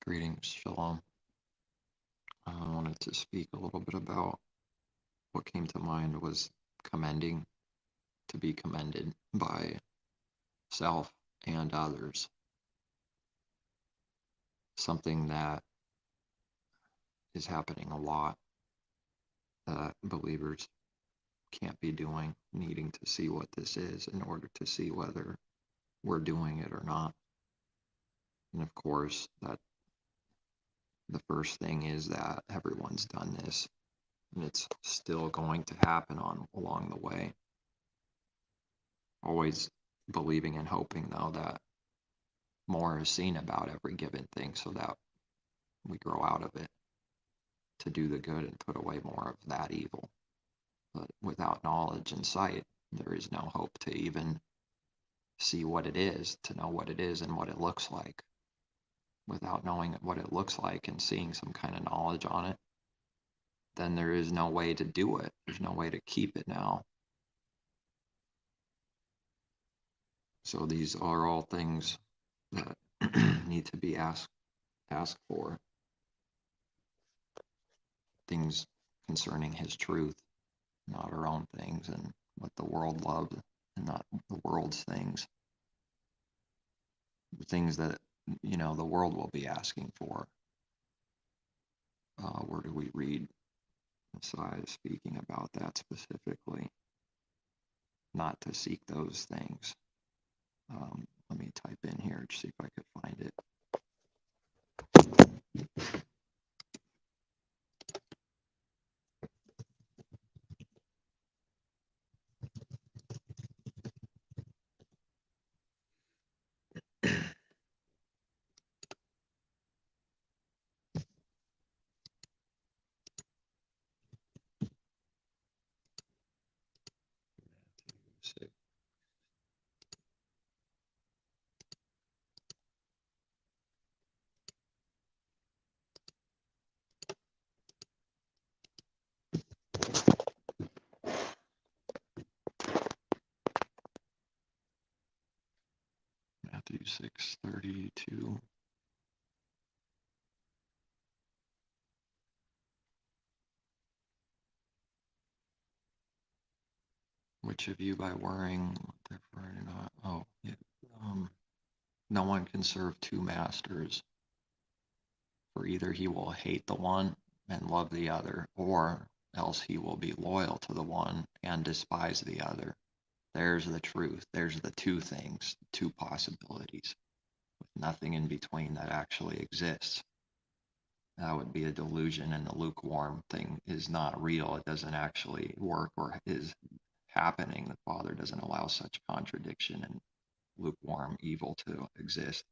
Greetings, Shalom. I wanted to speak a little bit about what came to mind was commending, to be commended by self and others. Something that is happening a lot that believers can't be doing, needing to see what this is in order to see whether we're doing it or not. And of course, that the first thing is that everyone's done this, and it's still going to happen along the way. Always believing and hoping, though, that more is seen about every given thing so that we grow out of it to do the good and put away more of that evil. But without knowledge and sight, there is no hope to even see what it is, to know what it is and what it looks like. Without knowing what it looks like and seeing some kind of knowledge on it, then there is no way to do it. There's no way to keep it now. So these are all things that need to be asked for. Things concerning his truth, not our own things and what the world loves, and not the world's things. The things that, the world will be asking for. Where do we read Messiah speaking about that specifically? Not to seek those things. Let me type in here to see if I could find it. Matthew 6:32. Which of you by worrying, therefore not? Oh, yeah. No one can serve two masters, for either he will hate the one and love the other, or else he will be loyal to the one and despise the other. There's the truth. There's the two things, two possibilities, with nothing in between that actually exists. That would be a delusion, and the lukewarm thing is not real. It doesn't actually work or is happening. The Father doesn't allow such contradiction and lukewarm evil to exist.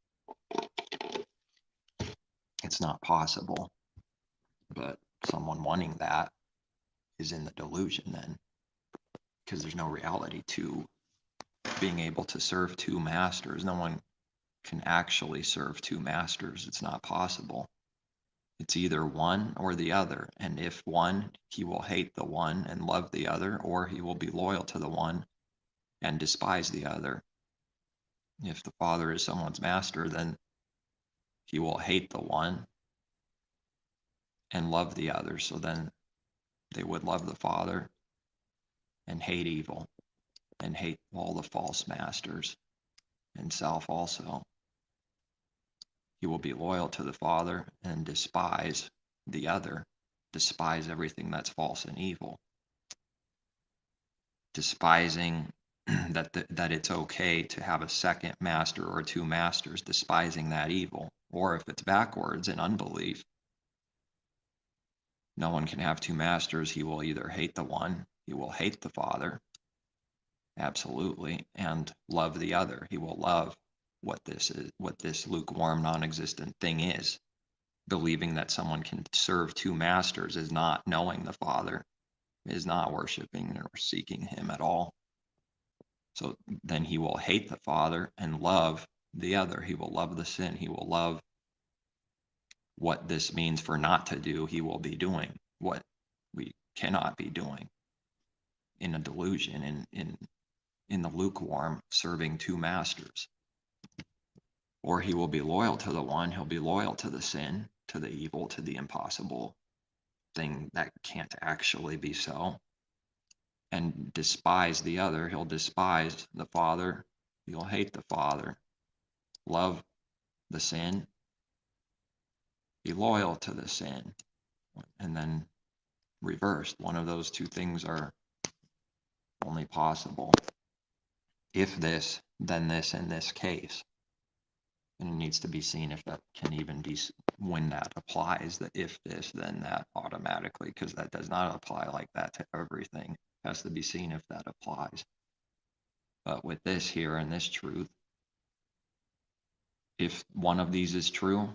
It's not possible. But someone wanting that is in the delusion then, because there's no reality to being able to serve two masters. No one can actually serve two masters. It's not possible. It's either one or the other. And if one, he will hate the one and love the other, or he will be loyal to the one and despise the other. If the Father is someone's master, then he will hate the one and love the other. So then they would love the Father and hate evil and hate all the false masters and self also. He will be loyal to the Father and despise the other, despise everything that's false and evil, despising that it's okay to have a second master or two masters, despising that evil. Or if it's backwards in unbelief, no one can have two masters. He will either hate the one, he will hate the Father, absolutely, and love the other. He will love what this lukewarm, non-existent thing is. Believing that someone can serve two masters is not knowing the Father, is not worshiping or seeking him at all. So then he will hate the Father and love the other. He will love the sin. He will love what this means for not to do. He will be doing what we cannot be doing in a delusion, in the lukewarm, serving two masters. Or he will be loyal to the one, he'll be loyal to the sin, to the evil, to the impossible thing that can't actually be so, and despise the other. He'll despise the Father, he'll hate the Father, love the sin, be loyal to the sin, and then reversed. One of those two things are only possible. If this, then this in this case. And it needs to be seen if that can even be, when that applies, the if this, then that automatically, because that does not apply like that to everything. It has to be seen if that applies. But with this here and this truth, if one of these is true,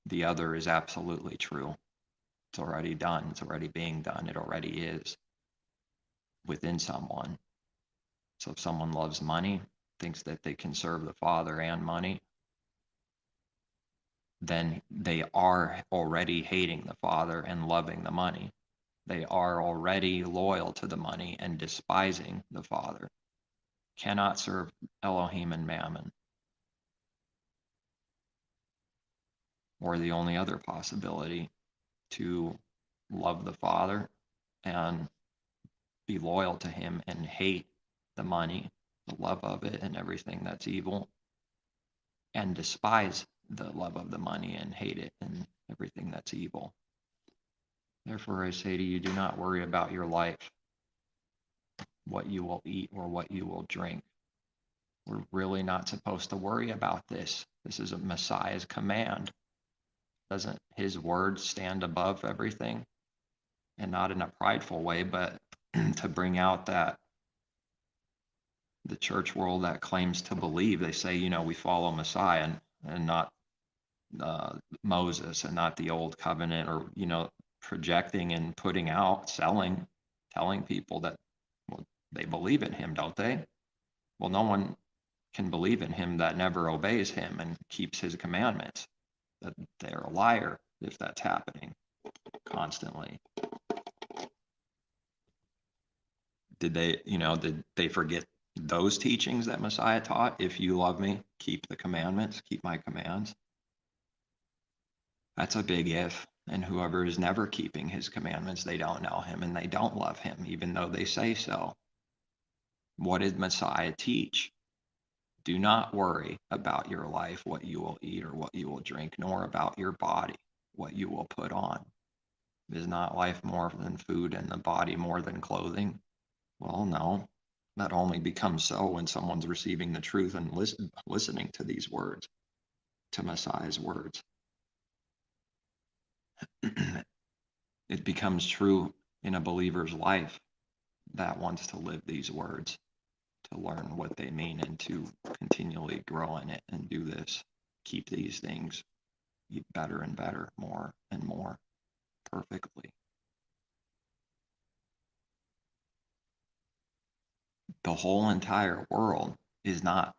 the other is absolutely true. It's already done. It's already being done. It already is within someone. So if someone loves money, thinks that they can serve the Father and money, then they are already hating the Father and loving the money. They are already loyal to the money and despising the Father. Cannot serve Elohim and Mammon. Or the only other possibility, to love the Father and be loyal to him and hate the money, the love of it and everything that's evil, and despise the love of the money and hate it and everything that's evil. Therefore, I say to you, do not worry about your life, what you will eat or what you will drink. We're really not supposed to worry about this. This is a Messiah's command. Doesn't his word stand above everything? And not in a prideful way, but to bring out that the church world that claims to believe, they say, we follow Messiah and not Moses and not the old covenant, or, projecting and putting out, telling people that, well, they believe in him, don't they? Well, no one can believe in him that never obeys him and keeps his commandments. That they're a liar if that's happening constantly. Did they forget those teachings that Messiah taught? If you love me, keep the commandments, keep my commands. That's a big if. And whoever is never keeping his commandments, they don't know him and they don't love him, even though they say so. What did Messiah teach? Do not worry about your life, what you will eat or what you will drink, nor about your body, what you will put on. Is not life more than food and the body more than clothing? Well, no. That only becomes so when someone's receiving the truth and listening to these words, to Messiah's words. It becomes true in a believer's life that wants to live these words, to learn what they mean and to continually grow in it and do this, keep these things better and better, more and more perfectly. The whole entire world is not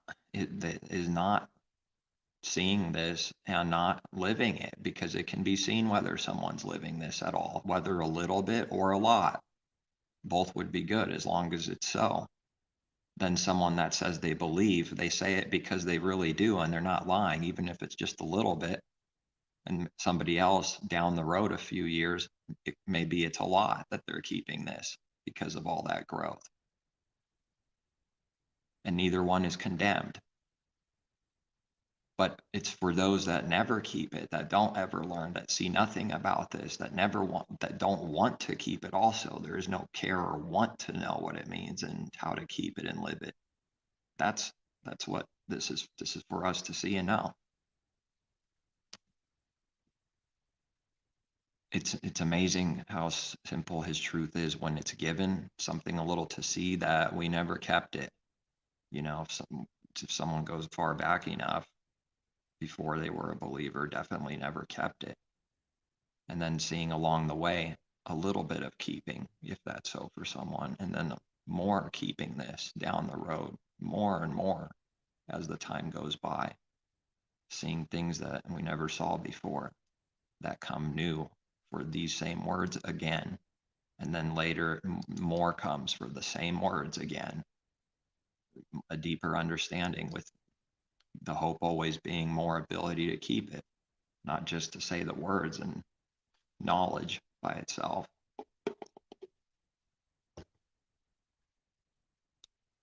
seeing this and not living it, because it can be seen whether someone's living this at all, whether a little bit or a lot. Both would be good as long as it's so. Then someone that says they believe, they say it because they really do and they're not lying, even if it's just a little bit. And somebody else down the road a few years, maybe it's a lot that they're keeping this because of all that growth. And neither one is condemned. But it's for those that never keep it, that don't ever learn, that see nothing about this, that don't want to keep it also. There is no care or want to know what it means and how to keep it and live it. That's what this is for us to see and know. It's amazing how simple his truth is when it's given something a little to see that we never kept it. If someone goes far back enough, before they were a believer, definitely never kept it. And then seeing along the way a little bit of keeping, if that's so for someone, and then more keeping this down the road, more and more as the time goes by, seeing things that we never saw before that come new for these same words again. And then later more comes for the same words again, a deeper understanding with The hope always being more ability to keep it, not just to say the words and knowledge by itself.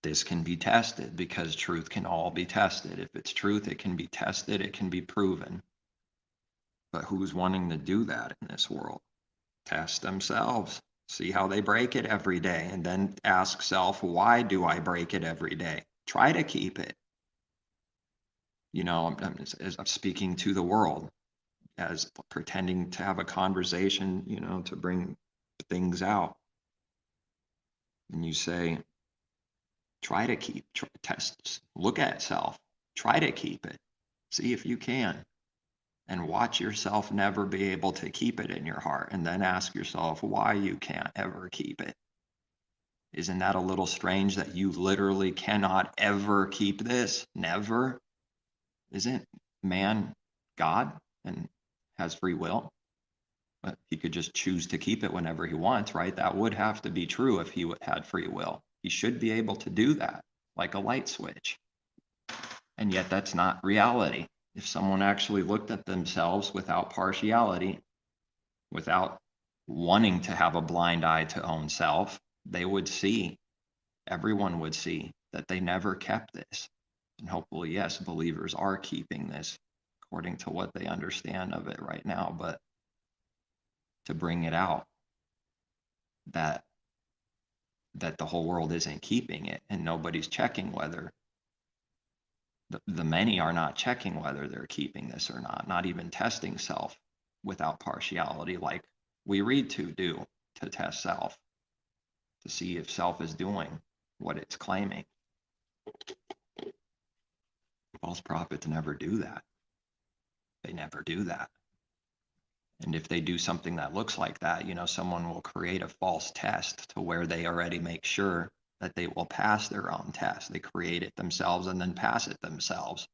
This can be tested because truth can all be tested. If it's truth, it can be tested, it can be proven. But who's wanting to do that in this world? Test themselves, see how they break it every day, and then ask self, why do I break it every day? Try to keep it. I'm speaking to the world, as pretending to have a conversation, to bring things out. And you say, try to test, look at self, try to keep it, see if you can, and watch yourself never be able to keep it in your heart, and then ask yourself why you can't ever keep it. Isn't that a little strange that you literally cannot ever keep this? Never? Isn't man God and has free will? But he could just choose to keep it whenever he wants, right? That would have to be true if he had free will. He should be able to do that, like a light switch. And yet that's not reality. If someone actually looked at themselves without partiality, without wanting to have a blind eye to own self, they would see, everyone would see that they never kept this. And hopefully, yes, believers are keeping this according to what they understand of it right now, but to bring it out that the whole world isn't keeping it and nobody's checking whether the many are not checking whether they're keeping this or not even testing self without partiality like we read to do to test self, to see if self is doing what it's claiming. False prophets never do that. They never do that. And if they do something that looks like that, someone will create a false test to where they already make sure that they will pass their own test. They create it themselves and then pass it themselves.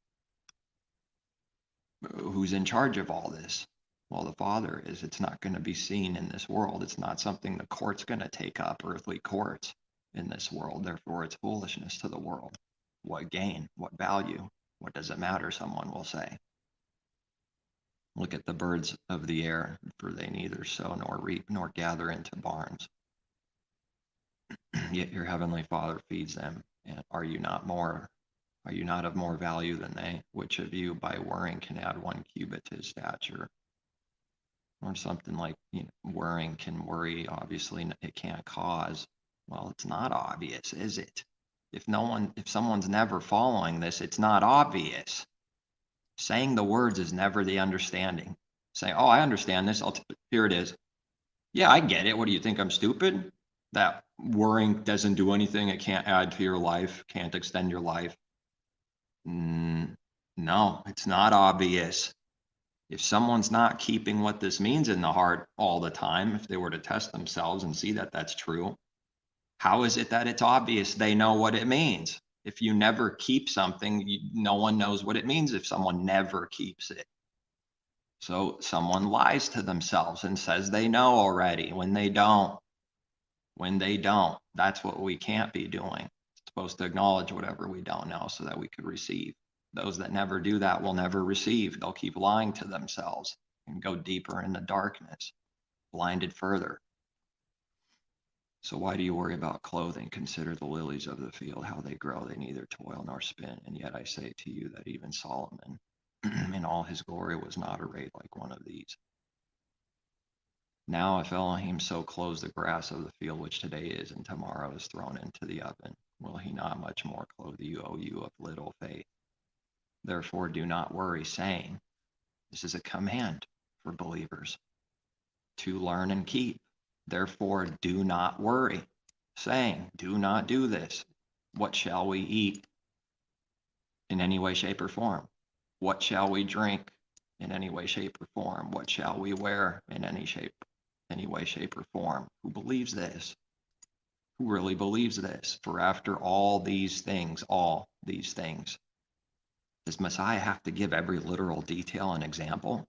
Who's in charge of all this? Well, the Father is. It's not going to be seen in this world. It's not something the court's going to take up, earthly courts in this world. Therefore, it's foolishness to the world. What gain? What value? What does it matter? Someone will say. Look at the birds of the air, for they neither sow nor reap nor gather into barns. Yet your heavenly Father feeds them. And are you not of more value than they? Which of you by worrying can add 1 cubit to his stature? Or something like, worrying can worry, obviously it can't cause. Well, it's not obvious, is it? If someone's never following this, it's not obvious. Saying the words is never the understanding. Saying, oh, I understand this. Here it is. Yeah, I get it. What do you think? I'm stupid? That worrying doesn't do anything. It can't add to your life, can't extend your life. No, it's not obvious. If someone's not keeping what this means in the heart all the time, if they were to test themselves and see that that's true, how is it that it's obvious they know what it means? If you never keep something, no one knows what it means if someone never keeps it. So someone lies to themselves and says they know already when they don't. When they don't, that's what we can't be doing. It's supposed to acknowledge whatever we don't know so that we could receive. Those that never do that will never receive. They'll keep lying to themselves and go deeper into darkness, blinded further. So why do you worry about clothing? Consider the lilies of the field, how they grow. They neither toil nor spin. And yet I say to you that even Solomon in all his glory was not arrayed like one of these. Now if Elohim so clothes the grass of the field, which today is and tomorrow is thrown into the oven, will he not much more clothe you, O you of little faith? Therefore do not worry, saying, this is a command for believers to learn and keep. Therefore, do not worry, saying, do not do this. What shall we eat in any way, shape, or form? What shall we drink in any way, shape, or form? What shall we wear in any way, shape, or form? Who believes this? Who really believes this? For after all these things, does Messiah have to give every literal detail and example?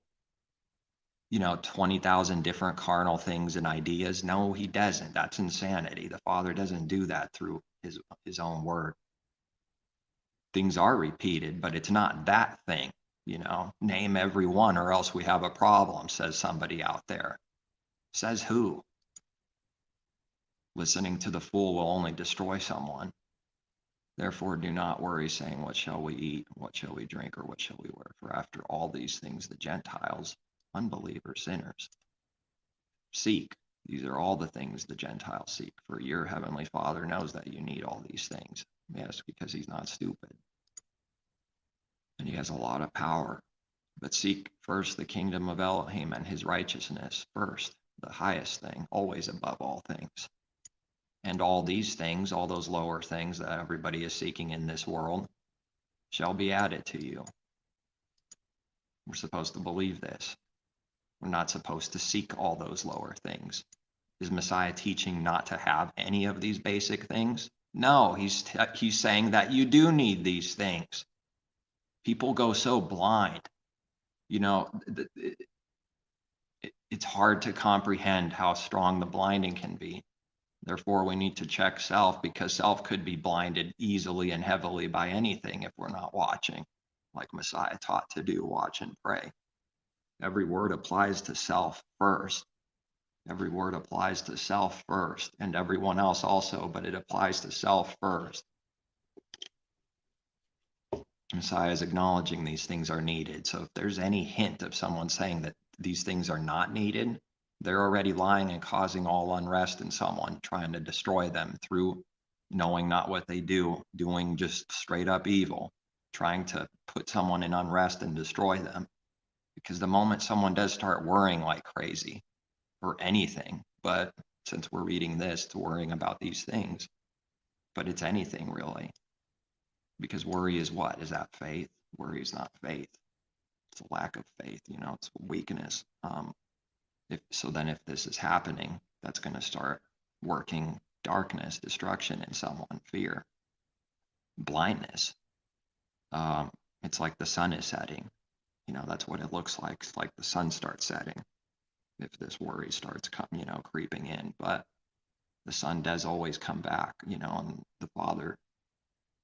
20,000 different carnal things and ideas. No, he doesn't. That's insanity. The Father doesn't do that through his own word. things are repeated, but it's not that thing, name every one or else we have a problem, says somebody out there. Says who? Listening to the fool will only destroy someone. Therefore, do not worry, saying, what shall we eat? What shall we drink? Or what shall we wear? For after all these things, the Gentiles, unbelievers, sinners, seek. These are all the things the Gentiles seek. For your heavenly Father knows that you need all these things. Yes, because he's not stupid. And he has a lot of power. But seek first the kingdom of Elohim and his righteousness first, the highest thing, always above all things. And all these things, all those lower things that everybody is seeking in this world, shall be added to you. We're supposed to believe this. We're not supposed to seek all those lower things. Is Messiah teaching not to have any of these basic things? No, he's saying that you do need these things. People go so blind. It's hard to comprehend how strong the blinding can be. Therefore, we need to check self, because self could be blinded easily and heavily by anything if we're not watching, like Messiah taught to do, watch and pray. Every word applies to self first. Every word applies to self first, and everyone else also, but it applies to self first. Messiah is acknowledging these things are needed. So if there's any hint of someone saying that these things are not needed, they're already lying and causing all unrest in someone, trying to destroy them through knowing not what they do, doing just straight up evil, trying to put someone in unrest and destroy them. Because the moment someone does start worrying like crazy or anything, but since we're reading this, it's worrying about these things, but it's anything really. Because worry is what? Is that faith? Worry is not faith. It's a lack of faith, it's weakness. If this is happening, that's going to start working darkness, destruction in someone, fear, blindness. It's like the sun is setting. That's what it looks like. It's like the sun starts setting if this worry starts creeping in. But the sun does always come back, and the Father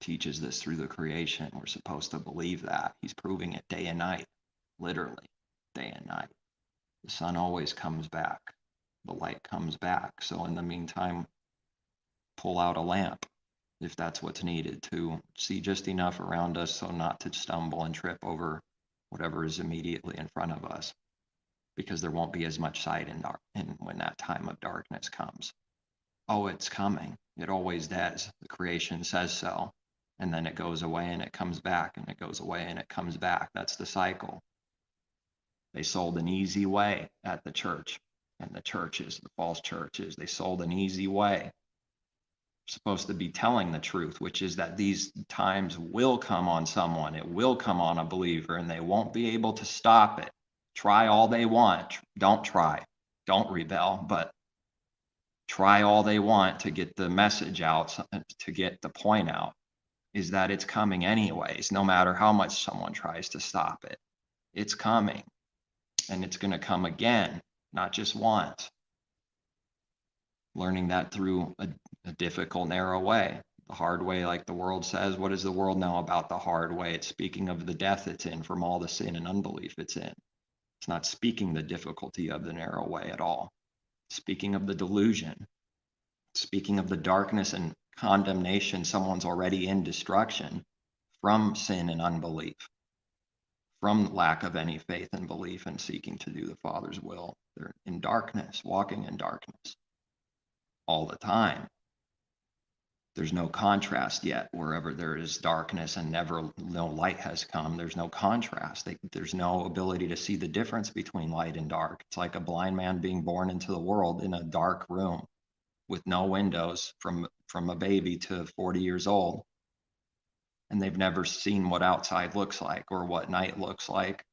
teaches this through the creation. We're supposed to believe that. He's proving it day and night, literally day and night. The sun always comes back. The light comes back. So in the meantime, pull out a lamp if that's what's needed to see just enough around us so not to stumble and trip over whatever is immediately in front of us, because there won't be as much sight in when that time of darkness comes. Oh, it's coming. It always does. The creation says so. And then it goes away and it comes back, and it goes away and it comes back. That's the cycle. They sold an easy way at the church, and the churches, the false churches, they sold an easy way. We're supposed to be telling the truth, which is that these times will come on someone. It will come on a believer, and they won't be able to stop it. Try all they want. Don't try. Don't rebel, but try all they want to get the message out, to get the point out, is that it's coming anyways, no matter how much someone tries to stop it. It's coming, and it's going to come again, not just once. Learning that through a difficult, narrow way. The hard way, like the world says, what does the world know about the hard way? It's speaking of the death it's in from all the sin and unbelief it's in. It's not speaking the difficulty of the narrow way at all. Speaking of the delusion, speaking of the darkness and condemnation, someone's already in destruction from sin and unbelief, from lack of any faith and belief and seeking to do the Father's will. They're in darkness, walking in darkness all the time. There's no contrast yet. Wherever there is darkness and no light has come, there's no contrast. There's no ability to see the difference between light and dark. It's like a blind man being born into the world in a dark room with no windows from a baby to 40 years old. And they've never seen what outside looks like or what night looks like.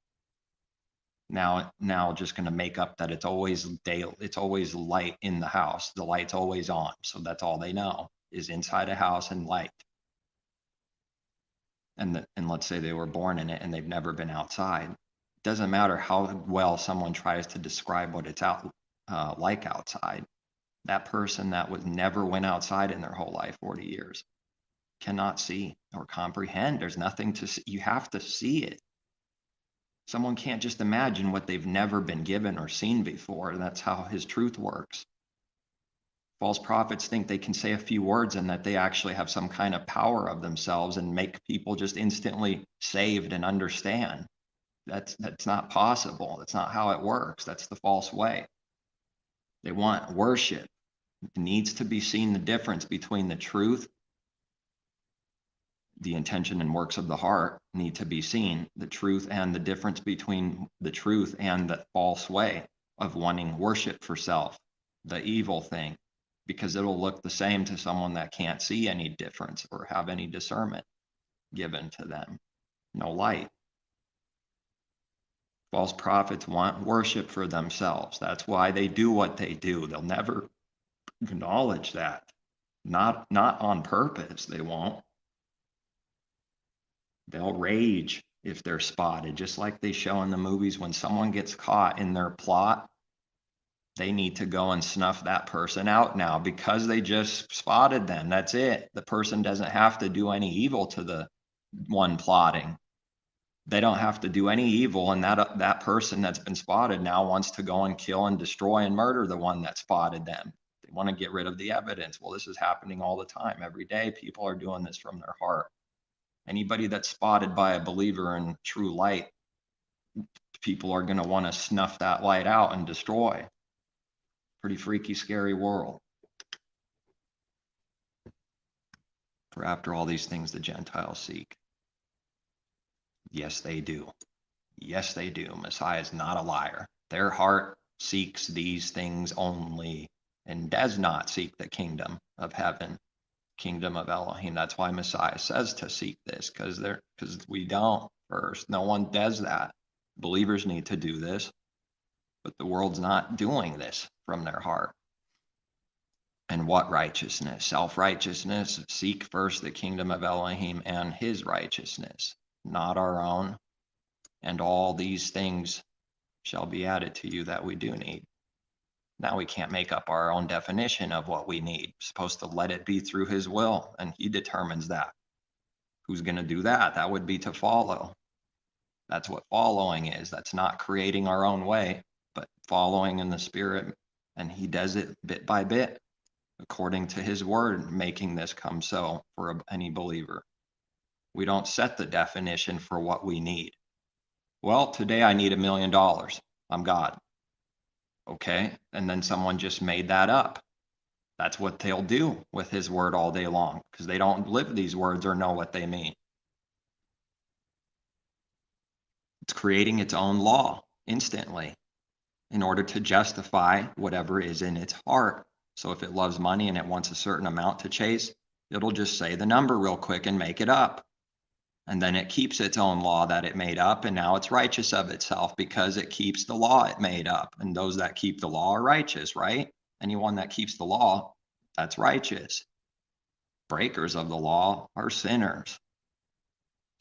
Now just going to make up that it's always day, it's always light in the house. The light's always on. So that's all they know is inside a house and light. And let's say they were born in it and they've never been outside. It doesn't matter how well someone tries to describe what it's like outside. That person that never went outside in their whole life, 40 years, cannot see or comprehend. There's nothing to see. You have to see it. Someone can't just imagine what they've never been given or seen before. That's how his truth works. False prophets think they can say a few words and that they actually have some kind of power of themselves and make people just instantly saved and understand. That's not possible. That's not how it works. That's the false way. They want worship. It needs to be seen the difference between the truth, the intention and works of the heart need to be seen, the truth, and the difference between the truth and the false way of wanting worship for self, the evil thing, because it'll look the same to someone that can't see any difference or have any discernment given to them. No light. False prophets want worship for themselves. That's why they do what they do. They'll never acknowledge that. Not on purpose, they won't. They'll rage if they're spotted, just like they show in the movies. When someone gets caught in their plot, they need to go and snuff that person out now because they just spotted them. That's it. The person doesn't have to do any evil to the one plotting. They don't have to do any evil, and that person that's been spotted now wants to go and kill and destroy and murder the one that spotted them. They want to get rid of the evidence. Well, this is happening all the time. Every day, people are doing this from their heart. Anybody that's spotted by a believer in true light, people are going to want to snuff that light out and destroy. Pretty freaky, scary world. For after all these things the Gentiles seek. Yes, they do. Yes, they do. Messiah is not a liar. Their heart seeks these things only and does not seek the kingdom of heaven, kingdom of Elohim. That's why Messiah says to seek this, because we don't first. No one does that. Believers need to do this, but the world's not doing this from their heart. And what righteousness? Self-righteousness. Seek first the kingdom of Elohim and his righteousness, not our own. And all these things shall be added to you that we do need. Now we can't make up our own definition of what we need. We're supposed to let it be through his will, and he determines that. Who's going to do that? That would be to follow. That's what following is. That's not creating our own way, but following in the Spirit. And he does it bit by bit, according to his word, making this come so for any believer. We don't set the definition for what we need. Well, today I need $1 million. I'm God. Okay. And then someone just made that up. That's what they'll do with his word all day long, because they don't live these words or know what they mean. It's creating its own law instantly in order to justify whatever is in its heart. So if it loves money and it wants a certain amount to chase, it'll just say the number real quick and make it up. And then it keeps its own law that it made up, and now it's righteous of itself because it keeps the law it made up. And those that keep the law are righteous, right? Anyone that keeps the law, that's righteous. Breakers of the law are sinners.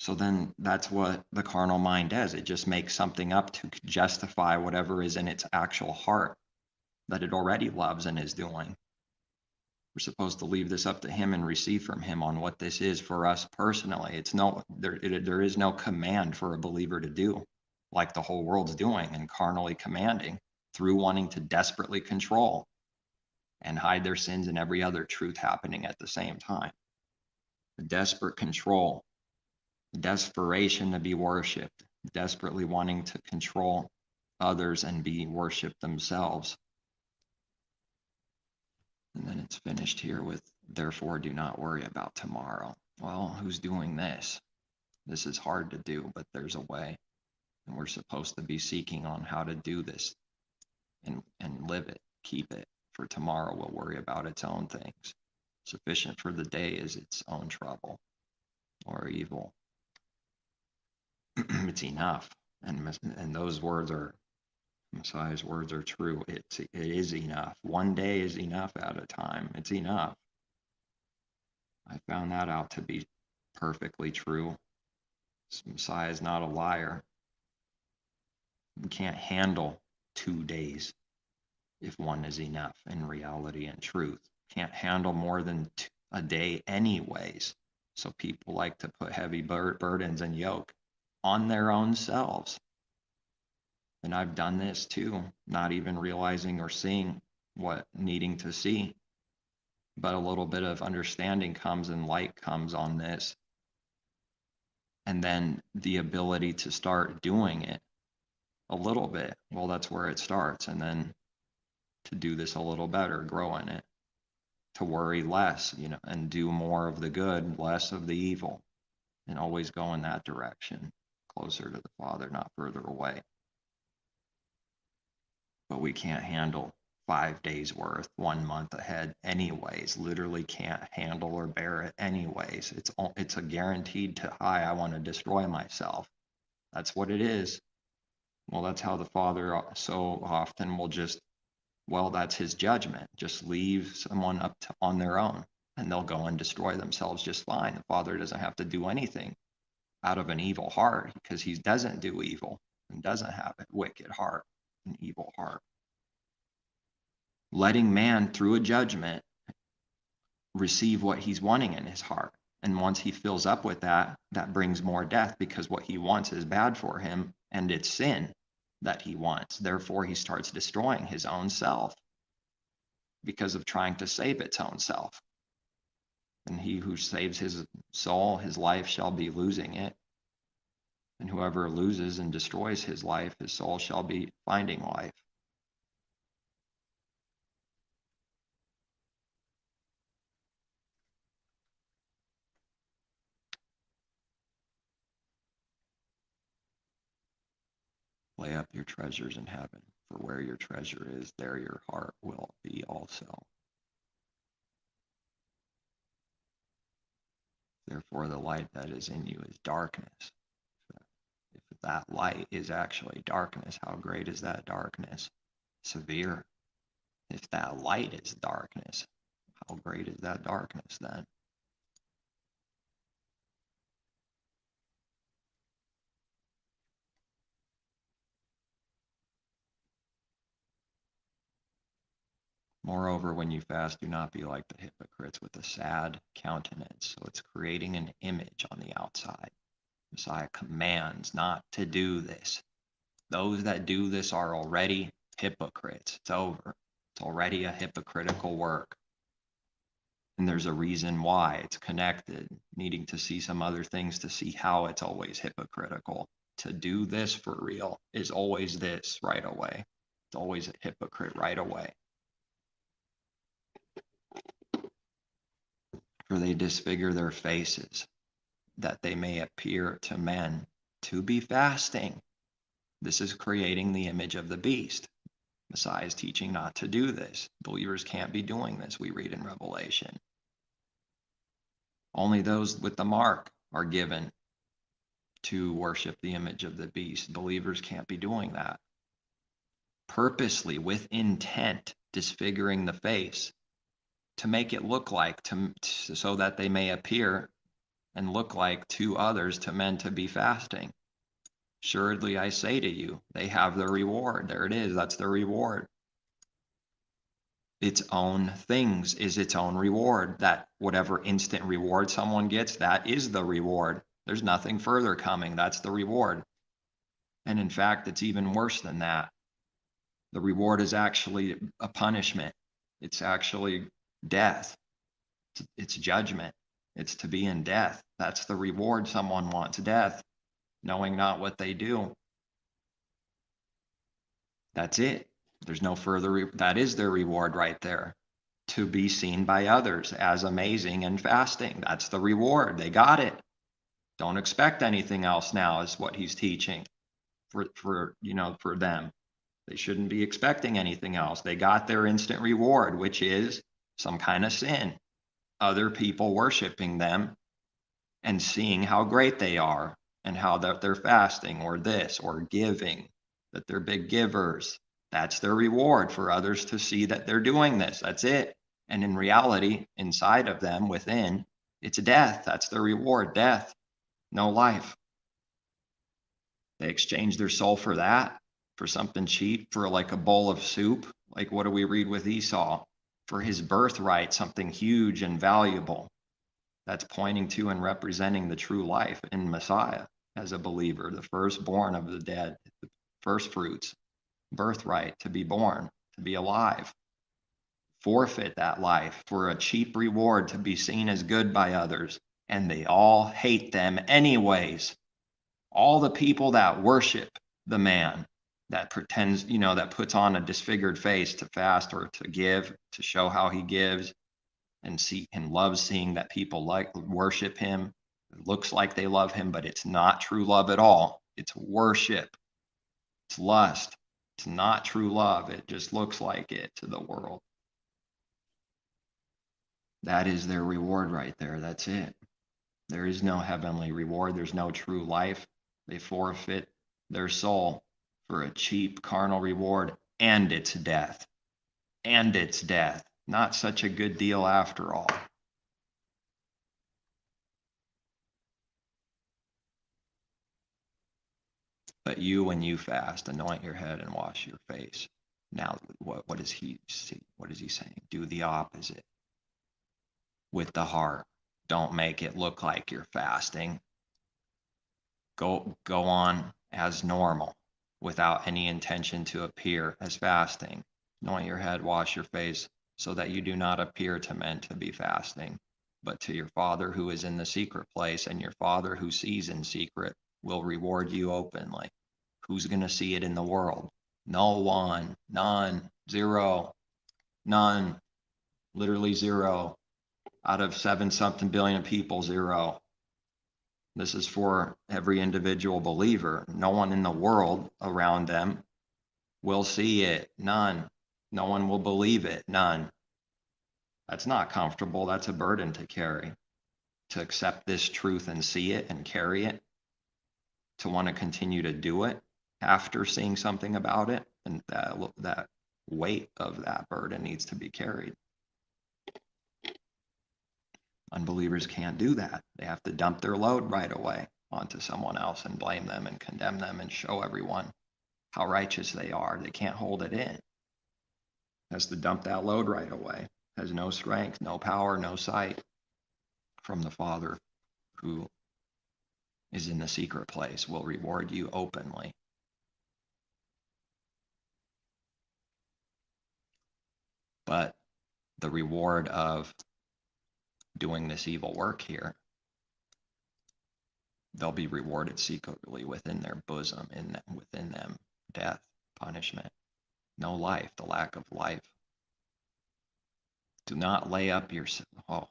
So then that's what the carnal mind does. It just makes something up to justify whatever is in its actual heart that it already loves and is doing. We're supposed to leave this up to him and receive from him on what this is for us personally. There is no command for a believer to do like the whole world's doing and carnally commanding through wanting to desperately control and hide their sins and every other truth happening at the same time. The desperate control, desperation to be worshipped, desperately wanting to control others and be worshipped themselves. And then it's finished here with, therefore, do not worry about tomorrow. Well, who's doing this? This is hard to do, but there's a way. And we're supposed to be seeking on how to do this and live it, keep it. For tomorrow will worry about its own things. Sufficient for the day is its own trouble or evil. It's enough. And those words are, Messiah's words are true. It is enough. One day is enough at a time. It's enough. I found that out to be perfectly true. Messiah is not a liar. We can't handle 2 days if one is enough in reality and truth. Can't handle more than a day anyways. So people like to put heavy burdens and yoke on their own selves. And I've done this too, not even realizing or seeing what needing to see. But a little bit of understanding comes and light comes on this. And then the ability to start doing it a little bit. Well, that's where it starts. And then to do this a little better, grow in it, to worry less, and do more of the good, less of the evil, and always go in that direction, closer to the Father, not further away. But we can't handle 5 days worth, 1 month ahead anyways, literally can't handle or bear it anyways. It's a guaranteed to high. I want to destroy myself. That's what it is. Well, that's how the Father so often will just, well, that's his judgment. Just leave someone up on their own and they'll go and destroy themselves just fine. The Father doesn't have to do anything out of an evil heart because he doesn't do evil and doesn't have a wicked heart, an evil heart. Letting man through a judgment receive what he's wanting in his heart. And once he fills up with that, that brings more death because what he wants is bad for him and it's sin that he wants. Therefore, he starts destroying his own self because of trying to save its own self. And he who saves his soul, his life shall be losing it. And whoever loses and destroys his life, his soul shall be finding life. Lay up your treasures in heaven, for where your treasure is, there your heart will be also. Therefore, the light that is in you is darkness. If that light is actually darkness, how great is that darkness? Severe. If that light is darkness, how great is that darkness then? Moreover, when you fast, do not be like the hypocrites with a sad countenance. So it's creating an image on the outside. Messiah commands not to do this. Those that do this are already hypocrites. It's over. It's already a hypocritical work. And there's a reason why it's connected, needing to see some other things to see how it's always hypocritical. To do this for real is always this right away. It's always a hypocrite right away. For they disfigure their faces, that they may appear to men to be fasting. This is creating the image of the beast. Messiah is teaching not to do this. Believers can't be doing this, we read in Revelation. Only those with the mark are given to worship the image of the beast. Believers can't be doing that. Purposely, with intent, disfiguring the face to make it look like, so that they may appear and look like to others, to men, to be fasting. Assuredly, I say to you, they have their reward. There it is. That's their reward. Its own things is its own reward. That whatever instant reward someone gets, that is the reward. There's nothing further coming. That's the reward. And in fact, it's even worse than that. The reward is actually a punishment. It's actually death. It's judgment. It's to be in death. That's the reward. Someone wants death, knowing not what they do. That's it. There's no further. That is their reward right there. To be seen by others as amazing and fasting. That's the reward. They got it. Don't expect anything else now, is what he's teaching for them. They shouldn't be expecting anything else. They got their instant reward, which is some kind of sin. Other people worshiping them and seeing how great they are and how that they're fasting or this or giving, that they're big givers. That's their reward, for others to see that they're doing this. That's it. And in reality, inside of them, within, it's death. That's their reward, death, no life. They exchange their soul for that, for something cheap, for like a bowl of soup. Like, what do we read with Esau? For his birthright, something huge and valuable. That's pointing to and representing the true life in Messiah as a believer, the firstborn of the dead, the first fruits, birthright, to be born, to be alive. Forfeit that life for a cheap reward to be seen as good by others, and they all hate them anyways. All the people that worship the man that pretends, that puts on a disfigured face to fast or to give, to show how he gives, and see and loves seeing that people worship him. It looks like they love him, but it's not true love at all. It's worship. It's lust. It's not true love. It just looks like it to the world. That is their reward right there. That's it. There is no heavenly reward. There's no true life. They forfeit their soul for a cheap carnal reward, and it's death. And it's death. Not such a good deal after all. But you, when you fast, anoint your head and wash your face. Now, what does he see? What is he saying? Do the opposite with the heart. Don't make it look like you're fasting. Go on as normal without any intention to appear as fasting. Anoint your head, wash your face, so that you do not appear to men to be fasting, but to your Father who is in the secret place, and your Father who sees in secret will reward you openly. Who's going to see it in the world? No one, none, zero, none, literally zero. Out of 7-something billion people, zero. This is for every individual believer. No one in the world around them will see it. None. No one will believe it. None. That's not comfortable. That's a burden to carry. To accept this truth and see it and carry it. To want to continue to do it after seeing something about it. And that weight of that burden needs to be carried. Unbelievers can't do that. They have to dump their load right away onto someone else and blame them and condemn them and show everyone how righteous they are. They can't hold it in. Has to dump that load right away. Has no strength, no power, no sight from the Father who is in the secret place, will reward you openly. But the reward of doing this evil work here, they'll be rewarded secretly within their bosom, within them, death, punishment, no life, the lack of life. Do not lay up yourself. Oh,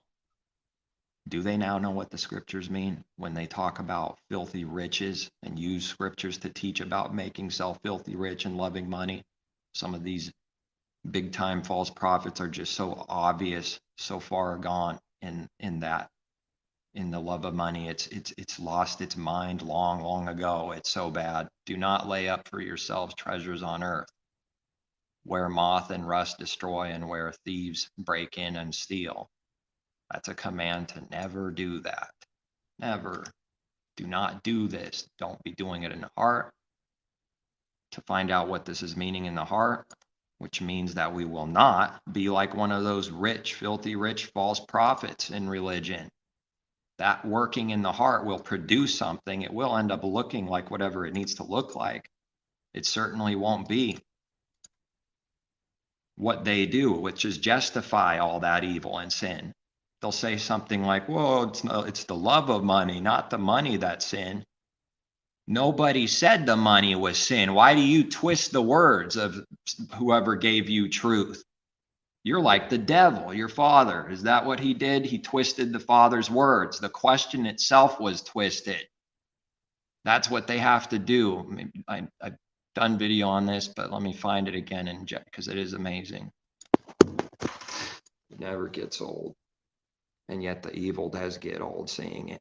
do they now know what the scriptures mean when they talk about filthy riches and use scriptures to teach about making self filthy rich and loving money? Some of these big time false prophets are just so obvious, so far gone in that. In the love of money, it's lost its mind long ago. It's so bad. Do not lay up for yourselves treasures on earth, where moth and rust destroy and where thieves break in and steal. That's a command to never do that. Never. Do not do this. Don't be doing it in the heart. To find out what this is meaning in the heart, which means that we will not be like one of those rich, filthy rich false prophets in religion. That working in the heart will produce something. It will end up looking like whatever it needs to look like. It certainly won't be what they do, which is justify all that evil and sin. They'll say something like, whoa, it's the love of money, not the money that's sin. Nobody said the money was sin. Why do you twist the words of whoever gave you truth? You're like the devil, your father. Is that what he did? He twisted the Father's words. The question itself was twisted. That's what they have to do. I've done video on this, but let me find it again because it is amazing. It never gets old. And yet the evil does get old seeing it.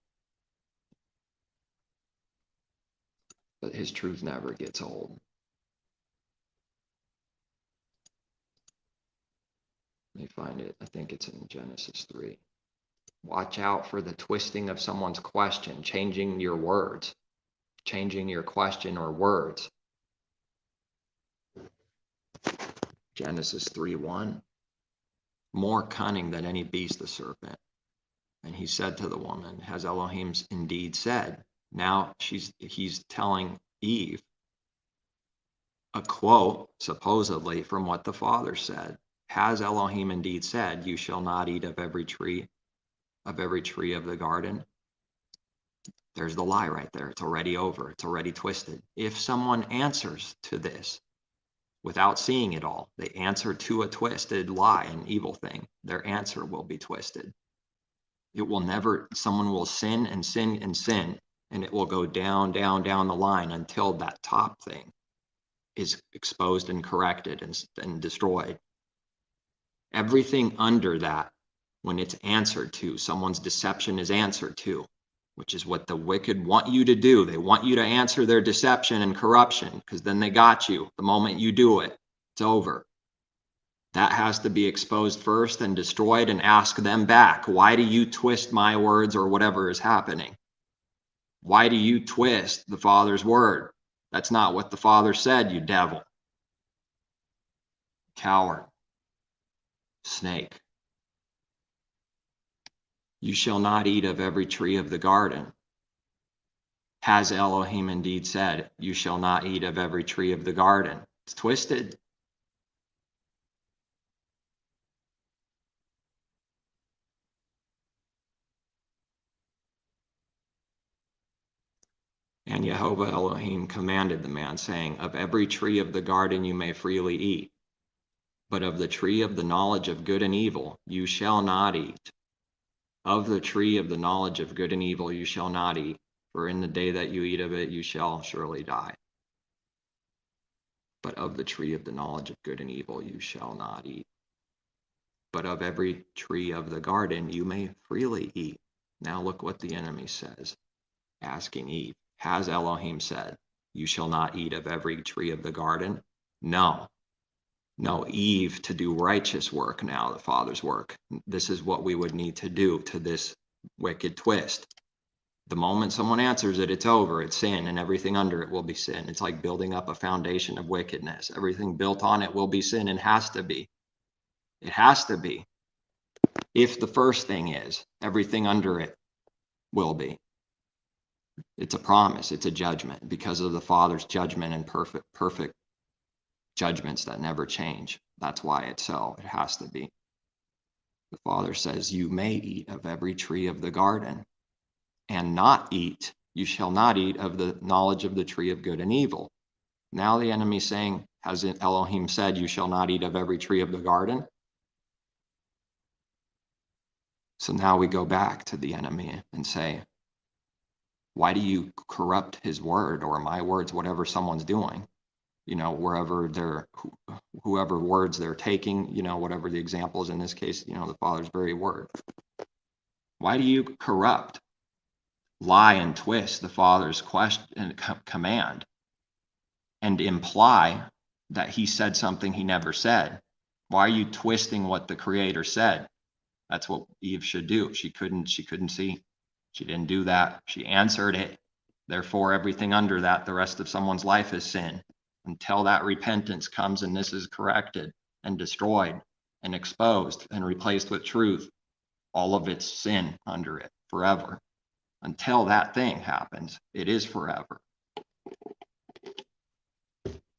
But his truth never gets old. Let me find it. I think it's in Genesis 3. Watch out for the twisting of someone's question, changing your words, changing your question or words. Genesis 3:1. More cunning than any beast, the serpent. And he said to the woman, has Elohim indeed said? Now he's telling Eve a quote, supposedly, from what the Father said. Has Elohim indeed said, you shall not eat of every tree of the garden? There's the lie right there. It's already over. It's already twisted. If someone answers to this without seeing it all, they answer to a twisted lie, an evil thing, their answer will be twisted. It will never, someone will sin and sin and sin, and it will go down, down, down the line until that top thing is exposed and corrected and destroyed. Everything under that, when it's answered to, someone's deception is answered to, which is what the wicked want you to do. They want you to answer their deception and corruption, because then they got you. The moment you do it, it's over. That has to be exposed first and destroyed, and ask them back, why do you twist my words or whatever is happening? Why do you twist the Father's word? That's not what the Father said, you devil. Coward. Snake. You shall not eat of every tree of the garden. Has Elohim indeed said, you shall not eat of every tree of the garden? It's twisted. And Jehovah Elohim commanded the man, saying, of every tree of the garden you may freely eat, but of the tree of the knowledge of good and evil you shall not eat. Of the tree of the knowledge of good and evil you shall not eat, for in the day that you eat of it you shall surely die. But of the tree of the knowledge of good and evil you shall not eat. But of every tree of the garden you may freely eat. Now look what the enemy says, asking Eve, has Elohim said, you shall not eat of every tree of the garden? No. No, Eve, to do righteous work now, the Father's work. This is what we would need to do to this wicked twist. The moment someone answers it, it's over. It's sin, and everything under it will be sin. It's like building up a foundation of wickedness. Everything built on it will be sin, and has to be. It has to be. If the first thing is, everything under it will be. It's a promise. It's a judgment because of the Father's judgment and perfect judgments that never change. That's why it's so. It has to be. The Father says, you may eat of every tree of the garden, and not eat. You shall not eat of the knowledge of the tree of good and evil. Now the enemy saying, has Elohim said, you shall not eat of every tree of the garden? So now we go back to the enemy and say, why do you corrupt his word or my words, whatever someone's doing? You know, whoever words they're taking, you know, whatever the example is in this case, you know, the Father's very word. Why do you corrupt, lie, and twist the Father's question and command and imply that he said something he never said? Why are you twisting what the Creator said? That's what Eve should do. She couldn't see. She didn't do that. She answered it. Therefore, everything under that, the rest of someone's life is sin. Until that repentance comes and this is corrected and destroyed and exposed and replaced with truth, all of it's sin under it forever. Until that thing happens, it is forever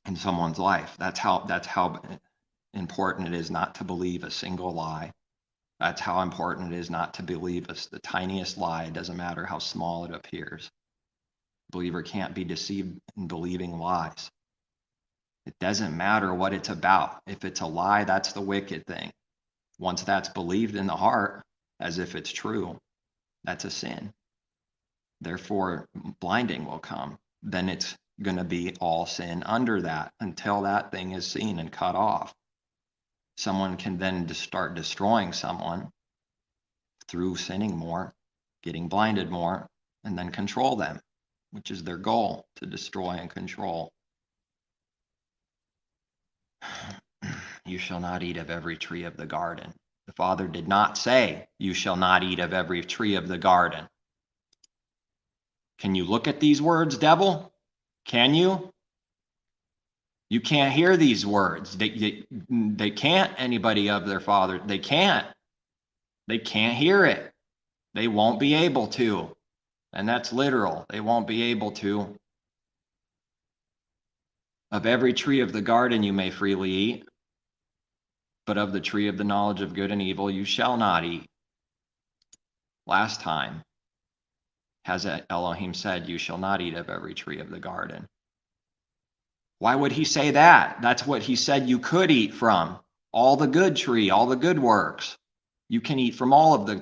in someone's life. That's how important it is not to believe a single lie. That's how important it is not to believe the tiniest lie. It doesn't matter how small it appears. The believer can't be deceived in believing lies. It doesn't matter what it's about. If it's a lie, that's the wicked thing. Once that's believed in the heart, as if it's true, that's a sin. Therefore, blinding will come. Then it's going to be all sin under that until that thing is seen and cut off. Someone can then start destroying someone through sinning more, getting blinded more, and then control them, which is their goal, to destroy and control. You shall not eat of every tree of the garden. The Father did not say, you shall not eat of every tree of the garden. Can you look at these words, devil? Can you? You can't hear these words. They can't, anybody of their Father. They can't. They can't hear it. They won't be able to. And that's literal. They won't be able to. Of every tree of the garden you may freely eat, but of the tree of the knowledge of good and evil you shall not eat. Last time, has Elohim said, you shall not eat of every tree of the garden. Why would he say that? That's what he said you could eat from. All the good tree, all the good works. You can eat from all of the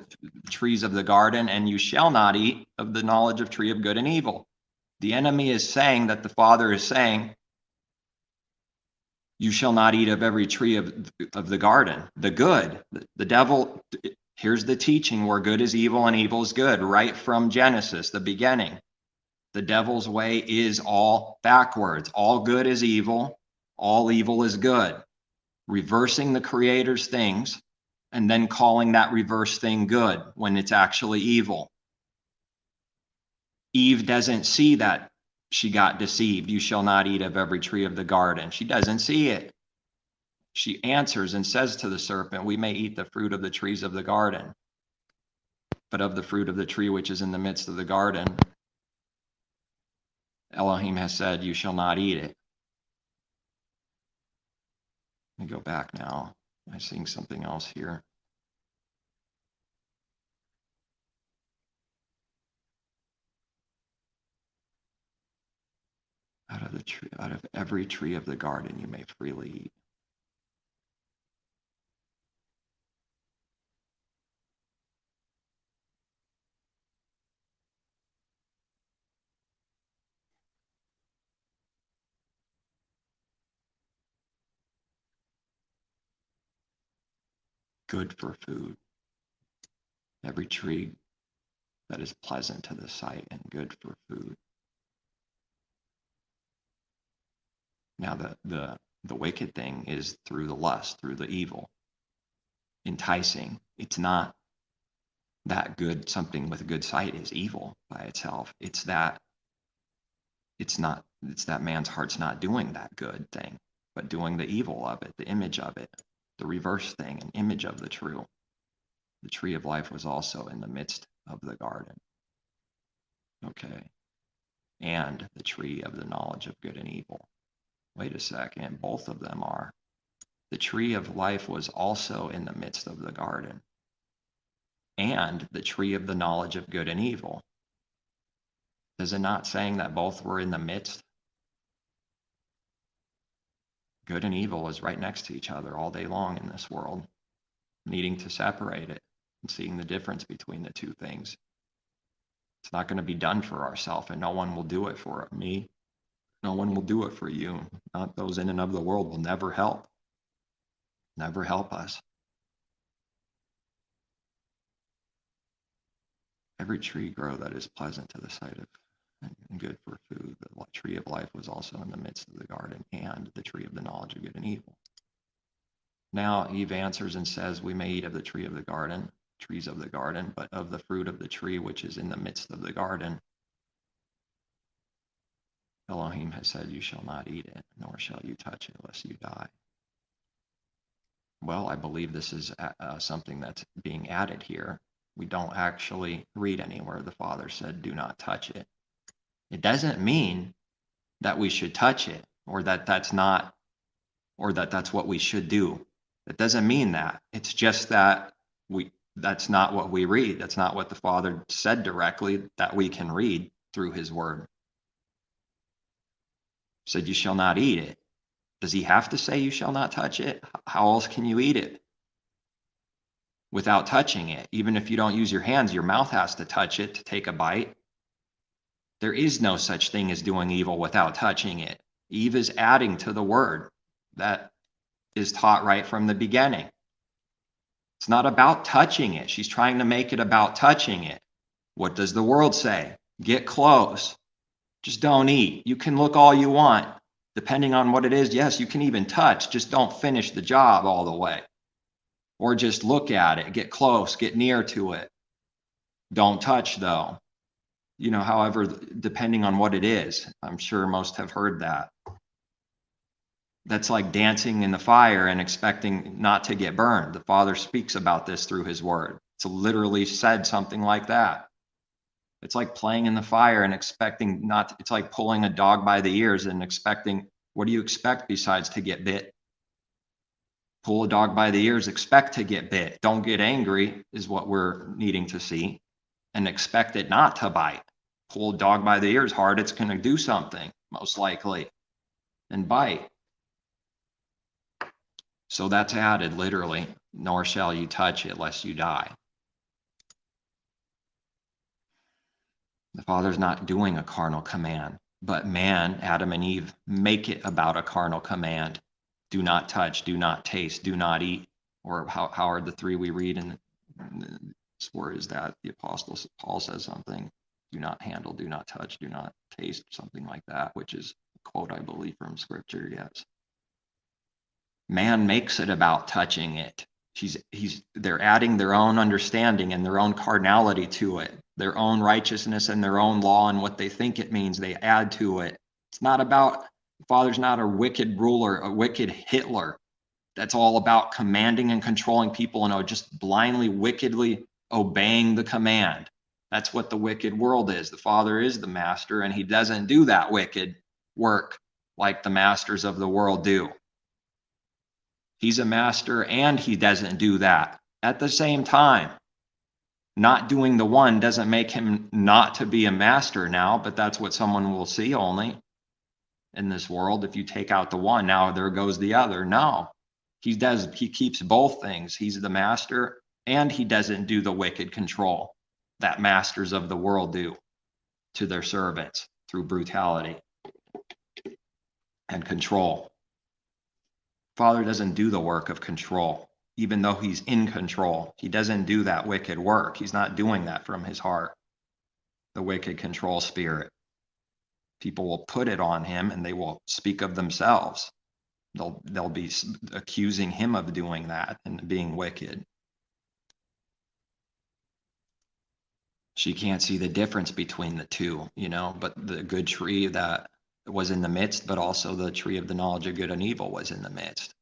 trees of the garden, and you shall not eat of the knowledge of tree of good and evil. The enemy is saying that the Father is saying, you shall not eat of every tree of the garden, the good. The devil, here's the teaching where good is evil and evil is good, right from Genesis, the beginning. The devil's way is all backwards. All good is evil, all evil is good. Reversing the Creator's things and then calling that reverse thing good when it's actually evil. Eve doesn't see that she got deceived. You shall not eat of every tree of the garden. She doesn't see it. She answers and says to the serpent, we may eat the fruit of the trees of the garden, but of the fruit of the tree which is in the midst of the garden, Elohim has said, you shall not eat it. Let me go back now. I'm seeing something else here. Out of every tree of the garden you may freely eat. Good for food. Every tree that is pleasant to the sight and good for food. Now the wicked thing is through the lust, through the evil, enticing. It's not that good, something with good sight is evil by itself. It's that man's heart's not doing that good thing, but doing the evil of it, the image of it, the reverse thing, an image of the true. The tree of life was also in the midst of the garden. Okay. And the tree of the knowledge of good and evil. Wait a second, both of them are. The tree of life was also in the midst of the garden. And the tree of the knowledge of good and evil. Is it not saying that both were in the midst? Good and evil is right next to each other all day long in this world, needing to separate it and seeing the difference between the two things. It's not going to be done for ourselves, and no one will do it for me. No one will do it for you. Not those in and of the world will never help. Never help us. Every tree grow that is pleasant to the sight of and good for food. The tree of life was also in the midst of the garden, and the tree of the knowledge of good and evil. Now Eve answers and says, we may eat of the tree of the garden, trees of the garden, but of the fruit of the tree which is in the midst of the garden, Elohim has said, you shall not eat it, nor shall you touch it, lest you die. Well, I believe this is something that's being added here. We don't actually read anywhere the Father said, do not touch it. It doesn't mean that we should touch it, or that that's what we should do. It doesn't mean that. It's just that that's not what we read. That's not what the Father said directly that we can read through his word. Said you shall not eat it. Does he have to say you shall not touch it? How else can you eat it without touching it? Even if you don't use your hands, your mouth has to touch it to take a bite. There is no such thing as doing evil without touching it. Eve is adding to the word that is taught right from the beginning. It's not about touching it. She's trying to make it about touching it. What does the world say? Get close. Just don't eat. You can look all you want. Depending on what it is, yes, you can even touch. Just don't finish the job all the way. Or just look at it, get close, get near to it. Don't touch, though. However, depending on what it is, I'm sure most have heard that. That's like dancing in the fire and expecting not to get burned. The Father speaks about this through his word. It's literally said something like that. It's like playing in the fire and expecting not, it's like pulling a dog by the ears and expecting, what do you expect besides to get bit? Pull a dog by the ears, expect to get bit. Don't get angry is what we're needing to see, and expect it not to bite. Pull a dog by the ears hard, it's going to do something, most likely, and bite. So that's added literally, nor shall you touch it lest you die. The Father's not doing a carnal command, but man, Adam and Eve, make it about a carnal command. Do not touch, do not taste, do not eat. Or how are the three we read in where is that? The Apostle Paul says something. Do not handle, do not touch, do not taste, something like that, which is a quote, I believe, from Scripture, yes. Man makes it about touching it. They're adding their own understanding and their own carnality to it, their own righteousness and their own law and what they think it means. They add to it. It's not about, the Father's not a wicked ruler, a wicked Hitler. That's all about commanding and controlling people and just blindly, wickedly obeying the command. That's what the wicked world is. The Father is the master, and he doesn't do that wicked work like the masters of the world do. He's a master and he doesn't do that at the same time. Not doing the one doesn't make him not to be a master now, but that's what someone will see only in this world. If you take out the one, now there goes the other. No, he keeps both things. He's the master and he doesn't do the wicked control that masters of the world do to their servants through brutality and control. Father doesn't do the work of control, even though he's in control. He doesn't do that wicked work. He's not doing that from his heart, the wicked control spirit. People will put it on him and they will speak of themselves. They'll be accusing him of doing that and being wicked. She can't see the difference between the two, but the good tree that was in the midst, but also the tree of the knowledge of good and evil was in the midst.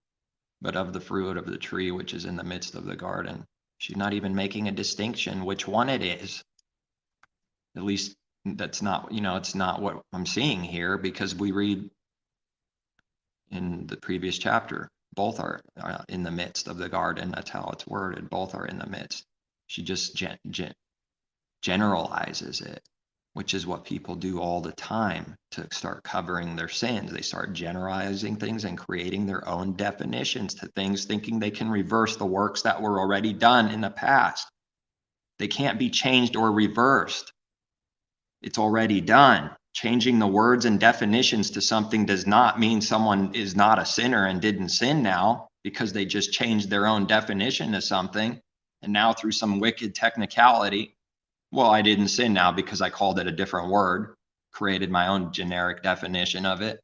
But of the fruit of the tree which is in the midst of the garden, she's not even making a distinction which one it is. At least that's not, it's not what I'm seeing here, because we read in the previous chapter, both are in the midst of the garden. That's how it's worded. Both are in the midst. She just generalizes it, which is what people do all the time to start covering their sins. They start generalizing things and creating their own definitions to things, thinking they can reverse the works that were already done in the past. They can't be changed or reversed. It's already done. Changing the words and definitions to something does not mean someone is not a sinner and didn't sin now, because they just changed their own definition to something. And now through some wicked technicality, well, I didn't sin now because I called it a different word, created my own generic definition of it.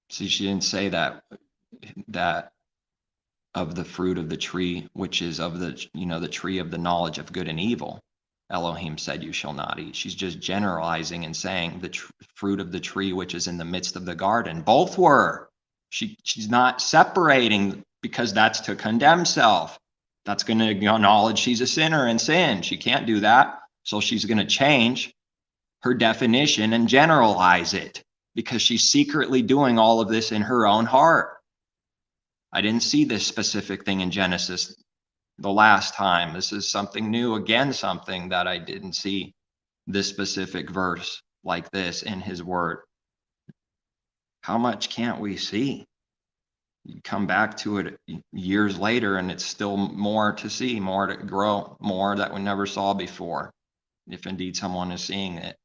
See, she didn't say that of the fruit of the tree, which is of the, the tree of the knowledge of good and evil, Elohim said you shall not eat. She's just generalizing and saying the fruit of the tree which is in the midst of the garden. Both were. She's not separating, because that's to condemn self. That's going to acknowledge she's a sinner and sin. She can't do that. So she's going to change her definition and generalize it, because she's secretly doing all of this in her own heart. I didn't see this specific thing in Genesis the last time. This is something new, again, something that I didn't see this specific verse like this in his word. How much can't we see? You come back to it years later and it's still more to see, more to grow, more that we never saw before, if indeed someone is seeing it.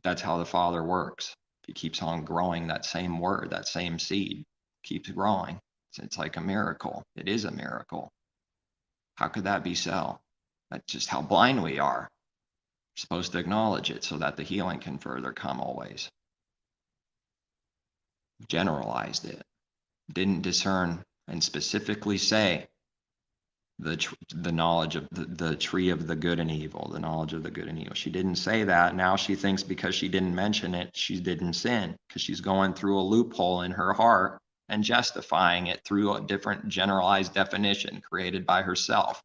That's how the Father works. He keeps on growing that same word, that same seed keeps growing. It's like a miracle. It is a miracle. How could that be so? That's just how blind we are. We're supposed to acknowledge it so that the healing can further come always. Generalized it. Didn't discern and specifically say the knowledge of the tree of the good and evil, the knowledge of the good and evil. She didn't say that. Now she thinks because she didn't mention it, she didn't sin, because she's going through a loophole in her heart and justifying it through a different generalized definition created by herself.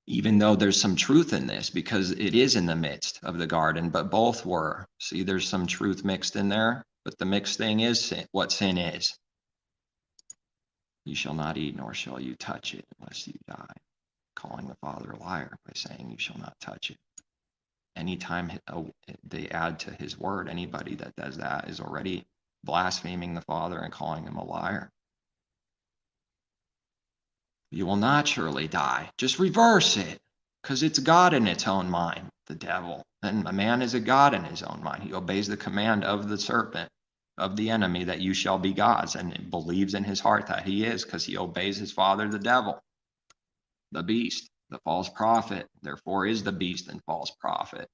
Even though there's some truth in this, because it is in the midst of the garden, but both were. See, there's some truth mixed in there, but the mixed thing is sin, what sin is. You shall not eat, nor shall you touch it, unless you die. Calling the Father a liar by saying you shall not touch it. Anytime they add to his word, anybody that does that is already blaspheming the Father and calling him a liar. You will not surely die. Just reverse it, because it's God in its own mind, the devil. And a man is a God in his own mind. He obeys the command of the serpent, of the enemy, that you shall be gods, and believes in his heart that he is, because he obeys his father, the devil, the beast, the false prophet, therefore is the beast and false prophet.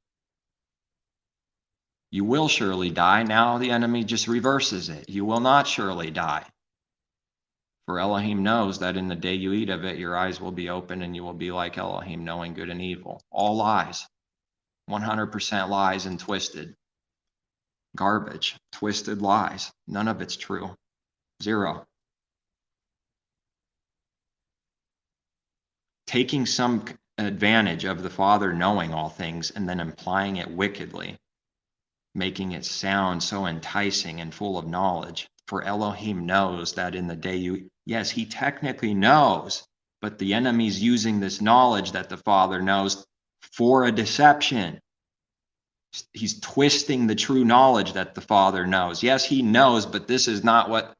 You will surely die. Now the enemy just reverses it. You will not surely die. For Elohim knows that in the day you eat of it, your eyes will be open and you will be like Elohim, knowing good and evil. All lies. 100% lies and twisted. Garbage. Twisted lies. None of it's true. Zero. Taking some advantage of the Father knowing all things and then implying it wickedly, making it sound so enticing and full of knowledge. For Elohim knows that in the day you, yes, he technically knows, but the enemy's using this knowledge that the Father knows for a deception. He's twisting the true knowledge that the Father knows. Yes, he knows, but this is not what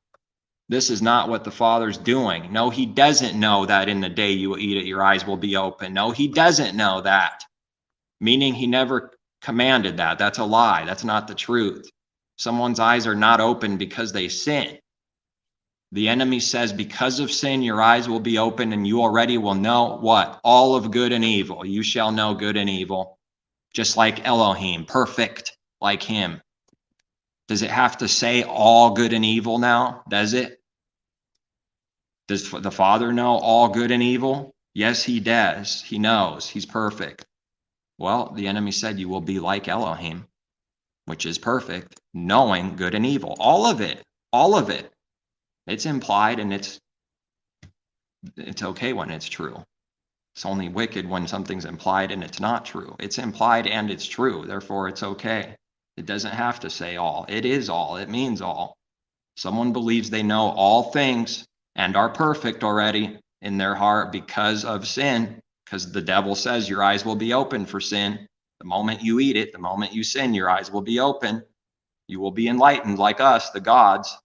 the Father's doing. No, he doesn't know that in the day you eat it, your eyes will be open. No, he doesn't know that. Meaning he never commanded that. That's a lie. That's not the truth. Someone's eyes are not open because they sin. The enemy says, because of sin, your eyes will be open and you already will know what? All of good and evil. You shall know good and evil. Just like Elohim, perfect like him. Does it have to say all good and evil now? Does it? Does the Father know all good and evil? Yes, he does. He knows. He's perfect. Well, the enemy said you will be like Elohim, which is perfect, knowing good and evil. All of it. All of it. It's implied and it's okay when it's true. It's only wicked when something's implied and it's not true. It's implied and it's true. Therefore, it's okay. It doesn't have to say all. It is all. It means all. Someone believes they know all things and are perfect already in their heart because of sin, because the devil says your eyes will be open for sin. The moment you eat it, the moment you sin, your eyes will be open. You will be enlightened like us, the gods.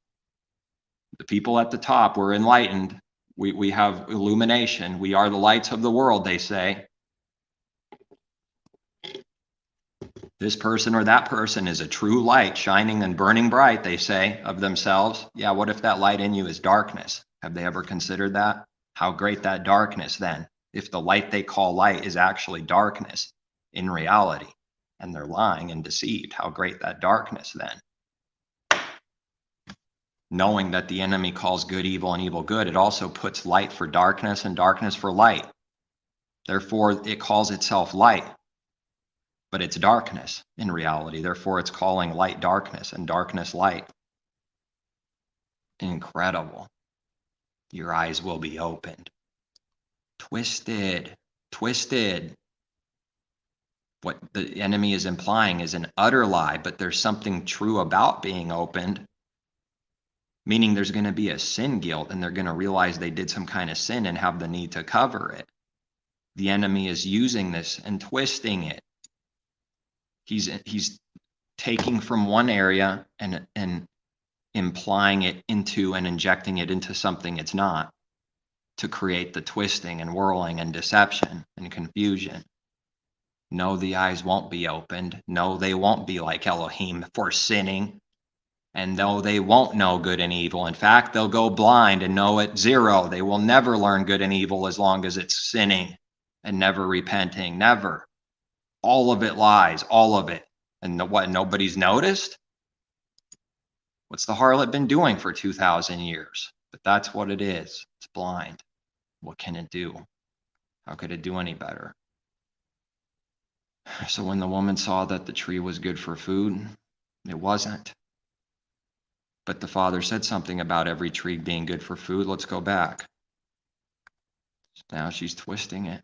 The people at the top were enlightened. We have illumination. We are the lights of the world, they say. This person or that person is a true light, shining and burning bright, they say, of themselves. Yeah, what if that light in you is darkness? Have they ever considered that? How great that darkness then, if the light they call light is actually darkness in reality, and they're lying and deceived, how great that darkness then. Knowing that the enemy calls good evil and evil good, it also puts light for darkness and darkness for light. Therefore, it calls itself light, but it's darkness in reality. Therefore, it's calling light darkness and darkness light. Incredible. Your eyes will be opened. Twisted. What the enemy is implying is an utter lie, but there's something true about being opened. Meaning there's going to be a sin guilt and they're going to realize they did some kind of sin and have the need to cover it. The enemy is using this and twisting it. He's taking from one area and implying it into and injecting it into something it's not, to create the twisting and whirling and deception and confusion. No, the eyes won't be opened. No, they won't be like Elohim for sinning. And though they won't know good and evil, in fact, they'll go blind and know it zero. They will never learn good and evil as long as it's sinning and never repenting, never. All of it lies, all of it. And what, nobody's noticed? What's the harlot been doing for 2,000 years? But that's what it is. It's blind. What can it do? How could it do any better? So when the woman saw that the tree was good for food, it wasn't. But the Father said something about every tree being good for food. Let's go back. Now she's twisting it.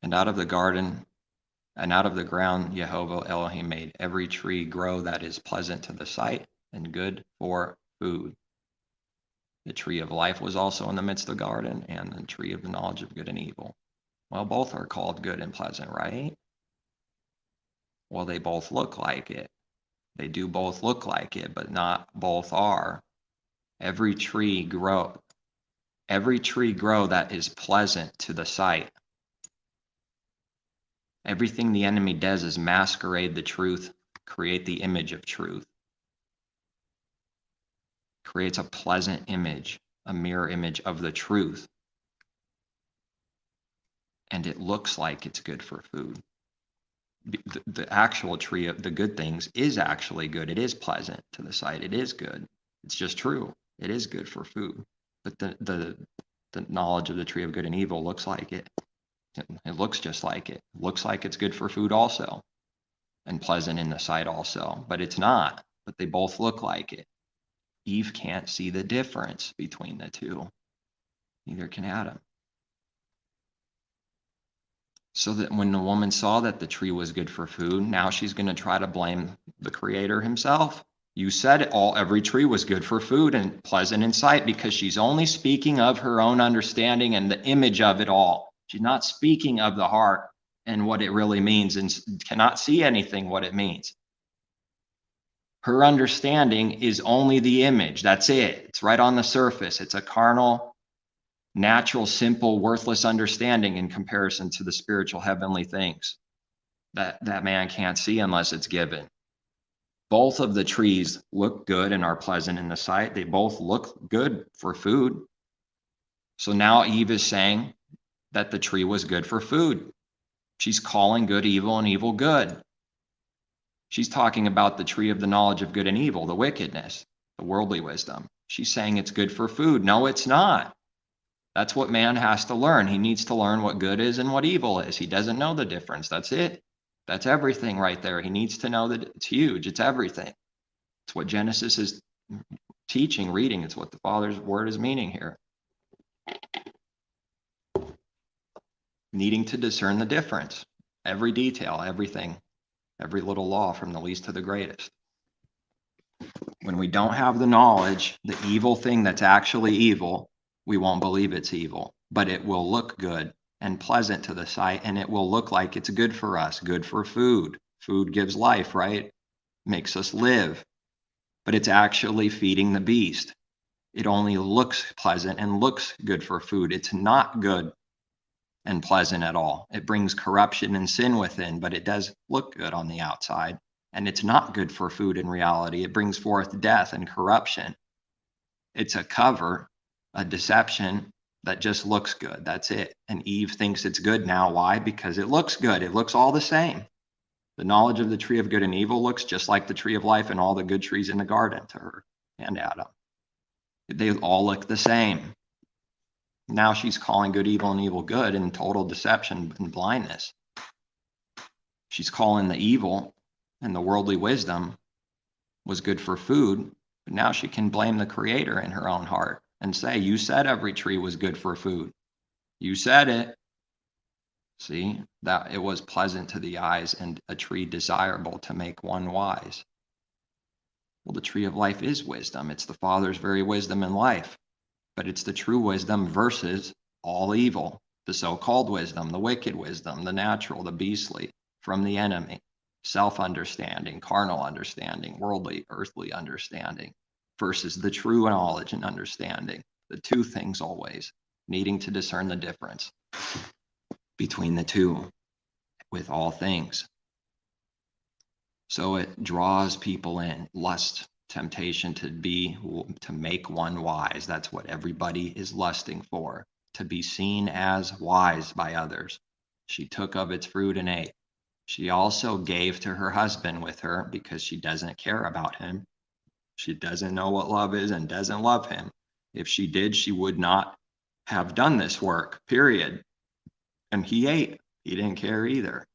And out of the garden and out of the ground Jehovah Elohim made every tree grow that is pleasant to the sight and good for food. The tree of life was also in the midst of the garden, and the tree of the knowledge of good and evil. Well, both are called good and pleasant, right? Well, they both look like it. They do both look like it, but not both are. Every tree grow that is pleasant to the sight. Everything the enemy does is masquerade the truth, create the image of truth. Creates a pleasant image, a mirror image of the truth. And it looks like it's good for food. The actual tree of the good things is actually good. It is pleasant to the sight. It is good. It's just true. It is good for food. But the knowledge of the tree of good and evil looks like it. It looks just like it. Looks like it's good for food also. And pleasant in the sight also. But it's not. But they both look like it. Eve can't see the difference between the two. Neither can Adam. So that when the woman saw that the tree was good for food, now she's going to try to blame the Creator himself. You said every tree was good for food and pleasant in sight, because she's only speaking of her own understanding and the image of it all. She's not speaking of the heart and what it really means, and cannot see anything what it means. Her understanding is only the image. That's it. It's right on the surface. It's a carnal, natural, simple, worthless understanding in comparison to the spiritual heavenly things that man can't see unless it's given. Both of the trees look good and are pleasant in the sight. They both look good for food. So now Eve is saying that the tree was good for food. She's calling good evil and evil good. She's talking about the tree of the knowledge of good and evil, the wickedness, the worldly wisdom. She's saying it's good for food. No, it's not. That's what man has to learn. He needs to learn what good is and what evil is. He doesn't know the difference. That's it. That's everything right there. He needs to know that it's huge. It's everything. It's what Genesis is teaching, reading. It's what the Father's word is meaning here. Needing to discern the difference. Every detail, everything, every little law from the least to the greatest. When we don't have the knowledge, the evil thing that's actually evil, we won't believe it's evil, but it will look good and pleasant to the sight, and it will look like it's good for us, good for food. Food gives life, right? Makes us live, but it's actually feeding the beast. It only looks pleasant and looks good for food. It's not good and pleasant at all. It brings corruption and sin within, but it does look good on the outside, and it's not good for food in reality. It brings forth death and corruption. It's a cover, a deception that just looks good. That's it. And Eve thinks it's good now. Why? Because it looks good. It looks all the same. The knowledge of the tree of good and evil looks just like the tree of life and all the good trees in the garden to her and Adam. They all look the same. Now she's calling good evil and evil good in total deception and blindness. She's calling the evil and the worldly wisdom was good for food, but now she can blame the Creator in her own heart and say, you said every tree was good for food. You said it. See, that it was pleasant to the eyes and a tree desirable to make one wise. Well, the tree of life is wisdom. It's the Father's very wisdom and life, but it's the true wisdom versus all evil, the so-called wisdom, the wicked wisdom, the natural, the beastly, from the enemy, self-understanding, carnal understanding, worldly, earthly understanding, versus the true knowledge and understanding, the two things always, needing to discern the difference between the two with all things. So it draws people in, lust, temptation to make one wise. That's what everybody is lusting for, to be seen as wise by others. She took of its fruit and ate. She also gave to her husband with her because she doesn't care about him. She doesn't know what love is and doesn't love him. If she did, she would not have done this work, period. And he ate. He didn't care either.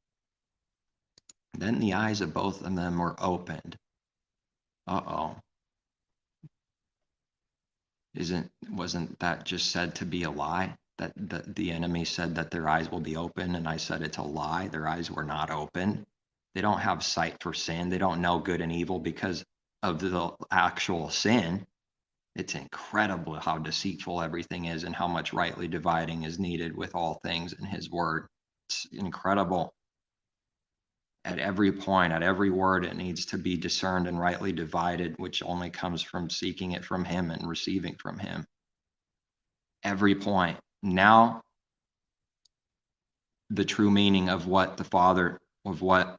Then the eyes of both of them were opened. Uh-oh. Wasn't that just said to be a lie? That the enemy said that their eyes will be open, and I said it's a lie. Their eyes were not open. They don't have sight for sin. They don't know good and evil because of the actual sin. It's incredible how deceitful everything is and how much rightly dividing is needed with all things in his word. It's incredible. At every point, at every word, it needs to be discerned and rightly divided, which only comes from seeking it from him and receiving from him. Every point. Now, the true meaning of what what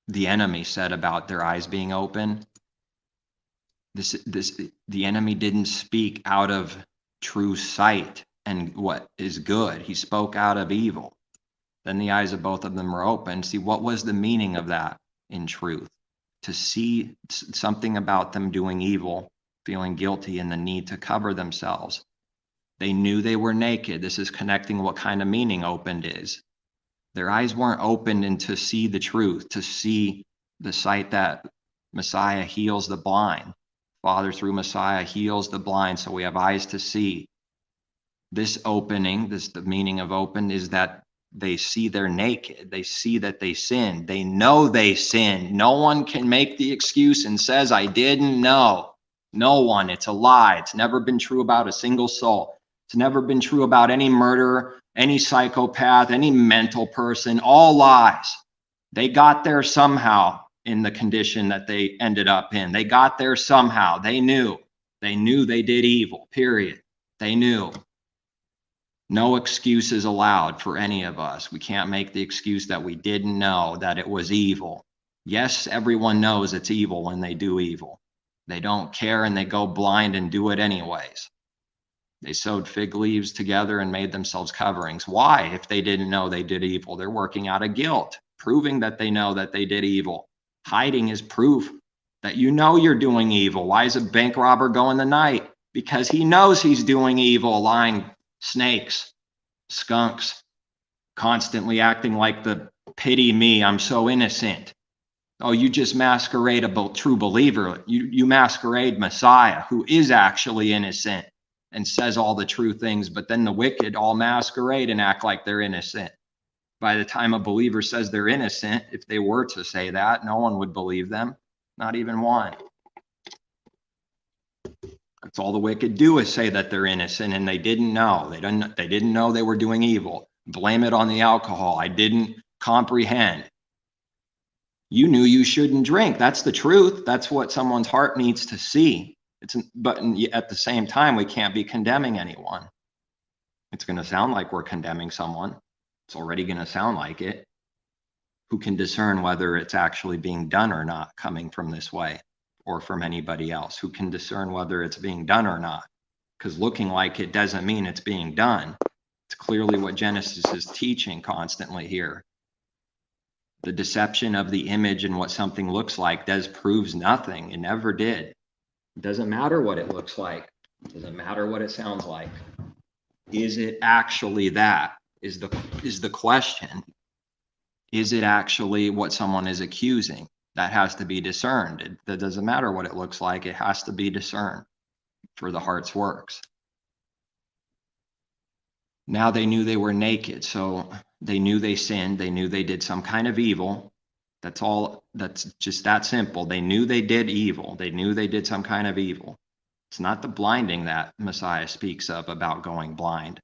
the enemy said about their eyes being open. The enemy didn't speak out of true sight and what is good. He spoke out of evil. Then the eyes of both of them were open. See, what was the meaning of that in truth? To see something about them doing evil, feeling guilty, and the need to cover themselves. They knew they were naked. This is connecting what kind of meaning opened is. Their eyes weren't opened and to see the truth, to see the sight that Messiah heals the blind. Father, through Messiah, heals the blind, so we have eyes to see. This opening, the meaning of open, is that they see they're naked. They see that they sinned. They know they sinned. No one can make the excuse and says, I didn't know. No one. It's a lie. It's never been true about a single soul. It's never been true about any murderer, any psychopath, any mental person. All lies. They got there somehow in the condition that they ended up in. They got there somehow. They knew. They knew they did evil, period. They knew. No excuses allowed for any of us. We can't make the excuse that we didn't know that it was evil. Yes, everyone knows it's evil when they do evil. They don't care and they go blind and do it anyways. They sewed fig leaves together and made themselves coverings. Why? If they didn't know they did evil, they're working out of guilt, proving that they know that they did evil. Hiding is proof that you know you're doing evil. Why is a bank robber go in the night? Because he knows he's doing evil, lying snakes, skunks, constantly acting like the pity me, I'm so innocent. Oh, you just masquerade a true believer. You masquerade Messiah, who is actually innocent and says all the true things, but then the wicked all masquerade and act like they're innocent. By the time a believer says they're innocent, if they were to say that, no one would believe them, not even one. That's all the wicked do is say that they're innocent and they didn't know. They didn't know they were doing evil. Blame it on the alcohol. I didn't comprehend. You knew you shouldn't drink. That's the truth. That's what someone's heart needs to see. But at the same time, we can't be condemning anyone. It's going to sound like we're condemning someone. It's already going to sound like it. Who can discern whether it's actually being done or not coming from this way or from anybody else? Who can discern whether it's being done or not? Because looking like it doesn't mean it's being done. It's clearly what Genesis is teaching constantly here. The deception of the image and what something looks like proves nothing. It never did. It doesn't matter what it looks like. It doesn't matter what it sounds like. Is it actually that? Is the question. Is it actually what someone is accusing? That has to be discerned. That doesn't matter what it looks like. It has to be discerned for the heart's works. Now they knew they were naked, so they knew they sinned. They knew they did some kind of evil. That's all. That's just that simple. They knew they did evil. They knew they did some kind of evil. It's not the blinding that Messiah speaks of about going blind.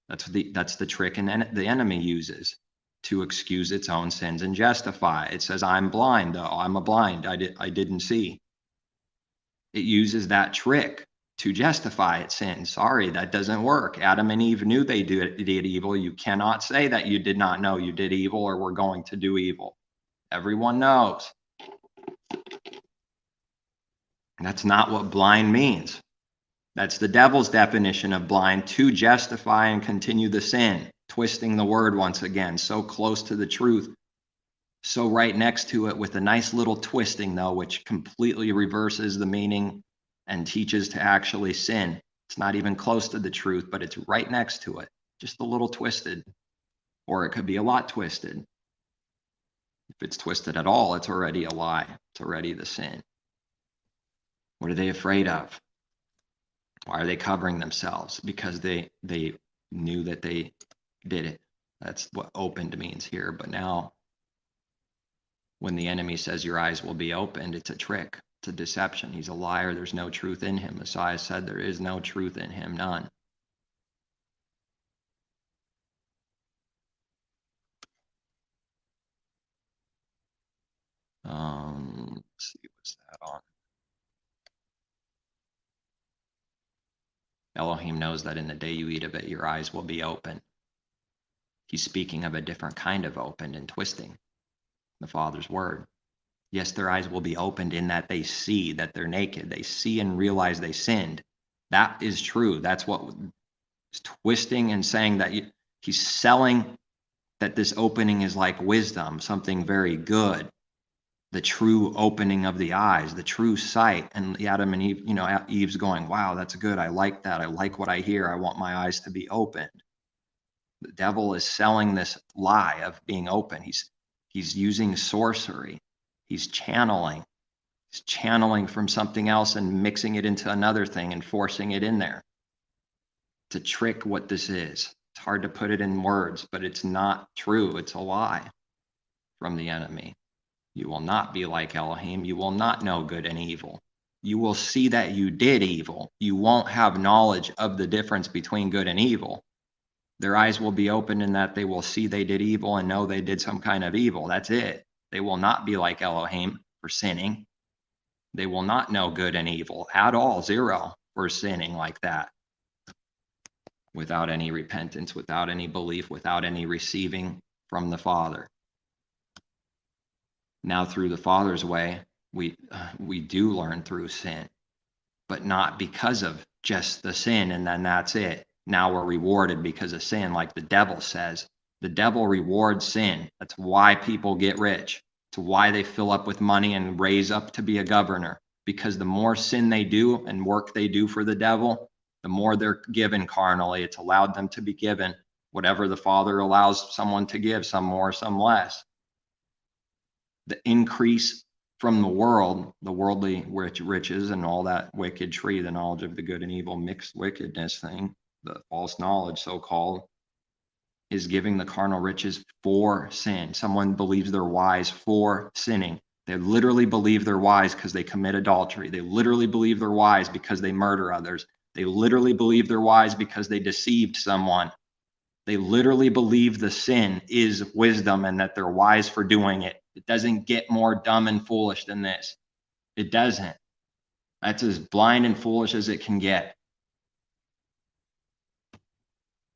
That's the trick and the enemy uses to excuse its own sins and justify. It says, I'm blind, though. I'm a blind. I didn't see. It uses that trick to justify its sin. Sorry, that doesn't work. Adam and Eve knew they did evil. You cannot say that you did not know you did evil or were going to do evil. Everyone knows. That's not what blind means. That's the devil's definition of blind, to justify and continue the sin, twisting the word once again, so close to the truth, so right next to it with a nice little twisting, though, which completely reverses the meaning and teaches to actually sin. It's not even close to the truth, but it's right next to it, just a little twisted. or it could be a lot twisted. If it's twisted at all, it's already a lie. It's already the sin. What are they afraid of? Why are they covering themselves? Because they knew that they did it. That's what opened means here. But now, when the enemy says your eyes will be opened, it's a trick. It's a deception. He's a liar. There's no truth in him. Messiah said there is no truth in him, none. Let's see, what's that on? Elohim knows that in the day you eat of it, your eyes will be open. He's speaking of a different kind of opened and twisting the Father's word. Yes, their eyes will be opened in that they see that they're naked. They see and realize they sinned. That is true. That's what is twisting and saying that he's selling that this opening is like wisdom, something very good. The true opening of the eyes, the true sight. And Adam and Eve, Eve's going, wow, that's good. I like that. I like what I hear. I want my eyes to be opened. The devil is selling this lie of being open. He's using sorcery. He's channeling from something else and mixing it into another thing and forcing it in there to trick what this is. It's hard to put it in words, but it's not true. It's a lie from the enemy. You will not be like Elohim. You will not know good and evil. You will see that you did evil. You won't have knowledge of the difference between good and evil. Their eyes will be opened in that they will see they did evil and know they did some kind of evil. That's it. They will not be like Elohim for sinning. They will not know good and evil at all, zero, for sinning like that. Without any repentance, without any belief, without any receiving from the Father. Now through the Father's way, we do learn through sin, but not because of just the sin and then that's it. Now we're rewarded because of sin, like the devil says. The devil rewards sin. That's why people get rich. It's why they fill up with money and raise up to be a governor. Because the more sin they do and work they do for the devil, the more they're given carnally. It's allowed them to be given whatever the Father allows someone to give, some more, some less. The increase from the world, the worldly riches and all that wicked tree, the knowledge of the good and evil, mixed wickedness thing, the false knowledge, so-called, is giving the carnal riches for sin. Someone believes they're wise for sinning. They literally believe they're wise because they commit adultery. They literally believe they're wise because they murder others. They literally believe they're wise because they deceived someone. They literally believe the sin is wisdom and that they're wise for doing it. It doesn't get more dumb and foolish than this. It doesn't. That's as blind and foolish as it can get.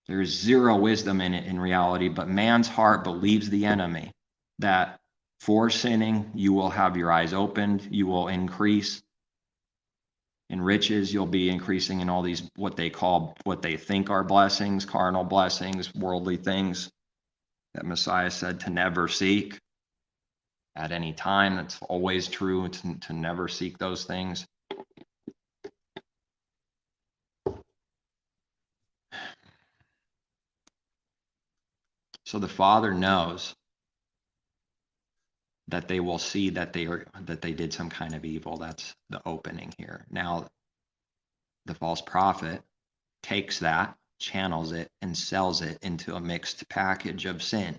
There is zero wisdom in it in reality, but man's heart believes the enemy that for sinning, you will have your eyes opened, you will increase in riches, you'll be increasing in all these, what they think are blessings, carnal blessings, worldly things that Messiah said to never seek at any time. That's always true, to never seek those things. So the Father knows that they will see that they did some kind of evil. That's the opening here. Now, the false prophet takes that, channels it, and sells it into a mixed package of sin.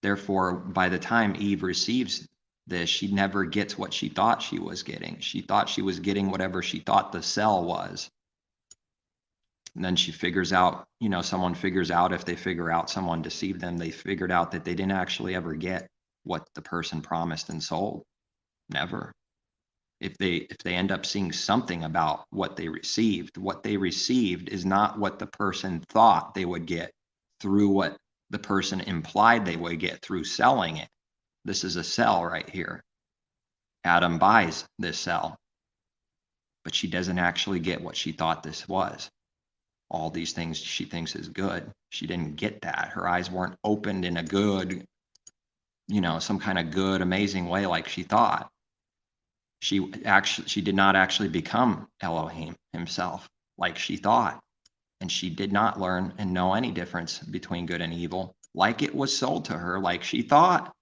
Therefore, by the time Eve receives this, she never gets what she thought she was getting. She thought she was getting whatever she thought the sell was. And then she figures out, someone figures out, if they figure out someone deceived them, they figured out that they didn't actually ever get what the person promised and sold. Never. If they end up seeing something about what they received is not what the person thought they would get through what the person implied they would get through selling it. This is a sell right here. Adam buys this sell, but she doesn't actually get what she thought this was. All these things she thinks is good. She didn't get that. Her eyes weren't opened in a good, some kind of good, amazing way like she thought. She did not actually become Elohim himself like she thought. And she did not learn and know any difference between good and evil, like it was sold to her, like she thought.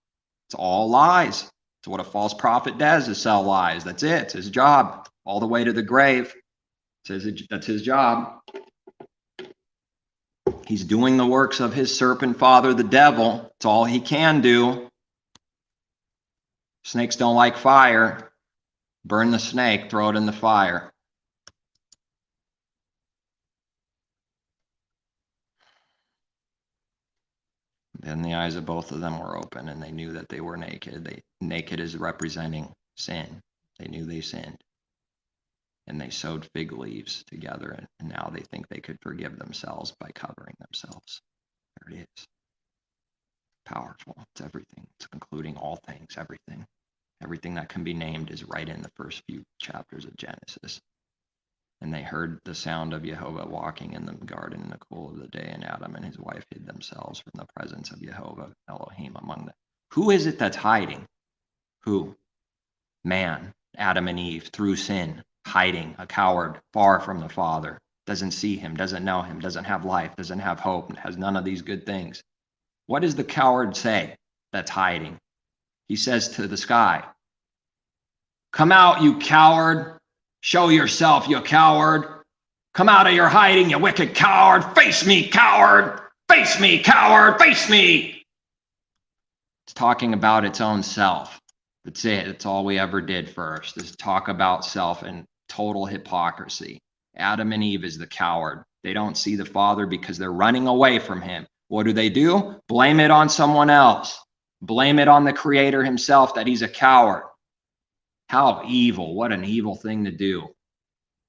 It's all lies. It's what a false prophet does, is sell lies. That's it. It's his job, all the way to the grave. That's his job. He's doing the works of his serpent father, the devil. It's all he can do. Snakes don't like fire. Burn the snake, throw it in the fire. Then the eyes of both of them were open, and they knew that they were naked. Naked is representing sin. They knew they sinned. And they sewed fig leaves together, and now they think they could forgive themselves by covering themselves. There it is. Powerful. It's everything. It's including all things, everything. Everything that can be named is right in the first few chapters of Genesis. And they heard the sound of Jehovah walking in the garden in the cool of the day, and Adam and his wife hid themselves from the presence of Jehovah Elohim among them. Who is it that's hiding? Who? Man, Adam and Eve, through sin, hiding, a coward, far from the Father, doesn't see him, doesn't know him, doesn't have life, doesn't have hope, and has none of these good things. What does the coward say that's hiding? He says to the sky, "Come out, you coward. Show yourself, you coward. Come out of your hiding, you wicked coward. Face me, coward. Face me, coward. Face me." It's talking about its own self. That's it. That's all we ever did first, is talk about self and total hypocrisy. Adam and Eve is the coward. They don't see the Father because they're running away from him. What do? Blame it on someone else. Blame it on the Creator himself that he's a coward. How evil. What an evil thing to do.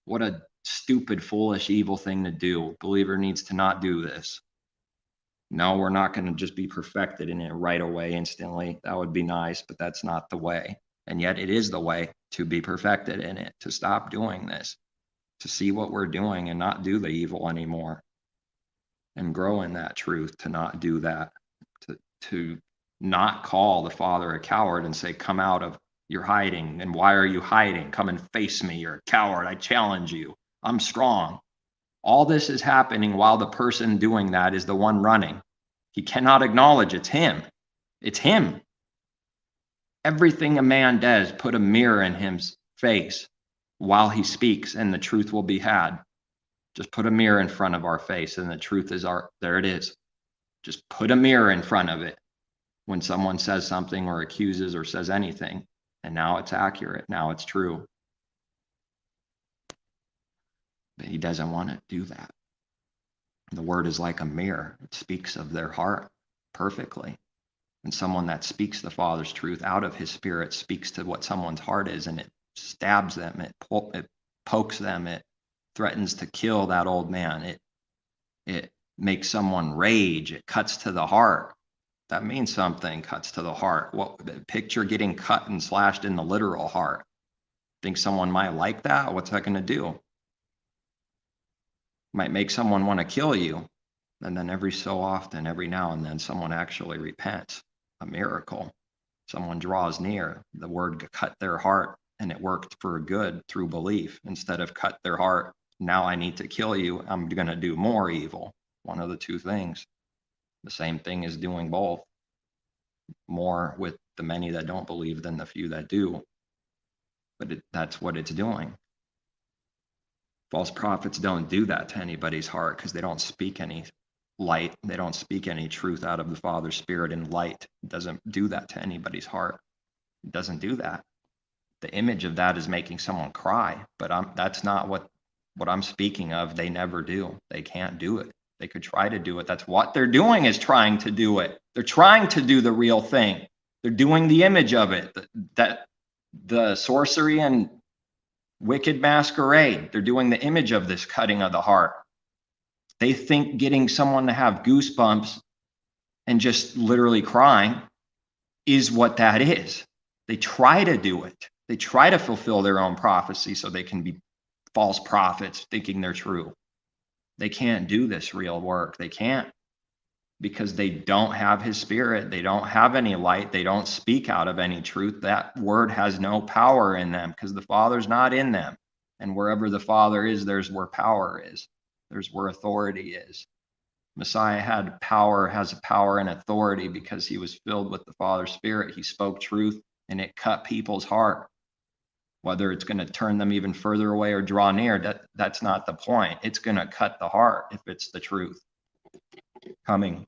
What a stupid, foolish, evil thing to do. A believer needs to not do this. No, we're not going to just be perfected in it right away, instantly. That would be nice, but that's not the way. And yet it is the way to be perfected in it, to stop doing this, to see what we're doing and not do the evil anymore, and grow in that truth, to not do that, to not call the Father a coward and say, "Come out of your hiding. And why are you hiding? Come and face me. You're a coward. I challenge you. I'm strong." All this is happening while the person doing that is the one running. He cannot acknowledge it's him. It's him. Everything a man does, put a mirror in his face while he speaks, and the truth will be had. Just put a mirror in front of our face, and the truth is there it is. Just put a mirror in front of it when someone says something or accuses or says anything. And now it's accurate. Now it's true. But he doesn't want to do that. The word is like a mirror. It speaks of their heart perfectly. And someone that speaks the Father's truth out of his spirit speaks to what someone's heart is, and it stabs them. It pokes them. It threatens to kill that old man. It makes someone rage. It cuts to the heart. That means something. Cuts to the heart. Picture getting cut and slashed in the literal heart. Think someone might like that? What's that going to do? Might make someone want to kill you. And then every so often, every now and then, someone actually repents. A miracle. Someone draws near. The word cut their heart, and it worked for good through belief. Instead of cut their heart, now I need to kill you, I'm going to do more evil. One of the two things. The same thing is doing both. More with the many that don't believe than the few that do. But that's what it's doing. False prophets don't do that to anybody's heart because they don't speak any light. They don't speak any truth out of the Father's Spirit and light. It doesn't do that to anybody's heart. It doesn't do that. The image of that is making someone cry, but that's not what I'm speaking of. They never do. They can't do it. They could try to do it. That's what they're doing, is trying to do it. They're trying to do the real thing. They're doing the image of it. That the sorcery and wicked masquerade. They're doing the image of this cutting of the heart. They think getting someone to have goosebumps and just literally crying is what that is. They try to do it. They try to fulfill their own prophecy so they can be false prophets thinking they're true. They can't do this real work. They can't, because they don't have his Spirit. They don't have any light. They don't speak out of any truth. That word has no power in them because the Father's not in them. And wherever the Father is, there's where power is. There's where authority is. Messiah had power, has a power and authority because he was filled with the Father's Spirit. He spoke truth and it cut people's heart. Whether it's going to turn them even further away or draw near, that's not the point. It's going to cut the heart if it's the truth. Coming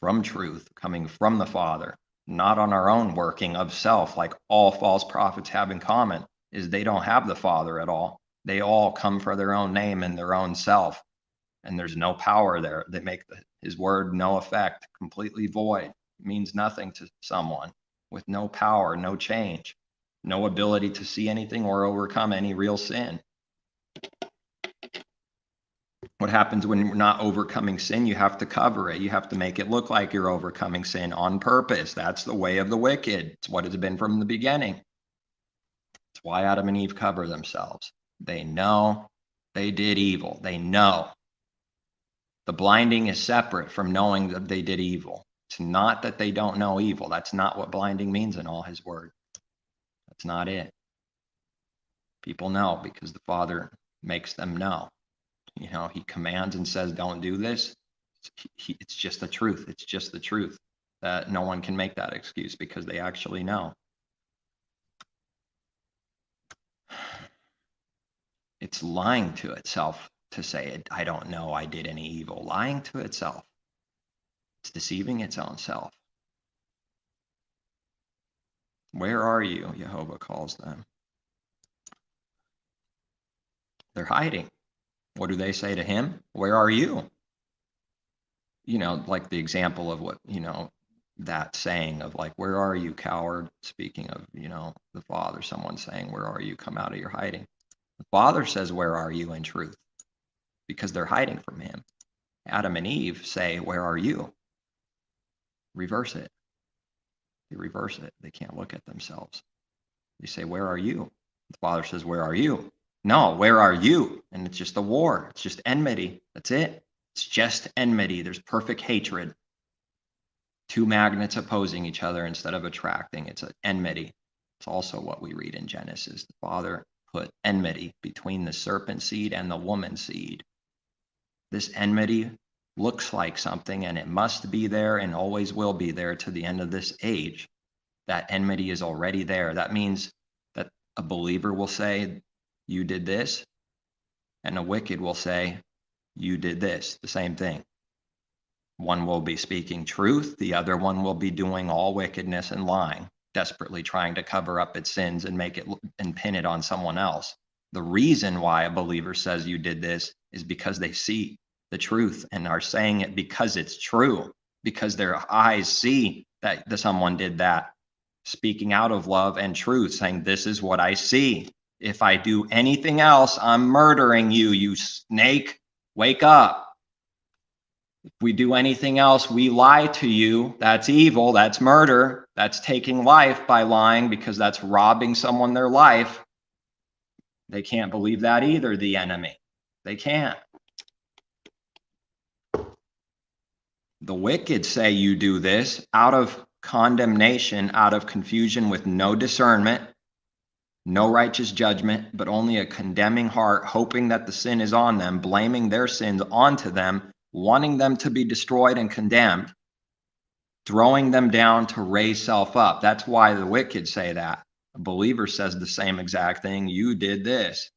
from truth, coming from the Father, not on our own working of self, like all false prophets have in common, is they don't have the Father at all. They all come for their own name and their own self. And there's no power there. They make his word no effect, completely void, means nothing to someone with no power, no change, no ability to see anything or overcome any real sin. What happens when you're not overcoming sin? You have to cover it. You have to make it look like you're overcoming sin on purpose. That's the way of the wicked. It's what it's been from the beginning. It's why Adam and Eve cover themselves. They know they did evil. They know. The blinding is separate from knowing that they did evil. It's not that they don't know evil. That's not what blinding means in all his word. That's not it. People know because the Father makes them know. He commands and says, don't do this. It's just the truth. It's just the truth. That no one can make that excuse because they actually know. It's lying to itself to say, I don't know I did any evil. Lying to itself. It's deceiving its own self. Where are you? Jehovah calls them. They're hiding. What do they say to him? Where are you? Like the example of what, that saying of like, where are you, coward? Speaking of, the Father, someone saying, where are you? Come out of your hiding. The Father says, where are you in truth? Because they're hiding from him. Adam and Eve say, where are you? Reverse it. They reverse it. They can't look at themselves. They say, where are you? The Father says, where are you? No, where are you? And it's just a war. It's just enmity. That's it. It's just enmity. There's perfect hatred. Two magnets opposing each other instead of attracting. It's an enmity. It's also what we read in Genesis. The Father put enmity between the serpent seed and the woman seed. This enmity looks like something, and it must be there and always will be there to the end of this age. That enmity is already there. That means that a believer will say, you did this, and a wicked will say, you did this, the same thing. One will be speaking truth, the other one will be doing all wickedness and lying, desperately trying to cover up its sins and make it and pin it on someone else. The reason why a believer says you did this is because they see the truth and are saying it because it's true, because their eyes see that someone did that, speaking out of love and truth, saying, this is what I see. If I do anything else, I'm murdering you, you snake. Wake up. If we do anything else, we lie to you. That's evil. That's murder. That's taking life by lying because that's robbing someone their life. They can't believe that either, the enemy. They can't. The wicked say you do this out of condemnation, out of confusion with no discernment, no righteous judgment, but only a condemning heart, hoping that the sin is on them, blaming their sins onto them, wanting them to be destroyed and condemned, throwing them down to raise self up. That's why the wicked say that. A believer says the same exact thing. You did this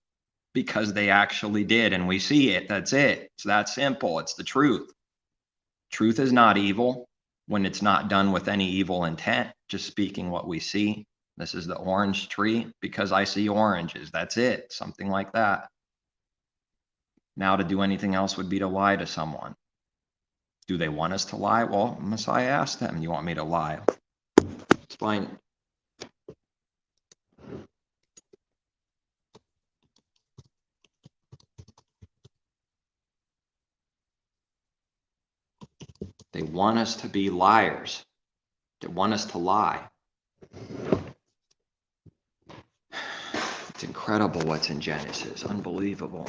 because they actually did, and we see it. That's it. It's that simple. It's the truth. Truth is not evil when it's not done with any evil intent, just speaking what we see. This is the orange tree because I see oranges. That's it. Something like that. Now to do anything else would be to lie to someone. Do they want us to lie? Well, Messiah asked them, you want me to lie? It's fine. They want us to be liars. They want us to lie. It's incredible what's in Genesis. Unbelievable.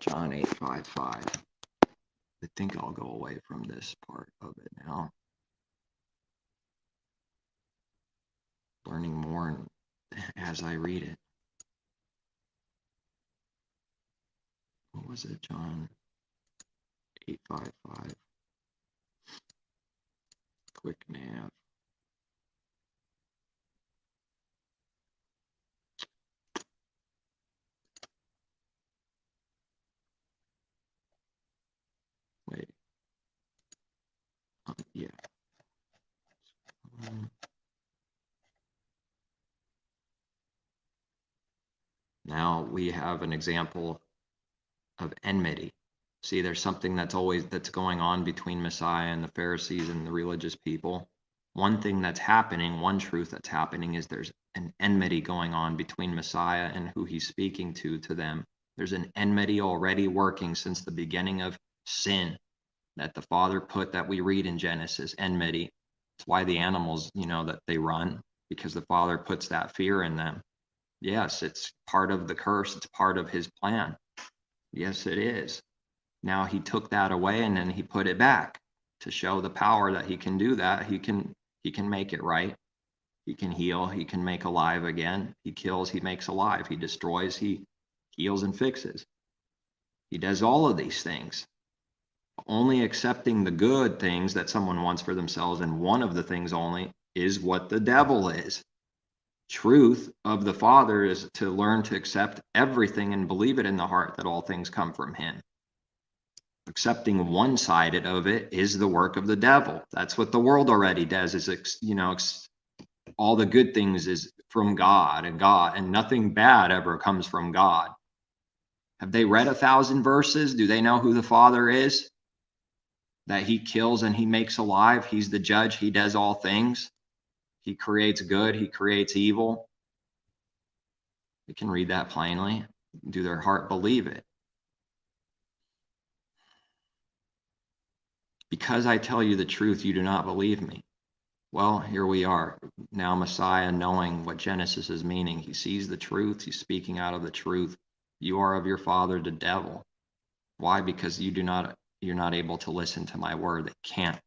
John 8:5. I think I'll go away from this part of it now. Learning more as I read it. What was it? John 8:55. Quick nav. Wait. Yeah. Now we have an example of enmity. See, there's something that's going on between Messiah and the Pharisees and the religious people. One thing that's happening, one truth that's happening, is there's an enmity going on between Messiah and who he's speaking to them. There's an enmity already working since the beginning of sin that the Father put, that we read in Genesis, enmity. It's why the animals, that they run, because the Father puts that fear in them. Yes, it's part of the curse. It's part of his plan. Yes, it is. Now he took that away and then he put it back to show the power that he can do that. He can make it right. He can heal. He can make alive again. He kills. He makes alive. He destroys. He heals and fixes. He does all of these things. Only accepting the good things that someone wants for themselves, and one of the things only, is what the devil is. Truth of the Father is to learn to accept everything and believe it in the heart that all things come from him. Accepting one-sided of it is the work of the devil. That's what the world already does, is all the good things is from God, and nothing bad ever comes from God. Have they read 1,000 verses? Do they know who the Father is? That he kills and he makes alive. He's the judge. He does all things. He creates good. He creates evil. They can read that plainly. Do their heart believe it? Because I tell you the truth, you do not believe me. Well, here we are. Now Messiah, knowing what Genesis is meaning, he sees the truth. He's speaking out of the truth. You are of your father, the devil. Why? Because you're not able to listen to my word. They can't.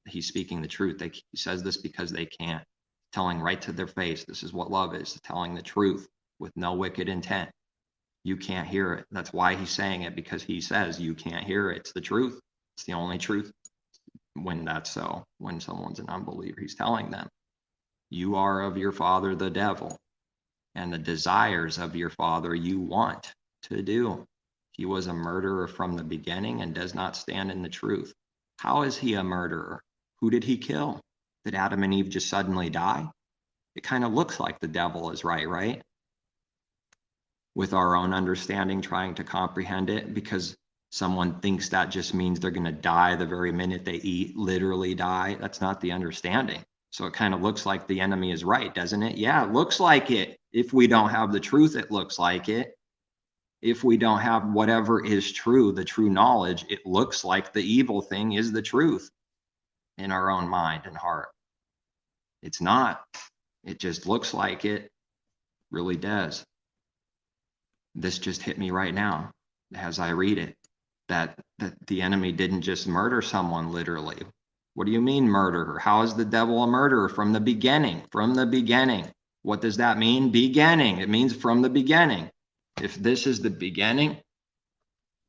He's speaking the truth. He says this because they can't. Telling right to their face, this is what love is, telling the truth with no wicked intent. You can't hear it. That's why he's saying it, because he says you can't hear it. It's the truth. It's the only truth. When that's so, when someone's an unbeliever, he's telling them, you are of your father, the devil, and the desires of your father you want to do. He was a murderer from the beginning and does not stand in the truth. How is he a murderer? Who did he kill? Did Adam and Eve just suddenly die? It kind of looks like the devil is right? With our own understanding, trying to comprehend it, because someone thinks that just means they're going to die the very minute they eat, literally die. That's not the understanding. So it kind of looks like the enemy is right, doesn't it? Yeah, it looks like it. If we don't have the truth, it looks like it. If we don't have whatever is true, the true knowledge, it looks like the evil thing is the truth in our own mind and heart. It's not. It just looks like it. Really does. This just hit me right now as I read it, that the enemy didn't just murder someone literally. What do you mean murderer? How is the devil a murderer? From the beginning. From the beginning. What does that mean? Beginning. It means from the beginning. If this is the beginning,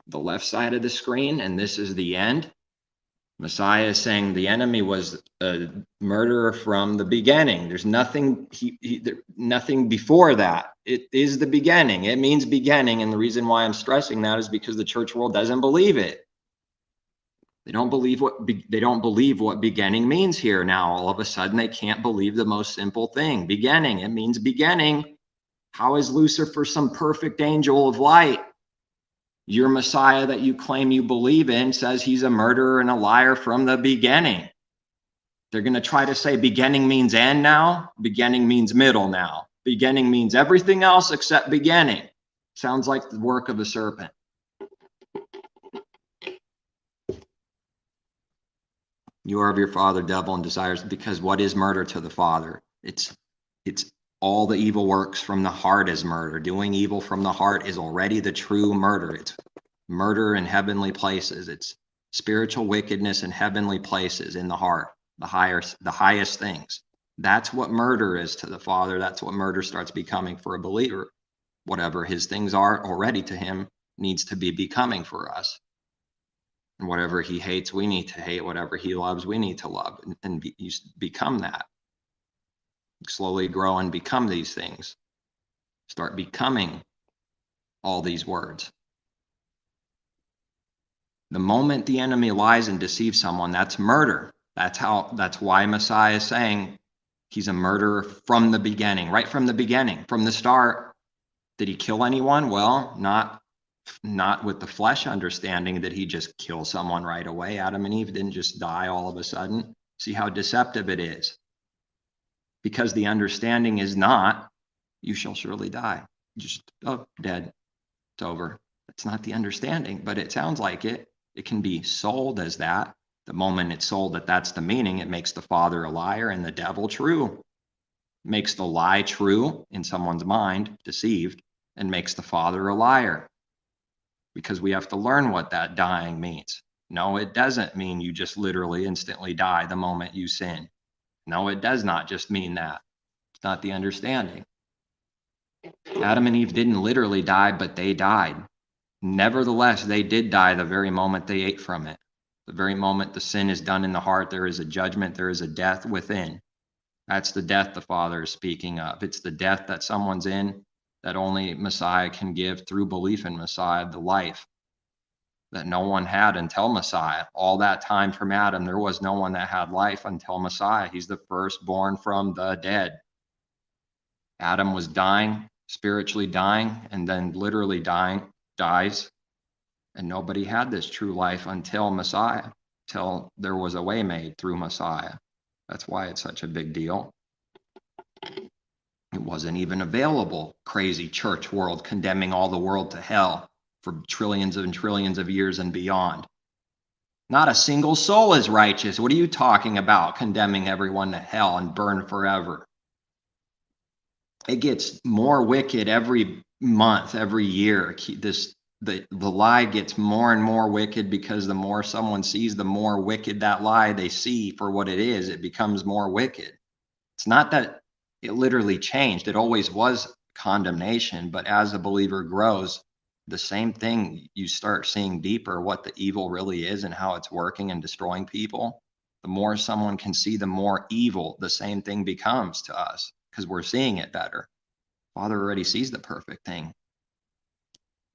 the left side of the screen, and this is the end, Messiah is saying the enemy was a murderer from the beginning. There's nothing nothing before that. It is the beginning. It means beginning, and the reason why I'm stressing that is because the church world doesn't believe it. They don't believe what beginning means here. Now all of a sudden they can't believe the most simple thing. Beginning. It means beginning. How is Lucifer some perfect angel of light? Your Messiah that you claim you believe in says he's a murderer and a liar from the beginning. They're going to try to say beginning means end now. Beginning means middle now. Beginning means everything else except beginning. Sounds like the work of a serpent. You are of your father, devil, and desires, because what is murder to the Father? It's all the evil works from the heart is murder. Doing evil from the heart is already the true murder. It's murder in heavenly places. It's spiritual wickedness in heavenly places in the heart, the highest things. That's what murder is to the Father. That's what murder starts becoming for a believer. Whatever his things are already to him, needs to be becoming for us. And whatever he hates, we need to hate. Whatever he loves, we need to love, and become that. Slowly grow and become these things. Start becoming all these words. The moment the enemy lies and deceives someone, that's murder. That's why Messiah is saying he's a murderer from the beginning, right from the beginning, from the start. Did he kill anyone? Well, not with the flesh understanding that he just kills someone right away. Adam and Eve didn't just die all of a sudden. See how deceptive it is. Because the understanding is not, you shall surely die. Just, dead. It's over. That's not the understanding, but it sounds like it. It can be sold as that. The moment it's sold that that's the meaning, it makes the Father a liar and the devil true. Makes the lie true in someone's mind, deceived, and makes the Father a liar. Because we have to learn what that dying means. No, it doesn't mean you just literally instantly die the moment you sin. No, it does not just mean that. It's not the understanding. Adam and Eve didn't literally die, but they died. Nevertheless, they did die the very moment they ate from it. The very moment the sin is done in the heart, there is a judgment, there is a death within. That's the death the Father is speaking of. It's the death that someone's in that only Messiah can give through belief in Messiah, the life that no one had until Messiah. All that time from Adam, there was no one that had life until Messiah. He's the firstborn from the dead. Adam was dying, spiritually dying, and then literally dies. And nobody had this true life until Messiah, till there was a way made through Messiah. That's why it's such a big deal. It wasn't even available. Crazy church world condemning all the world to hell for trillions and trillions of years and beyond. Not a single soul is righteous. What are you talking about? Condemning everyone to hell and burn forever. It gets more wicked every month, every year. The lie gets more and more wicked because the more someone sees, the more wicked that lie they see for what it is. It becomes more wicked. It's not that it literally changed. It always was condemnation, but as a believer grows, the same thing, you start seeing deeper what the evil really is and how it's working and destroying people. The more someone can see, the more evil the same thing becomes to us because we're seeing it better. Father already sees the perfect thing.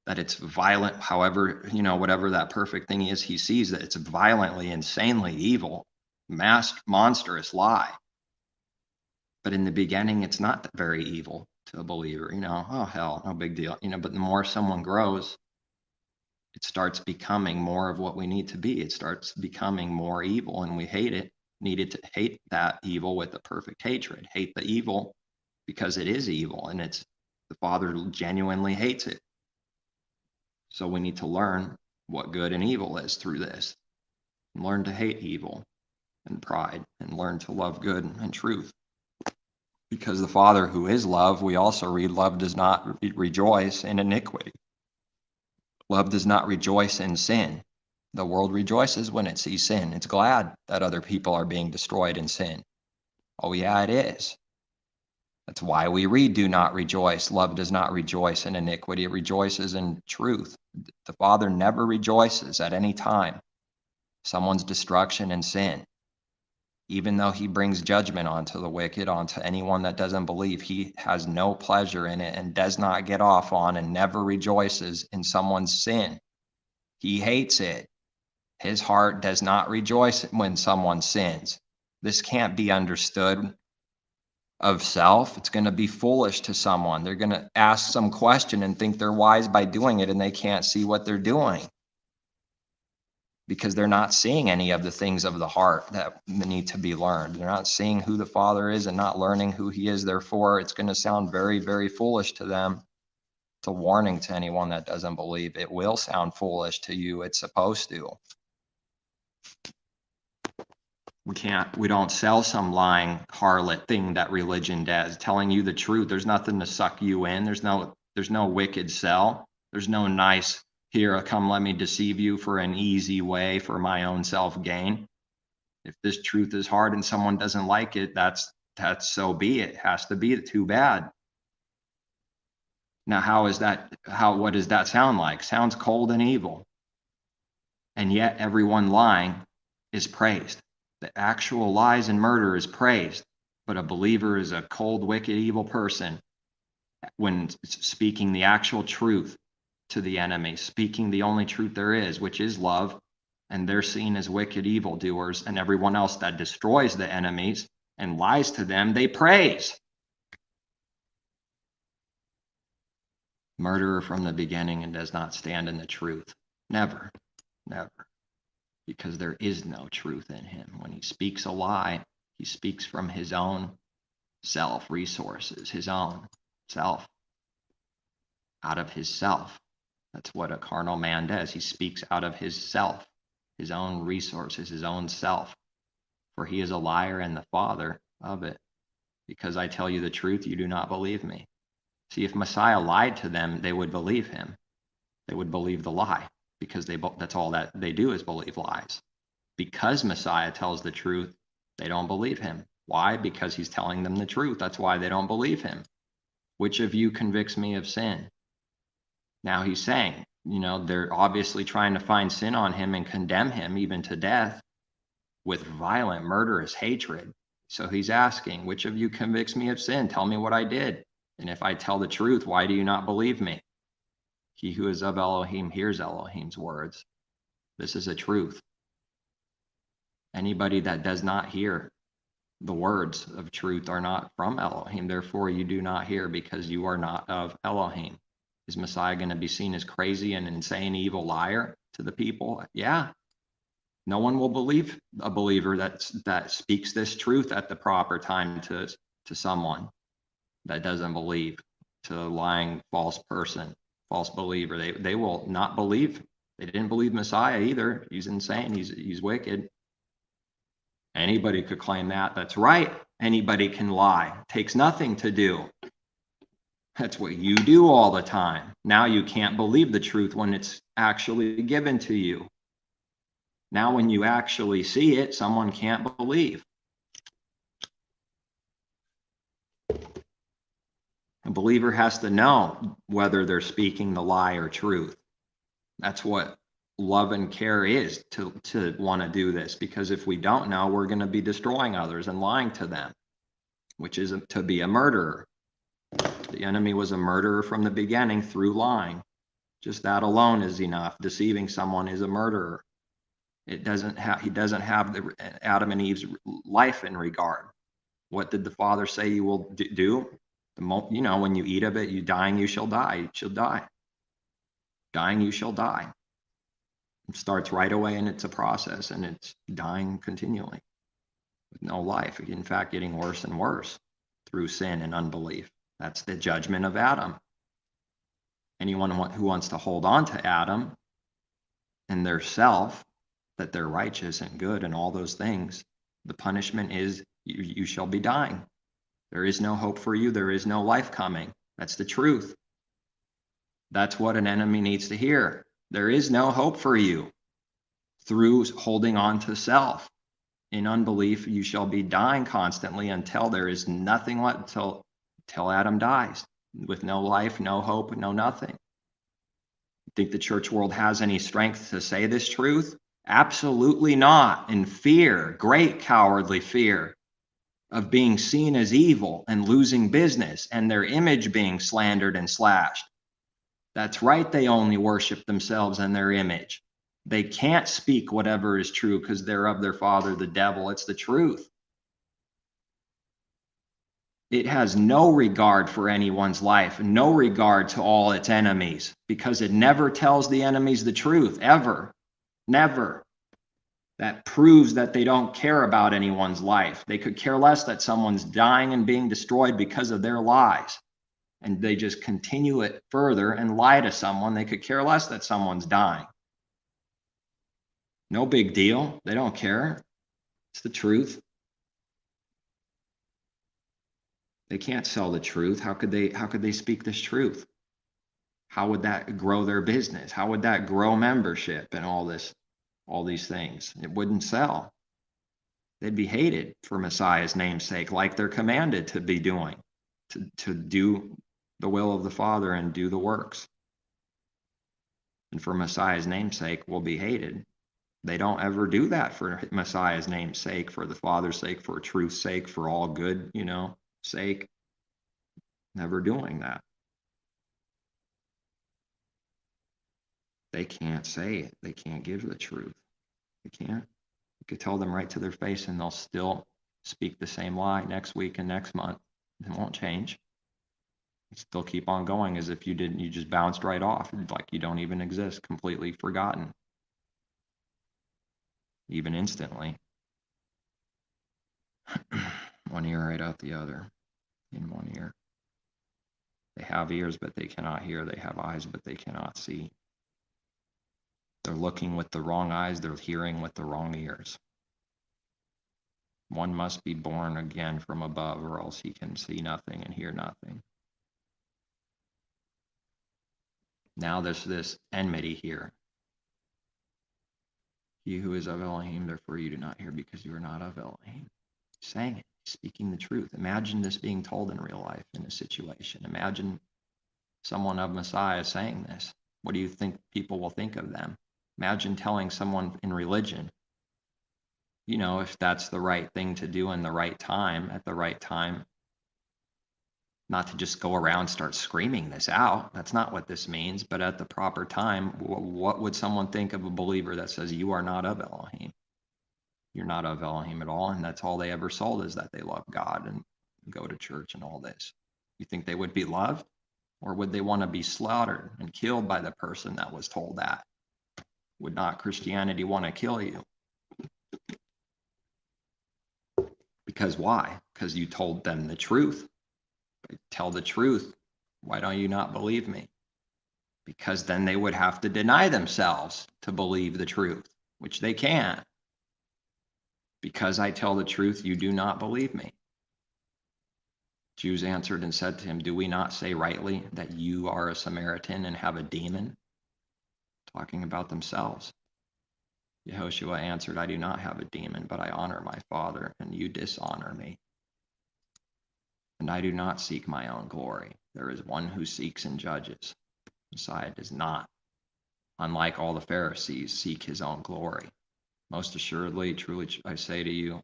That it's violent, however, whatever that perfect thing is, he sees that it's violently, insanely evil, monstrous lie. But in the beginning, it's not very evil to a believer, oh, hell, no big deal, but the more someone grows, it starts becoming more of what we need to be. It starts becoming more evil, and we hate it, needed to hate that evil with a perfect hatred, hate the evil because it is evil, and the Father genuinely hates it. So we need to learn what good and evil is through this. Learn to hate evil and pride, and learn to love good and truth. Because the Father, who is love, we also read, love does not rejoice in iniquity. Love does not rejoice in sin. The world rejoices when it sees sin. It's glad that other people are being destroyed in sin. Oh yeah, it is. That's why we read, do not rejoice. Love does not rejoice in iniquity. It rejoices in truth. The Father never rejoices at any time someone's destruction and sin. Even though he brings judgment onto the wicked, onto anyone that doesn't believe, he has no pleasure in it and does not get off on and never rejoices in someone's sin. He hates it. His heart does not rejoice when someone sins. This can't be understood of self. It's going to be foolish to someone. They're going to ask some question and think they're wise by doing it, and they can't see what they're doing because they're not seeing any of the things of the heart that need to be learned. They're not seeing who the Father is and not learning who he is. Therefore, it's going to sound very, very foolish to them. It's a warning to anyone that doesn't believe. It will sound foolish to you. It's supposed to. We don't sell some lying harlot thing that religion does, telling you the truth. There's nothing to suck you in. There's no wicked sell. There's no nice, here, come let me deceive you for an easy way for my own self-gain. If this truth is hard and someone doesn't like it, that's so be it. It has to be too bad. Now, what does that sound like? Sounds cold and evil. And yet everyone lying is praised. The actual lies and murder is praised, but a believer is a cold, wicked, evil person when speaking the actual truth to the enemy, speaking the only truth there is, which is love, and they're seen as wicked evildoers, and everyone else that destroys the enemies and lies to them, they praise. Murderer from the beginning and does not stand in the truth. Never, never. Because there is no truth in him. When he speaks a lie, he speaks from his own self resources, his own self, out of his self. That's what a carnal man does. He speaks out of his self, his own resources, his own self. For he is a liar and the father of it. Because I tell you the truth, you do not believe me. See, if Messiah lied to them, they would believe him. They would believe the lie, because that's all that they do is believe lies. Because Messiah tells the truth, they don't believe him. Why? Because he's telling them the truth. That's why they don't believe him. Which of you convicts me of sin? Now he's saying, they're obviously trying to find sin on him and condemn him even to death with violent, murderous hatred. So he's asking, which of you convicts me of sin? Tell me what I did. And if I tell the truth, why do you not believe me? He who is of Elohim hears Elohim's words. This is a truth. Anybody that does not hear the words of truth are not from Elohim. Therefore, you do not hear because you are not of Elohim. Is Messiah going to be seen as crazy and insane, evil liar to the people? Yeah. No one will believe a believer that speaks this truth at the proper time to someone that doesn't believe, to a lying false person, false believer. They will not believe. They didn't believe Messiah either. He's insane. He's wicked. Anybody could claim that. That's right. Anybody can lie. It takes nothing to do. That's what you do all the time. Now you can't believe the truth when it's actually given to you. Now when you actually see it, someone can't believe. A believer has to know whether they're speaking the lie or truth. That's what love and care is, to want to do this, because if we don't know, we're going to be destroying others and lying to them, which is to be a murderer. The enemy was a murderer from the beginning through lying. Just that alone is enough. Deceiving someone is a murderer. He doesn't have the Adam and Eve's life in regard. What did the Father say you will do? When you eat of it, you shall die. You shall die. Dying, you shall die. It starts right away, and it's a process, and it's dying continually with no life. In fact, getting worse and worse through sin and unbelief. That's the judgment of Adam. Anyone who wants to hold on to Adam and their self, that they're righteous and good and all those things, the punishment is you shall be dying. There is no hope for you. There is no life coming. That's the truth. That's what an enemy needs to hear. There is no hope for you through holding on to self. In unbelief, you shall be dying constantly until there is nothing left, until Adam dies, with no life, no hope, no nothing. Think the church world has any strength to say this truth? Absolutely not. In fear, great cowardly fear of being seen as evil and losing business and their image being slandered and slashed. That's right, they only worship themselves and their image. They can't speak whatever is true because they're of their father, the devil. It's the truth. It has no regard for anyone's life, no regard to all its enemies, because it never tells the enemies the truth, ever. Never. That proves that they don't care about anyone's life. They could care less that someone's dying and being destroyed because of their lies. And they just continue it further and lie to someone. They could care less that someone's dying. No big deal. They don't care. It's the truth. They can't sell the truth. How could they speak this truth? How would that grow their business? How would that grow membership and all these things? It wouldn't sell. They'd be hated for Messiah's name's sake, like they're commanded to be doing, to do the will of the Father and do the works. And for Messiah's namesake will be hated. They don't ever do that for Messiah's name's sake, for the Father's sake, for truth's sake, for all good, sake. Never doing that. They can't say it. They can't give the truth. They can't. You could tell them right to their face and they'll still speak the same lie next week and next month. It won't change. You still keep on going as if you didn't, you just bounced right off, like you don't even exist, completely forgotten. Even instantly. One ear right out the other, in one ear. They have ears, but they cannot hear. They have eyes, but they cannot see. They're looking with the wrong eyes. They're hearing with the wrong ears. One must be born again from above, or else he can see nothing and hear nothing. Now there's this enmity here. He who is of Elohim, therefore you do not hear, because you are not of Elohim. He's saying it, he's speaking the truth. Imagine this being told in real life in a situation. Imagine someone of Messiah saying this. What do you think people will think of them? Imagine telling someone in religion, if that's the right thing to do in the right time, at the right time, not to just go around and start screaming this out. That's not what this means. But at the proper time, what would someone think of a believer that says you are not of Elohim? You're not of Elohim at all, and that's all they ever sold, is that they love God and go to church and all this. You think they would be loved? Or would they want to be slaughtered and killed by the person that was told that? Would not Christianity want to kill you? Because why? Because you told them the truth. Tell the truth. Why don't you not believe me? Because then they would have to deny themselves to believe the truth, which they can't. Because I tell the truth, you do not believe me. Jews answered and said to him, do we not say rightly that you are a Samaritan and have a demon? Talking about themselves. Yehoshua answered, I do not have a demon, but I honor my Father, and you dishonor me. And I do not seek my own glory. There is one who seeks and judges. Messiah does not, unlike all the Pharisees, seek his own glory. Most assuredly, truly, I say to you,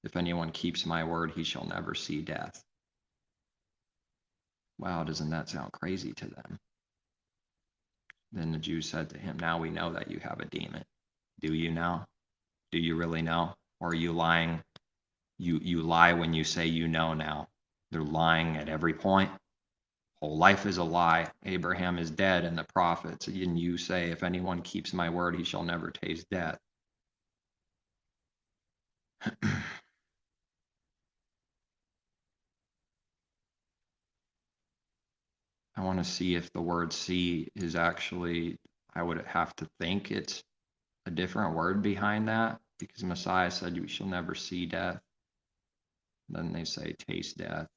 if anyone keeps my word, he shall never see death. Wow, doesn't that sound crazy to them? Then the Jews said to him, now we know that you have a demon. Do you now? Do you really know? Or are you lying? You lie when you say you know now. They're lying at every point. Whole life is a lie. Abraham is dead and the prophets. And you say, if anyone keeps my word, he shall never taste death. I want to see if the word see is actually, I would have to think it's a different word behind that, because Messiah said you shall never see death. Then they say taste death.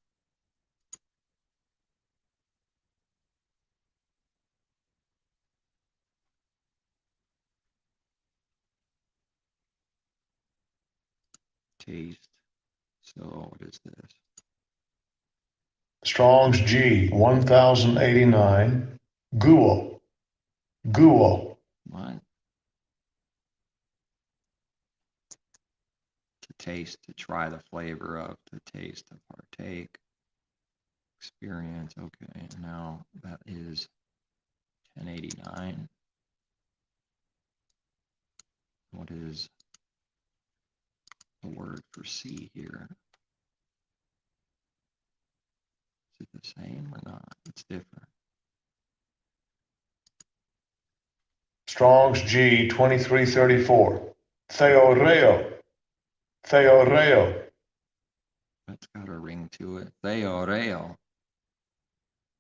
Taste. So what is this? Strong's G 1089. Guo. Guo. What? To taste, to try the flavor of, to taste, to partake. Experience. Okay, now that is 1089. What is the word for see here? Is it the same or not? It's different. Strong's G 2334. Theoreo. Theoreo. That's got a ring to it. Theoreo.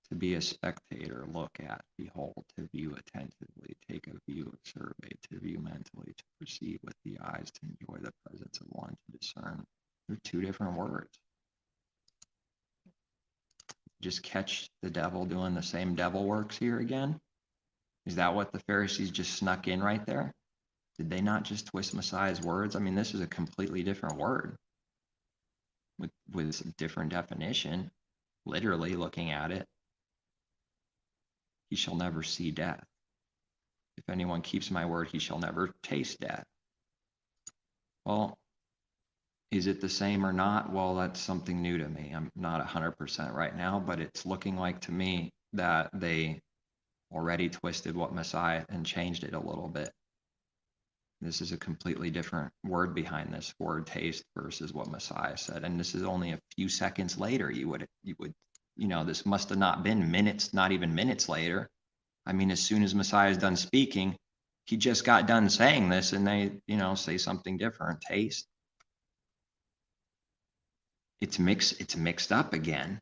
To be a spectator, look at, behold, to view attentively, take a view, survey, to view mentally, to perceive with the eyes, to enjoy the presence of one, to discern. They're two different words. Just catch the devil doing the same devil works here again? Is that what the Pharisees just snuck in right there? Did they not just twist Messiah's words? I mean, this is a completely different word with a different definition, literally looking at it. he shall never see death. If anyone keeps my word, he shall never taste death. Well, is it the same or not? Well, that's something new to me. I'm not 100% right now, but it's looking like to me that they already twisted what Messiah and changed it a little bit. This is a completely different word behind this word taste versus what Messiah said. And this is only a few seconds later. You would, this must have not been minutes, not even minutes later. I mean, as soon as Messiah is done speaking, he just got done saying this and they, say something different. Taste. It's mixed up again.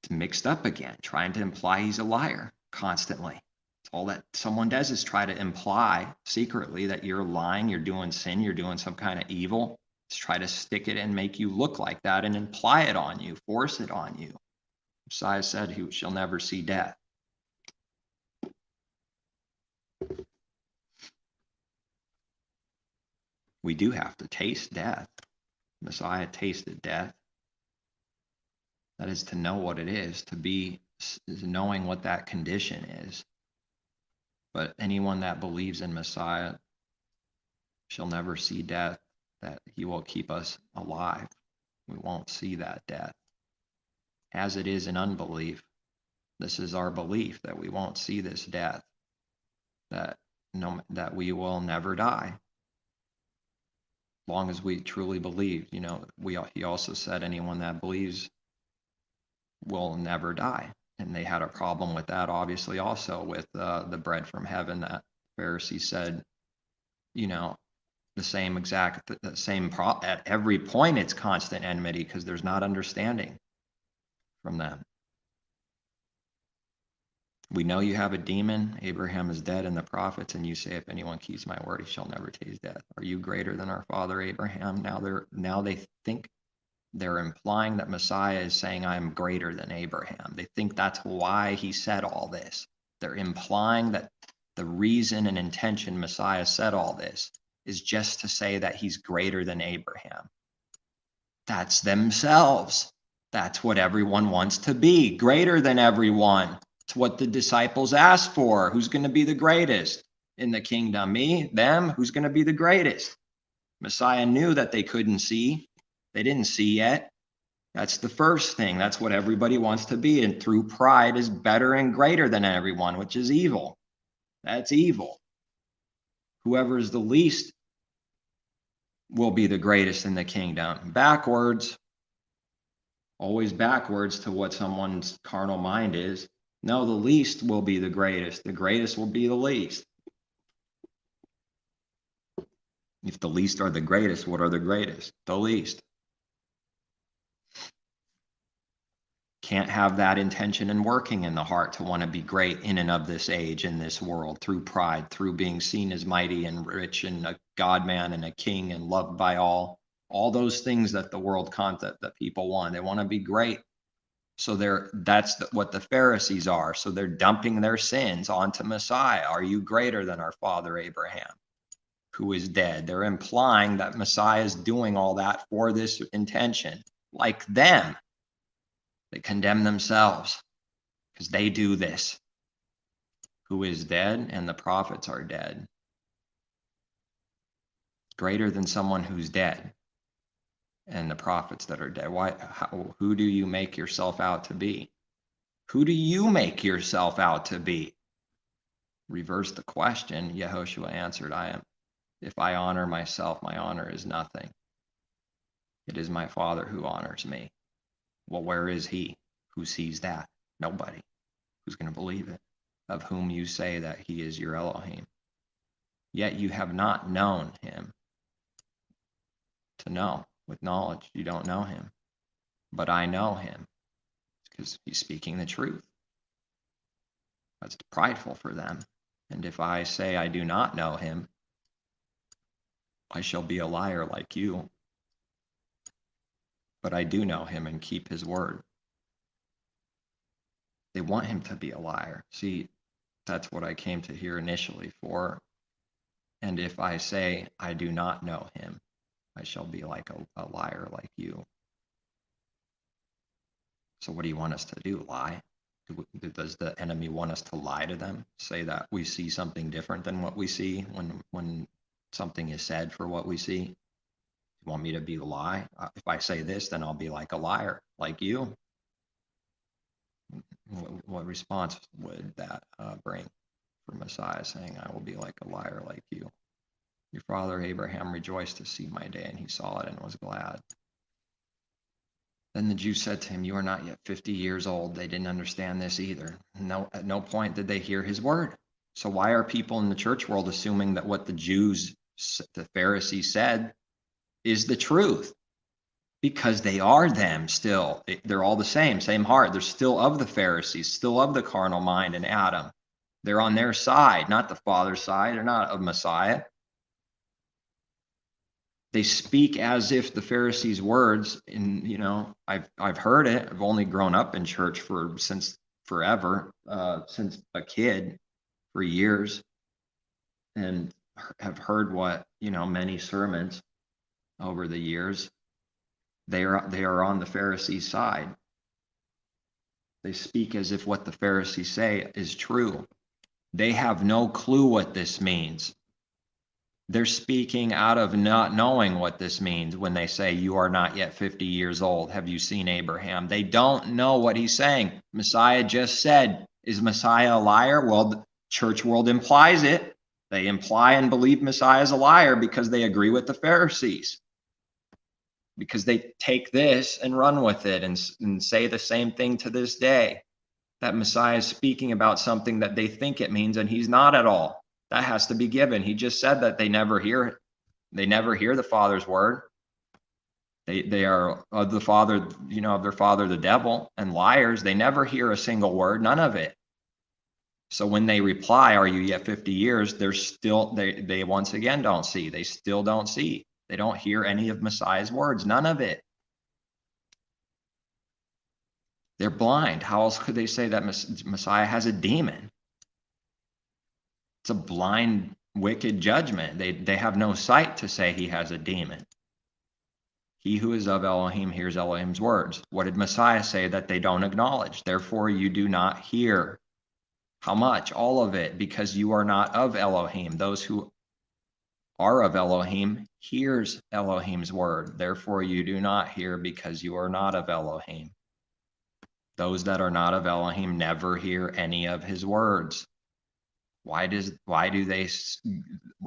It's mixed up again, trying to imply he's a liar constantly. All that someone does is try to imply secretly that you're lying, you're doing sin, you're doing some kind of evil. Just try to stick it and make you look like that and imply it on you, force it on you. Messiah said he shall never see death. We do have to taste death. Messiah tasted death. That is to know what it is, to be knowing what that condition is. But anyone that believes in Messiah shall never see death, that he will keep us alive. We won't see that death. As it is in unbelief, this is our belief that we won't see this death, that we will never die. Long as we truly believe, he also said anyone that believes will never die. And they had a problem with that, obviously, also with the bread from heaven that Pharisees said, the same at every point it's constant enmity because there's not understanding from them. We know you have a demon. Abraham is dead and the prophets, and you say, if anyone keeps my word, he shall never taste death. Are you greater than our father Abraham? Now they think they're implying that Messiah is saying, I'm greater than Abraham. They think that's why he said all this. They're implying that the reason and intention Messiah said all this is just to say that he's greater than Abraham. That's themselves. That's what everyone wants to be, greater than everyone. It's what the disciples asked for. Who's going to be the greatest in the kingdom? Me? Them? Who's going to be the greatest? Messiah knew that they couldn't see. They didn't see yet. That's the first thing. That's what everybody wants to be. And through pride is better and greater than everyone, which is evil. That's evil. Whoever is the least will be the greatest in the kingdom. Backwards, always backwards to what someone's carnal mind is. No, the least will be the greatest. The greatest will be the least. If the least are the greatest, what are the greatest? The least. Can't have that intention and working in the heart to want to be great in and of this age, in this world, through pride, through being seen as mighty and rich and a God-man and a king and loved by all those things that the world that people want. They want to be great. So that's what the Pharisees are. So they're dumping their sins onto Messiah. Are you greater than our father Abraham, who is dead? They're implying that Messiah is doing all that for this intention, like them. They condemn themselves because they do this. Who is dead and the prophets are dead. Greater than someone who's dead and the prophets that are dead. Who do you make yourself out to be? Who do you make yourself out to be? Reverse the question. Yehoshua answered, I am. If I honor myself, my honor is nothing. It is my Father who honors me. Well, where is he? Who sees that? Nobody. Who's going to believe it? Of whom you say that he is your Elohim. Yet you have not known him. To know, with knowledge, you don't know him. But I know him, because he's speaking the truth. That's prideful for them. And if I say I do not know him, I shall be a liar like you. But I do know him and keep his word. They want him to be a liar. See, that's what I came to here initially for. And if I say I do not know him, I shall be like a liar like you. So what do you want us to do? Lie? Does the enemy want us to lie to them? Say that we see something different than what we see when something is said for what we see? You want me to be a lie? If I say this, then I'll be like a liar, like you. What response would that bring for Messiah saying, I will be like a liar like you? Your father Abraham rejoiced to see my day, and he saw it and was glad. Then the Jews said to him, you are not yet 50 years old. They didn't understand this either. No, at no point did they hear his word. So why are people in the church world assuming that what the Jews, the Pharisees said is the truth? Because they are them still. They're all the same heart. They're still of the Pharisees, still of the carnal mind and Adam. They're on their side, not the Father's side. They're not of Messiah. They speak as if the Pharisees' words, and I've heard it. I've only grown up in church since forever, since a kid, for years, and have heard what many sermons over the years. They are on the Pharisees' side. They speak as if what the Pharisees say is true. They have no clue what this means. They're speaking out of not knowing what this means when they say, you are not yet 50 years old. Have you seen Abraham? They don't know what he's saying. Messiah just said, is Messiah a liar? Well, the church world implies it. They imply and believe Messiah is a liar because they agree with the Pharisees. Because they take this and run with it and say the same thing to this day. That Messiah is speaking about something that they think it means, and he's not at all. That has to be given. He just said that they never hear it. They never hear the Father's word. They are of the father, of their father, the devil, and liars. They never hear a single word, none of it. So when they reply, are you yet 50 years? They're still, they once again don't see. They still don't see. They don't hear any of Messiah's words, none of it. They're blind. How else could they say that Messiah has a demon? It's a blind, wicked judgment. They have no sight to say he has a demon. He who is of Elohim hears Elohim's words. What did Messiah say that they don't acknowledge? Therefore you do not hear. How much? All of it, because you are not of Elohim. Those who are of Elohim hears Elohim's word. Therefore you do not hear because you are not of Elohim. Those that are not of Elohim never hear any of his words. Why do they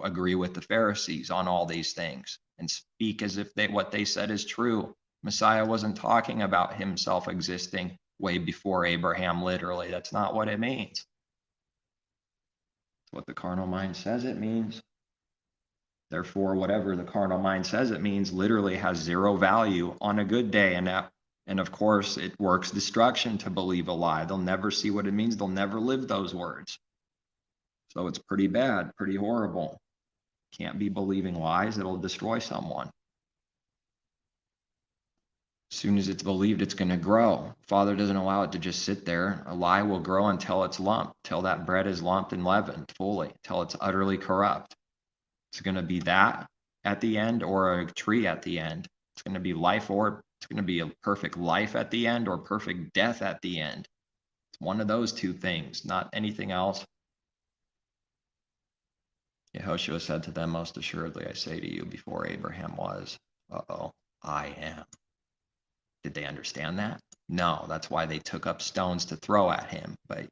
agree with the Pharisees on all these things and speak as if what they said is true? Messiah wasn't talking about himself existing way before Abraham, literally. That's not what it means. It's what the carnal mind says it means. Therefore, whatever the carnal mind says it means literally has zero value on a good day. And of course, it works destruction to believe a lie. They'll never see what it means. They'll never live those words. So it's pretty bad, pretty horrible. Can't be believing lies. It'll destroy someone. As soon as it's believed, it's going to grow. Father doesn't allow it to just sit there. A lie will grow until it's lumped, till that bread is lumped and leavened fully, till it's utterly corrupt. It's going to be that at the end or a tree at the end. It's going to be life, or it's going to be a perfect life at the end or perfect death at the end. It's one of those two things, not anything else. Yehoshua said to them, most assuredly, I say to you, before Abraham was, I am. Did they understand that? No, that's why they took up stones to throw at him, by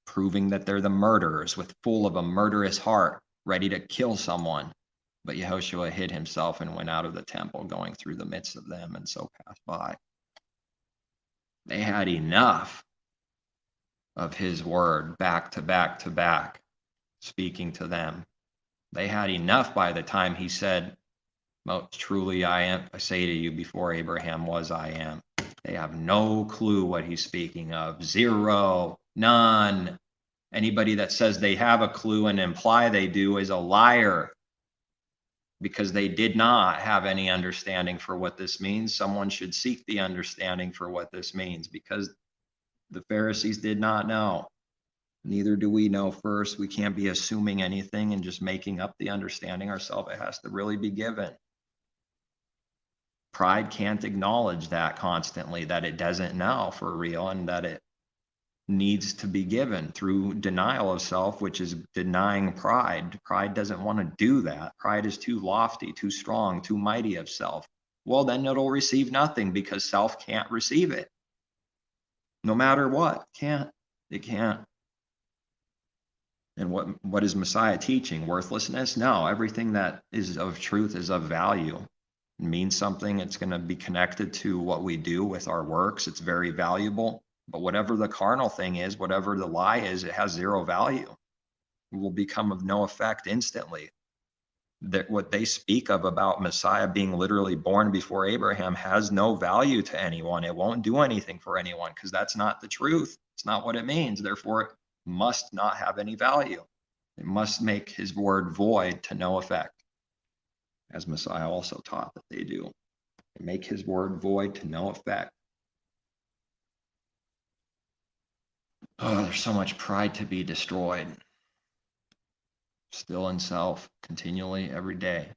proving that they're the murderers full of a murderous heart, ready to kill someone. But Yehoshua hid himself and went out of the temple, going through the midst of them, and so passed by. They had enough of his word back to back to back, speaking to them. They had enough by the time he said, most truly I say to you, before Abraham was, I am. They have no clue what he's speaking of. Zero, none. Anybody that says they have a clue and imply they do is a liar, because they did not have any understanding for what this means. Someone should seek the understanding for what this means, because the Pharisees did not know. Neither do we know first. We can't be assuming anything and just making up the understanding ourselves. It has to really be given. Pride can't acknowledge that constantly, that it doesn't know for real, and that it needs to be given through denial of self, which is denying pride. Pride doesn't want to do that. Pride is too lofty, too strong, too mighty of self. Well, then it'll receive nothing because self can't receive it. No matter what, it can't. And what is Messiah teaching? Worthlessness? No, everything that is of truth is of value. It means something. It's going to be connected to what we do with our works. It's very valuable. But whatever the carnal thing is, whatever the lie is, it has zero value. It will become of no effect instantly. That what they speak of about Messiah being literally born before Abraham has no value to anyone. It won't do anything for anyone because that's not the truth. It's not what it means. Therefore, it must not have any value. It must make his word void to no effect, as Messiah also taught that they do. They make his word void to no effect. Oh, there's so much pride to be destroyed. Still in self, continually, every day,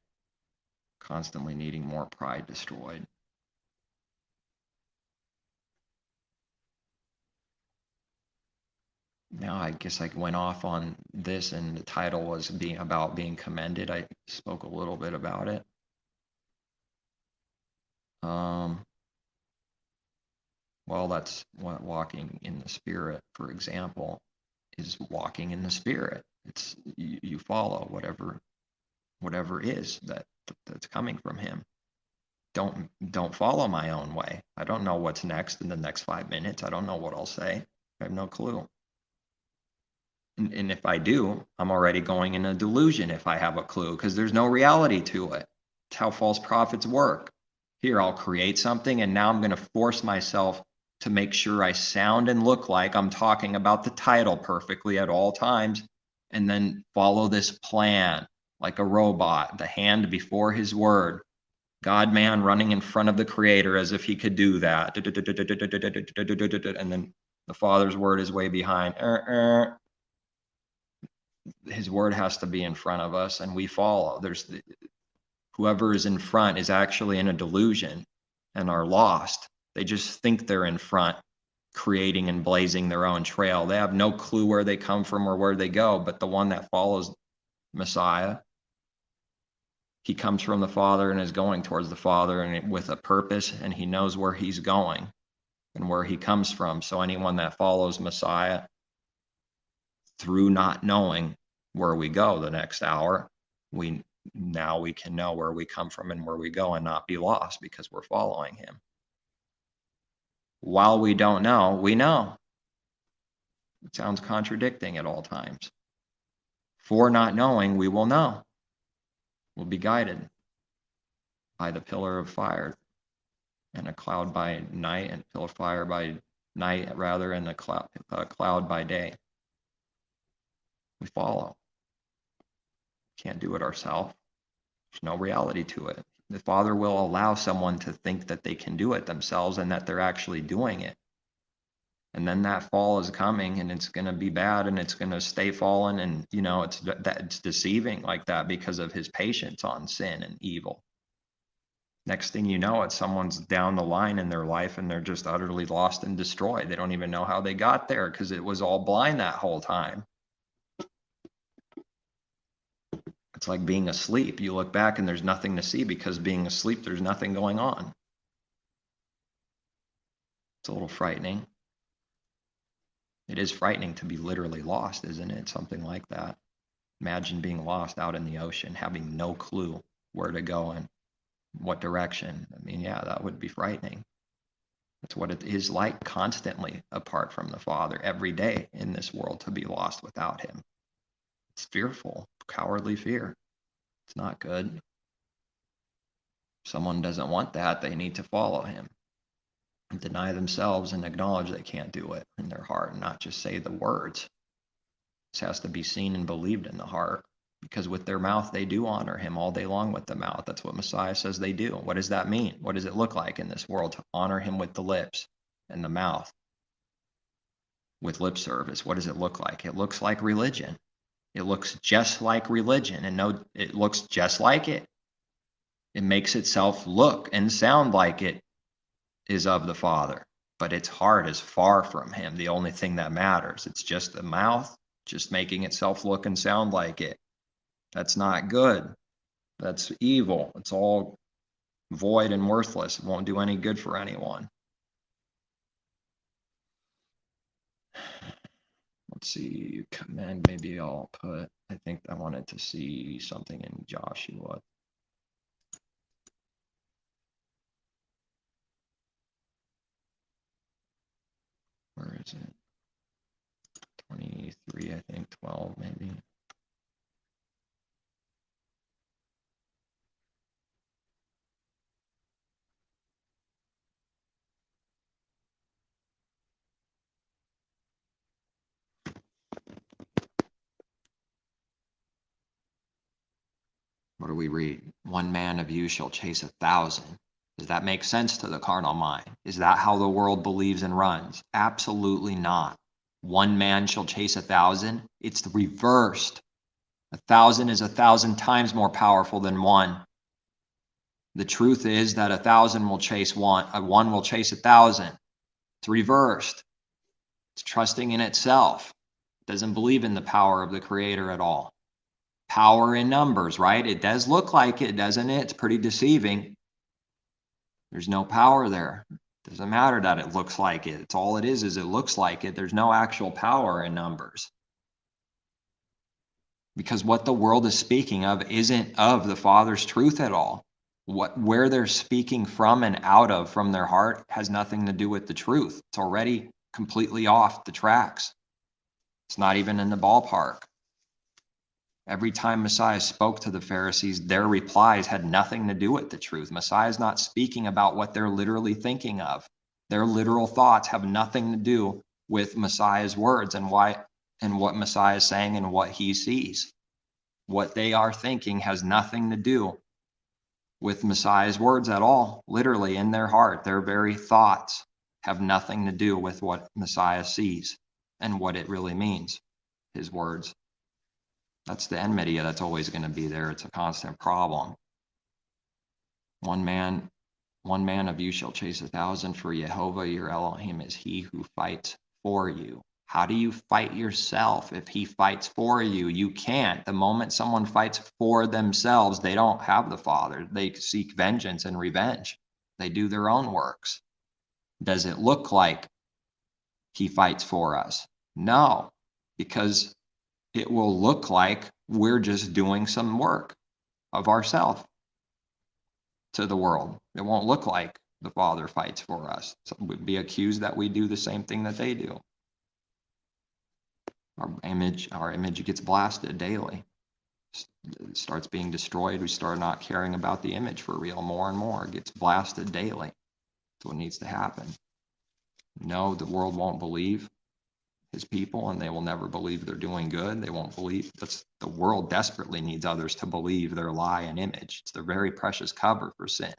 constantly needing more pride destroyed. Now, I guess I went off on this, and the title was about being commended. I spoke a little bit about it. Well, that's what walking in the Spirit, for example, is walking in the Spirit. It's you follow whatever is that's coming from Him. Don't follow my own way. I don't know what's next in the next 5 minutes. I don't know what I'll say. I have no clue. And if I do, I'm already going in a delusion if I have a clue, because there's no reality to it. It's how false prophets work. Here, I'll create something, and now I'm going to force myself to make sure I sound and look like I'm talking about the title perfectly at all times, and then follow this plan like a robot, the hand before his word. God-man running in front of the Creator as if he could do that. And then the Father's word is way behind. His word has to be in front of us, and we follow. Whoever is in front is actually in a delusion and are lost. They just think they're in front, creating and blazing their own trail. They have no clue where they come from or where they go, but the one that follows Messiah, he comes from the Father and is going towards the Father and with a purpose, and he knows where he's going and where he comes from. So anyone that follows Messiah through not knowing where we go the next hour, we can know where we come from and where we go and not be lost because we're following him. While we don't know, we know. It sounds contradicting at all times. For not knowing, we will know. We'll be guided by the pillar of fire and a cloud by night, and pillar of fire by night rather, and a cloud by day. We follow. Can't do it ourselves. There's no reality to it. The Father will allow someone to think that they can do it themselves and that they're actually doing it. And then that fall is coming, and it's going to be bad, and it's going to stay fallen, and it's deceiving like that because of his patience on sin and evil. Next thing you know, it's someone's down the line in their life and they're just utterly lost and destroyed. They don't even know how they got there because it was all blind that whole time. It's like being asleep. You look back and there's nothing to see because being asleep, there's nothing going on. It's a little frightening. It is frightening to be literally lost, isn't it? Something like that. Imagine being lost out in the ocean, having no clue where to go and what direction. I mean, yeah, that would be frightening. That's what it is like constantly apart from the Father every day in this world, to be lost without him. It's fearful, cowardly fear. It's not good. If someone doesn't want that, they need to follow him and deny themselves and acknowledge they can't do it in their heart and not just say the words. This has to be seen and believed in the heart, because with their mouth, they do honor him all day long with the mouth. That's what Messiah says they do. What does that mean? What does it look like in this world to honor him with the lips and the mouth? With lip service, what does it look like? It looks like religion. It looks just like religion, and it looks just like it. It makes itself look and sound like it is of the Father. but its heart is far from him. The only thing that matters, it's just the mouth, just making itself look and sound like it. That's not good. That's evil. It's all void and worthless. It won't do any good for anyone. Let's see, command, maybe I'll put, I think I wanted to see something in Joshua. Where is it? 23, I think, 12 maybe. What do we read? One man of you shall chase 1,000. Does that make sense to the carnal mind? Is that how the world believes and runs? Absolutely not. One man shall chase 1,000. It's reversed. 1,000 is 1,000 times more powerful than one. The truth is that 1,000 will chase one. One will chase 1,000. It's reversed. It's trusting in itself. It doesn't believe in the power of the Creator at all. Power in numbers, right? It does look like it, doesn't it? It's pretty deceiving. There's no power there. It doesn't matter that it looks like it. It's all it is it looks like it. There's no actual power in numbers. Because what the world is speaking of isn't of the Father's truth at all. Where they're speaking from and out of from their heart has nothing to do with the truth. It's already completely off the tracks. It's not even in the ballpark. Every time Messiah spoke to the Pharisees, their replies had nothing to do with the truth. Messiah is not speaking about what they're literally thinking of. Their literal thoughts have nothing to do with Messiah's words and what Messiah is saying and what he sees. What they are thinking has nothing to do with Messiah's words at all. Literally in their heart, their very thoughts have nothing to do with what Messiah sees and what it really means, his words. That's the enmity that's always going to be there. It's a constant problem. One man of you shall chase 1,000, for Jehovah your Elohim is he who fights for you. How do you fight yourself if he fights for you? You can't. The moment someone fights for themselves, they don't have the Father. They seek vengeance and revenge. They do their own works. Does it look like he fights for us? No, because it will look like we're just doing some work of ourselves to the world. It won't look like the Father fights for us. So we'd be accused that we do the same thing that they do. Our image gets blasted daily. It starts being destroyed. We start not caring about the image for real more and more. It gets blasted daily. That's what needs to happen. No, the world won't believe his people, and they will never believe they're doing good. They won't believe. The world desperately needs others to believe their lie and image. It's the very precious cover for sin.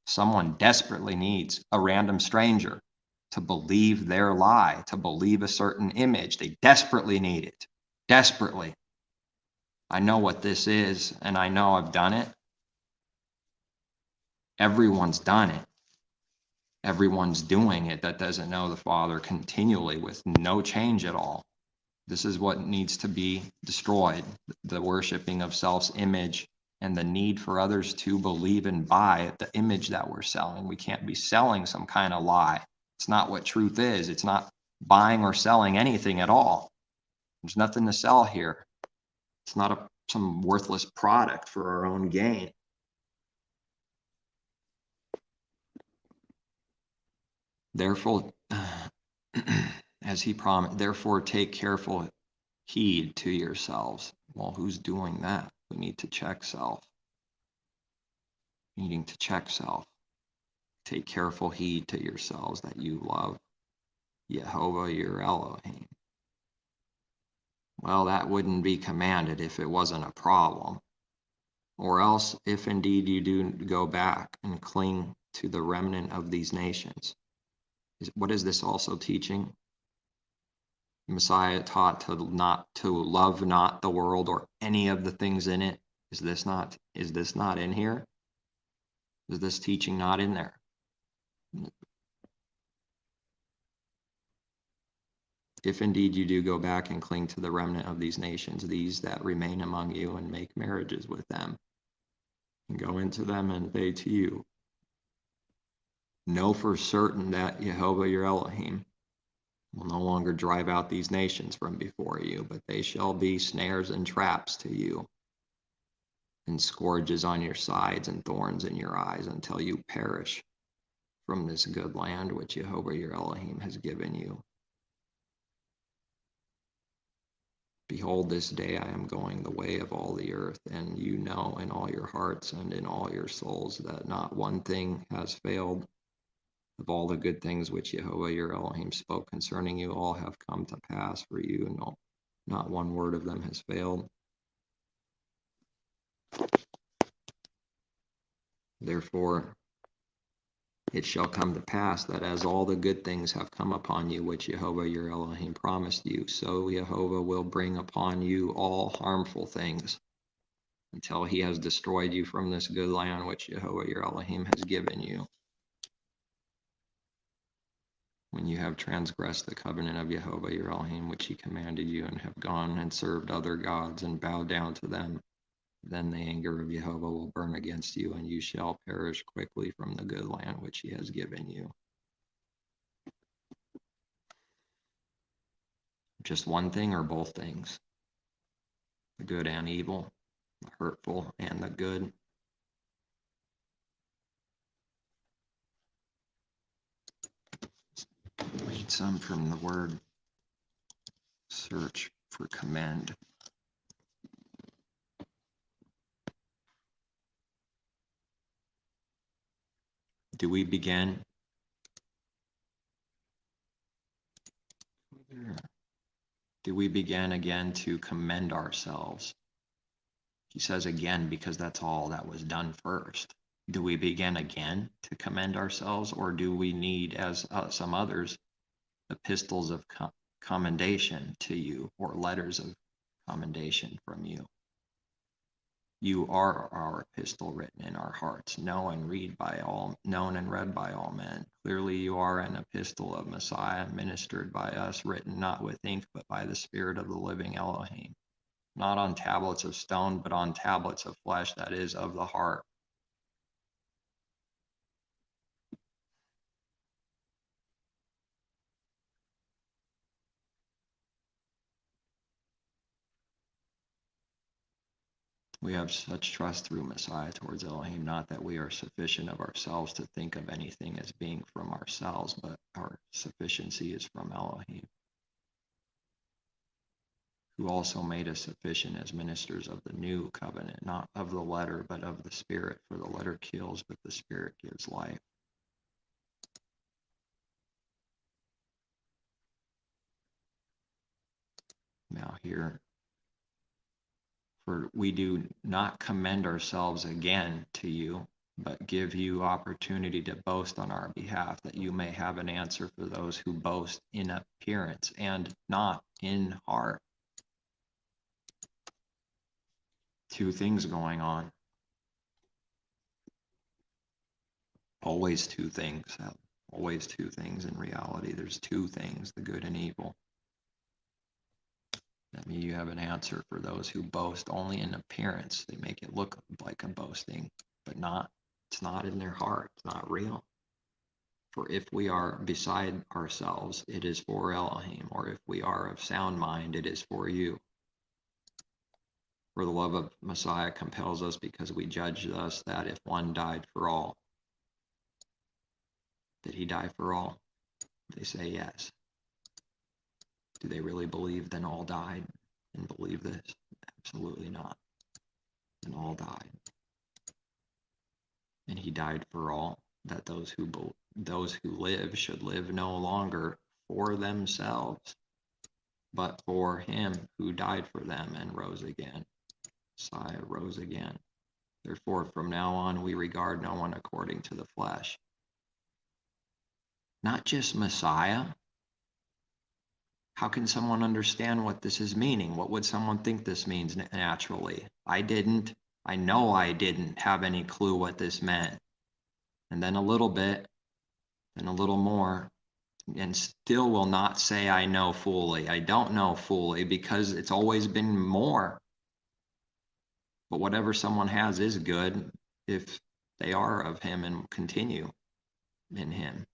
Someone desperately needs a random stranger to believe their lie, to believe a certain image. They desperately need it. Desperately. I know what this is, and I know I've done it. Everyone's done it. Everyone's doing it that doesn't know the Father continually with no change at all. This is what needs to be destroyed, the worshiping of self's image and the need for others to believe and buy the image that we're selling. We can't be selling some kind of lie. It's not what truth is. It's not buying or selling anything at all. There's nothing to sell here. It's not some worthless product for our own gain. Therefore, as he promised, therefore take careful heed to yourselves. Well, who's doing that? We need to check self. Needing to check self. Take careful heed to yourselves that you love Jehovah your Elohim. Well, that wouldn't be commanded if it wasn't a problem. Or else, if indeed you do go back and cling to the remnant of these nations. What is this also teaching? Messiah taught to love not the world or any of the things in it. Is this not in here? Is this teaching not in there? If indeed you do go back and cling to the remnant of these nations, these that remain among you, and make marriages with them, and go into them, and they to you, know for certain that Jehovah your Elohim will no longer drive out these nations from before you, but they shall be snares and traps to you, and scourges on your sides and thorns in your eyes, until you perish from this good land which Jehovah your Elohim has given you. Behold, this day I am going the way of all the earth, and you know in all your hearts and in all your souls that not one thing has failed of all the good things which Jehovah your Elohim spoke concerning you. All have come to pass for you, and not one word of them has failed. Therefore, it shall come to pass that as all the good things have come upon you, which Jehovah your Elohim promised you, so Jehovah will bring upon you all harmful things, until he has destroyed you from this good land which Jehovah your Elohim has given you. When you have transgressed the covenant of Jehovah your Elohim, which he commanded you, and have gone and served other gods and bowed down to them, then the anger of Jehovah will burn against you, and you shall perish quickly from the good land which he has given you. Just one thing or both things? The good and evil, the hurtful and the good? Read some from the word. Search for commend. Do we begin? Do we begin again to commend ourselves? He says again because that's all that was done first. Do we begin again to commend ourselves, or do we need, as some others, epistles of commendation to you, or letters of commendation from you? You are our epistle written in our hearts, known and read by all men. Clearly you are an epistle of Messiah, ministered by us, written not with ink, but by the Spirit of the living Elohim, not on tablets of stone, but on tablets of flesh, that is, of the heart. We have such trust through Messiah towards Elohim, not that we are sufficient of ourselves to think of anything as being from ourselves, but our sufficiency is from Elohim, who also made us sufficient as ministers of the new covenant, not of the letter, but of the Spirit. For the letter kills, but the Spirit gives life. Now here, for we do not commend ourselves again to you, but give you opportunity to boast on our behalf, that you may have an answer for those who boast in appearance and not in heart. Two things going on. Always two things. Always two things in reality. There's two things, the good and evil. That means you have an answer for those who boast only in appearance. They make it look like a boasting, but it's not in their heart. It's not real. For if we are beside ourselves, it is for Elohim, or if we are of sound mind, it is for you. For the love of Messiah compels us, because we judge thus, that if one died for all, did he die for all? They say yes. Do they really believe then all died and believe this? Absolutely not. Then all died. And he died for all, that those who live should live no longer for themselves, but for him who died for them and rose again. Messiah rose again. Therefore, from now on, we regard no one according to the flesh. Not just Messiah. How can someone understand what this is meaning? What would someone think this means naturally? I know I didn't have any clue what this meant. And then a little bit, then a little more, and still will not say I know fully. I don't know fully because it's always been more. But whatever someone has is good if they are of him and continue in him.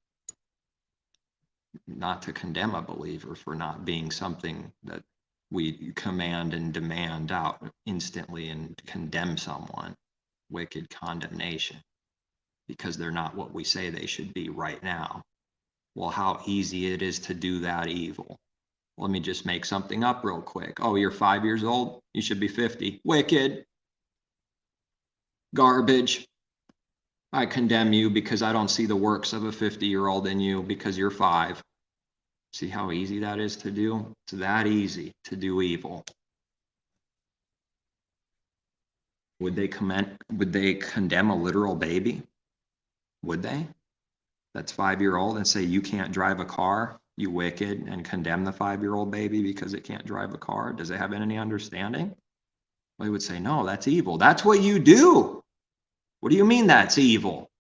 Not to condemn a believer for not being something that we command and demand out instantly and condemn someone. Wicked condemnation. Because they're not what we say they should be right now. Well, how easy it is to do that evil. Let me just make something up real quick. Oh, you're 5 years old? You should be 50. Wicked. Garbage. I condemn you because I don't see the works of a 50-year-old in you because you're 5. See how easy that is to do? It's that easy to do evil. Would they condemn a literal baby? Would they? That's 5-year-old and say you can't drive a car, you wicked, and condemn the 5-year-old baby because it can't drive a car? Does it have any understanding? Well, they would say, no, that's evil. That's what you do. What do you mean that's evil?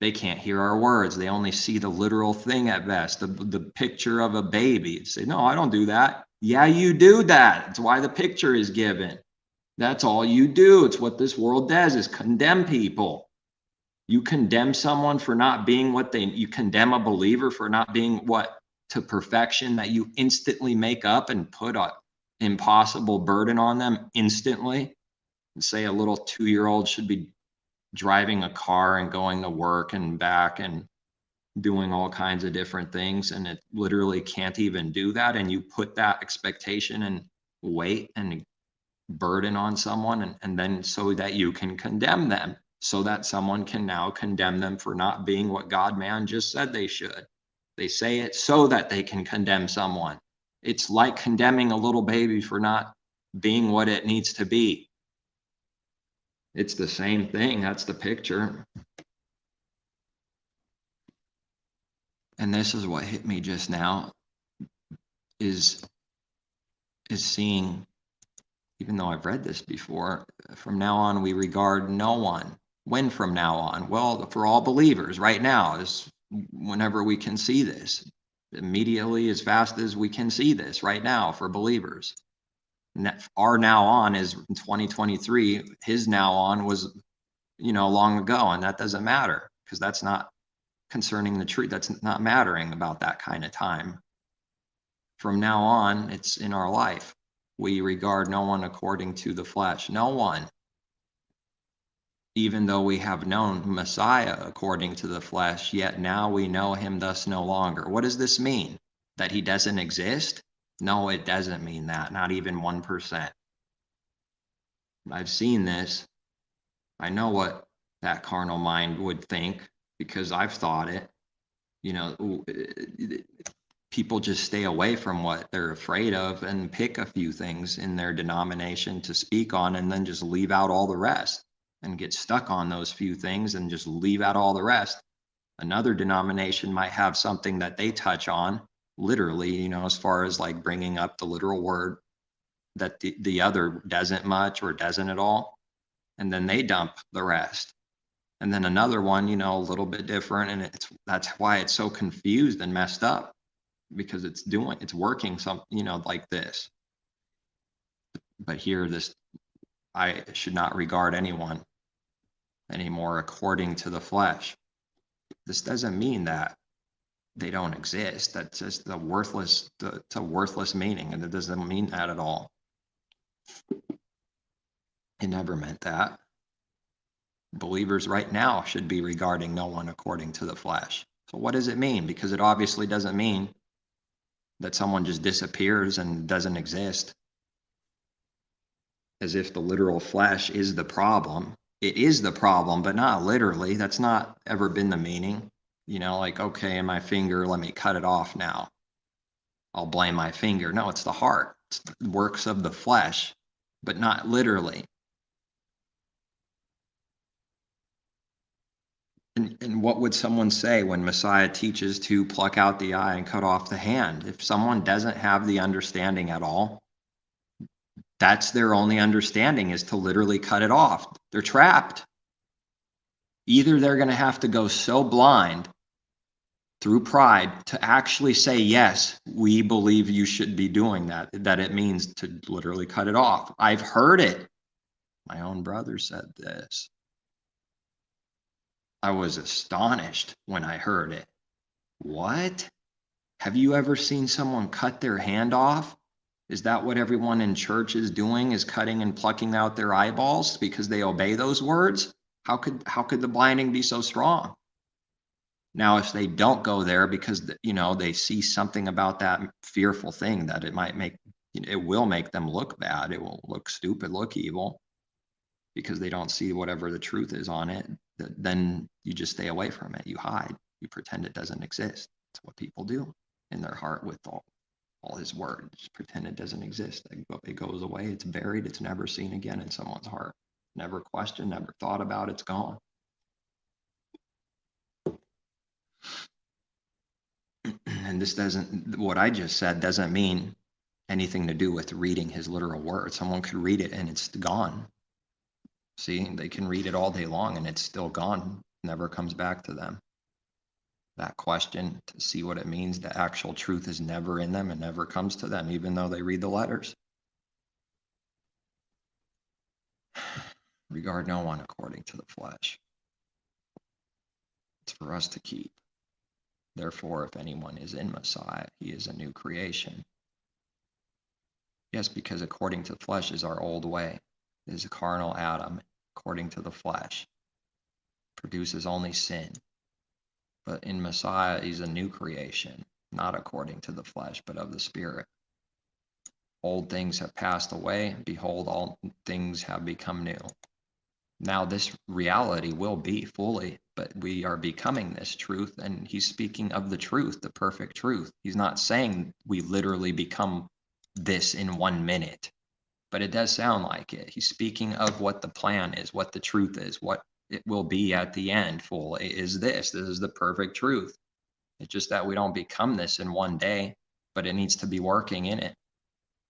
They can't hear our words. They only see the literal thing at best, the picture of a baby. Say, no, I don't do that. Yeah, you do that. That's why the picture is given. That's all you do. It's what this world does, is condemn people. You condemn someone for not being you condemn a believer for not being what to perfection, that you instantly make up and put an impossible burden on them instantly, and say a little 2-year-old should be driving a car and going to work and back and doing all kinds of different things, and it literally can't even do that, and you put that expectation and weight and burden on someone, and then so that you can condemn them, so that someone can now condemn them for not being what God man just said they should. They say it so that they can condemn someone. It's like condemning a little baby for not being what it needs to be. It's the same thing. That's the picture. And this is what hit me just now, is seeing, even though I've read this before, from now on we regard no one. When from now on? Well, for all believers right now is whenever we can see this. Immediately, as fast as we can see this right now for believers. Our now on is in 2023. His now on was, long ago, and that doesn't matter because that's not concerning the truth. That's not mattering about that kind of time. From now on, it's in our life. We regard no one according to the flesh. No one. Even though we have known Messiah according to the flesh, yet now we know him thus no longer. What does this mean? That he doesn't exist? No, it doesn't mean that. Not even 1%. I've seen this. I know what that carnal mind would think because I've thought it. People just stay away from what they're afraid of and pick a few things in their denomination to speak on and then just leave out all the rest and get stuck on those few things and just leave out all the rest. Another denomination might have something that they touch on literally, as far as like bringing up the literal word that the other doesn't much or doesn't at all. And then they dump the rest. And then another one, a little bit different. And that's why it's so confused and messed up, because it's working like this. But here, I should not regard anyone anymore according to the flesh. This doesn't mean that they don't exist. That's just it's a worthless meaning, and it doesn't mean that at all. It never meant that. Believers right now should be regarding no one according to the flesh. So what does it mean? Because it obviously doesn't mean that someone just disappears and doesn't exist, as if the literal flesh is the problem. It is the problem, but not literally. That's not ever been the meaning. Like, okay, my finger, let me cut it off now. I'll blame my finger. No, it's the heart. It's the works of the flesh, but not literally. And what would someone say when Messiah teaches to pluck out the eye and cut off the hand? If someone doesn't have the understanding at all, that's their only understanding, is to literally cut it off. They're trapped. Either they're going to have to go so blind through pride to actually say, yes, we believe you should be doing that, that it means to literally cut it off. I've heard it. My own brother said this. I was astonished when I heard it. What? Have you ever seen someone cut their hand off? Is that what everyone in church is doing, is cutting and plucking out their eyeballs because they obey those words? How could the blinding be so strong? Now, if they don't go there because, they see something about that fearful thing that it will make them look bad. It will look stupid, look evil, because they don't see whatever the truth is on it. Then you just stay away from it. You hide. You pretend it doesn't exist. That's what people do in their heart with all his word. Just pretend it doesn't exist. It goes away. It's buried. It's never seen again in someone's heart. Never questioned, never thought about. It's gone. And what I just said doesn't mean anything to do with reading his literal word. Someone could read it and it's gone. See, they can read it all day long and it's still gone. Never comes back to them. That question to see what it means, the actual truth is never in them and never comes to them, even though they read the letters. Regard no one according to the flesh. It's for us to keep. Therefore, if anyone is in Messiah, he is a new creation. Yes, because according to the flesh is our old way. It is a carnal Adam, according to the flesh. Produces only sin. But in Messiah, he's a new creation, not according to the flesh, but of the Spirit. Old things have passed away. Behold, all things have become new. Now this reality will be fully, but we are becoming this truth, and he's speaking of the truth, the perfect truth. He's not saying we literally become this in 1 minute, but it does sound like it. He's speaking of what the plan is, what the truth is, what it will be at the end fully is this. This is the perfect truth. It's just that we don't become this in 1 day, but it needs to be working in it.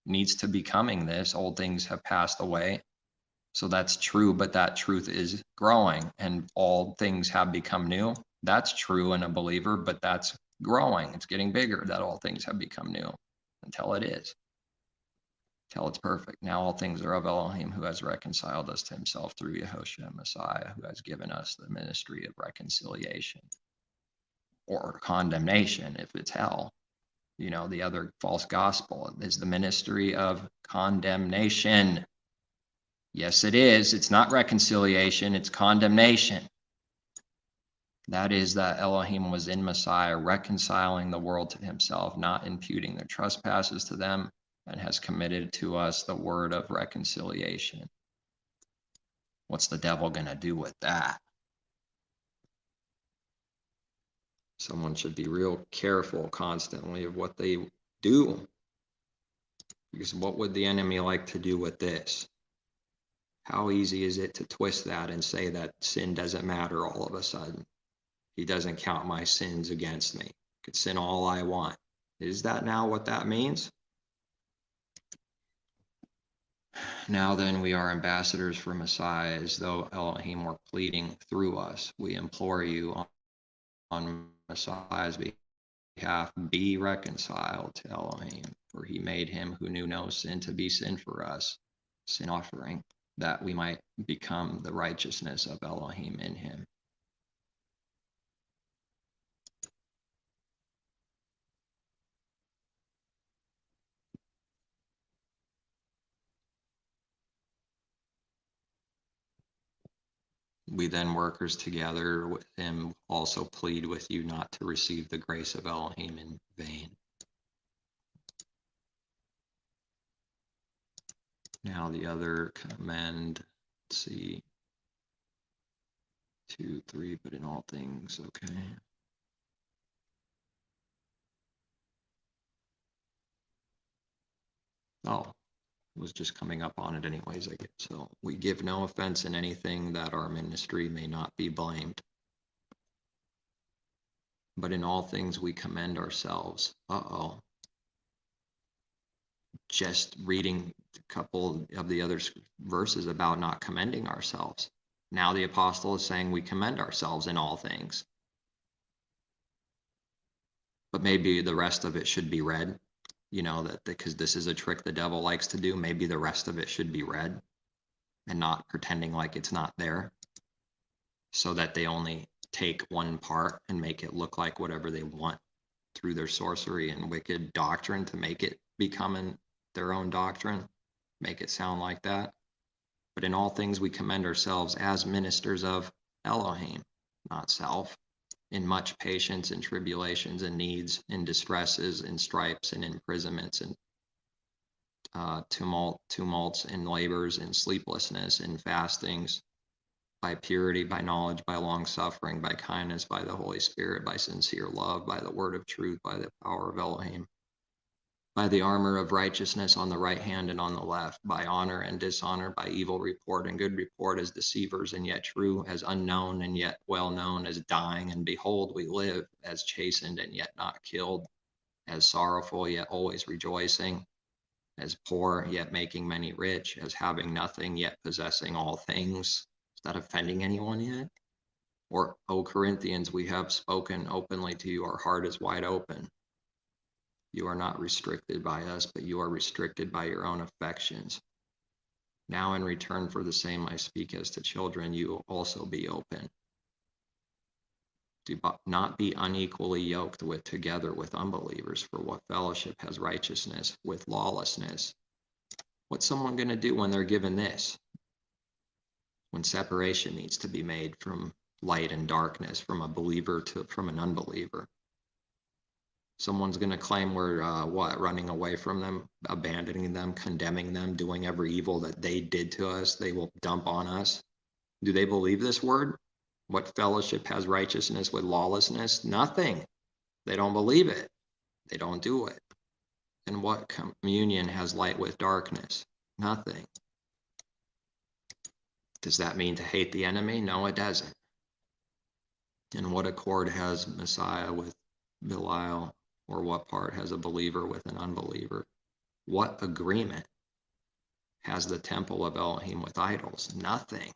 It needs to becoming this. Old things have passed away. So that's true, but that truth is growing and all things have become new. That's true in a believer, but that's growing. It's getting bigger that all things have become new until it is. Till it's perfect. Now all things are of Elohim, who has reconciled us to himself through Yehoshua Messiah, who has given us the ministry of reconciliation or condemnation if it's hell. The other false gospel is the ministry of condemnation. Yes, it is. It's not reconciliation, it's condemnation. That is that Elohim was in Messiah, reconciling the world to himself, not imputing their trespasses to them, and has committed to us the word of reconciliation. What's the devil going to do with that? Someone should be real careful constantly of what they do. Because what would the enemy like to do with this? How easy is it to twist that and say that sin doesn't matter all of a sudden? He doesn't count my sins against me. I could sin all I want. Is that now what that means? Now then, we are ambassadors for Messiah, as though Elohim were pleading through us. We implore you on Messiah's behalf, be reconciled to Elohim, for he made him who knew no sin to be sin for us, sin offering, that we might become the righteousness of Elohim in him. We then, workers together with him, also plead with you not to receive the grace of Elohim in vain. Now the other command, let's see, 2, 3, but in all things, okay. Oh, was just coming up on it anyways, I guess. So we give no offense in anything that our ministry may not be blamed. But in all things we commend ourselves. Just reading a couple of the other verses about not commending ourselves. Now the apostle is saying we commend ourselves in all things. But maybe the rest of it should be read, you know, that because this is a trick the devil likes to do. Maybe the rest of it should be read and not pretending like it's not there, so that they only take one part and make it look like whatever they want through their sorcery and wicked doctrine to make it become their own doctrine, make it sound like that. But in all things we commend ourselves as ministers of Elohim, not self, in much patience and tribulations and needs, in distresses, in stripes and imprisonments, and tumults, in labors, in sleeplessness, in fastings, by purity, by knowledge, by long suffering, by kindness, by the Holy Spirit, by sincere love, by the word of truth, by the power of Elohim, by the armor of righteousness on the right hand and on the left, by honor and dishonor, by evil report and good report, as deceivers and yet true, as unknown and yet well known, as dying and behold we live, as chastened and yet not killed, as sorrowful yet always rejoicing, as poor yet making many rich, as having nothing yet possessing all things. Is that offending anyone yet? Or, O Corinthians, we have spoken openly to you, our heart is wide open. You are not restricted by us, but you are restricted by your own affections. Now in return for the same I speak as to children, you also be open. Do not be unequally yoked together with unbelievers, for what fellowship has righteousness with lawlessness? What's someone going to do when they're given this? When separation needs to be made from light and darkness, from a believer from an unbeliever. Someone's going to claim we're running away from them, abandoning them, condemning them, doing every evil that they did to us, they will dump on us. Do they believe this word? What fellowship has righteousness with lawlessness? Nothing. They don't believe it. They don't do it. And what communion has light with darkness? Nothing. Does that mean to hate the enemy? No, it doesn't. And what accord has Messiah with Belial? Or what part has a believer with an unbeliever? What agreement has the temple of Elohim with idols? Nothing.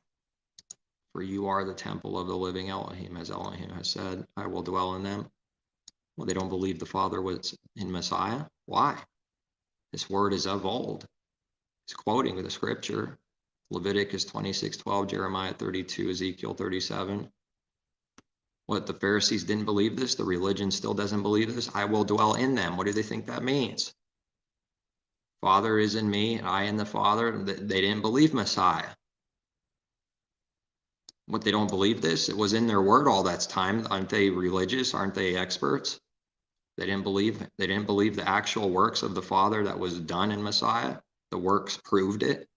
For you are the temple of the living Elohim, as Elohim has said, I will dwell in them. Well, they don't believe the Father was in Messiah. Why? This word is of old. He's quoting the scripture. Leviticus 26:12, Jeremiah 32, Ezekiel 37. What, the Pharisees didn't believe this? The religion still doesn't believe this? I will dwell in them. What do they think that means? Father is in me, I in the Father. They didn't believe Messiah. What, they don't believe this? It was in their word all that time. Aren't they religious? Aren't they experts? They didn't believe the actual works of the Father that was done in Messiah. The works proved it.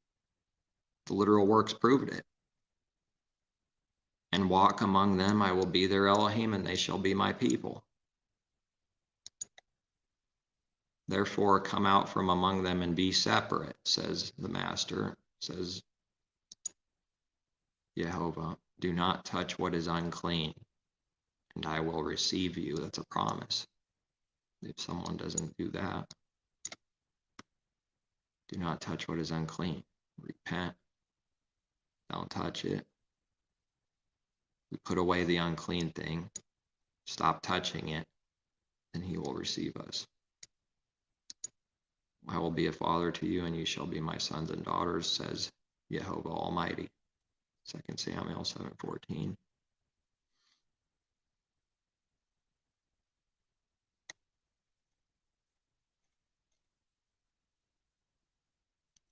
The literal works proved it. And walk among them, I will be their Elohim, and they shall be my people. Therefore, come out from among them and be separate, says the Master, says Jehovah. Do not touch what is unclean, and I will receive you. That's a promise. If someone doesn't do that, do not touch what is unclean. Repent. Don't touch it. We put away the unclean thing. Stop touching it, and he will receive us. I will be a father to you, and you shall be my sons and daughters, says Jehovah Almighty. 2 Samuel 7:14.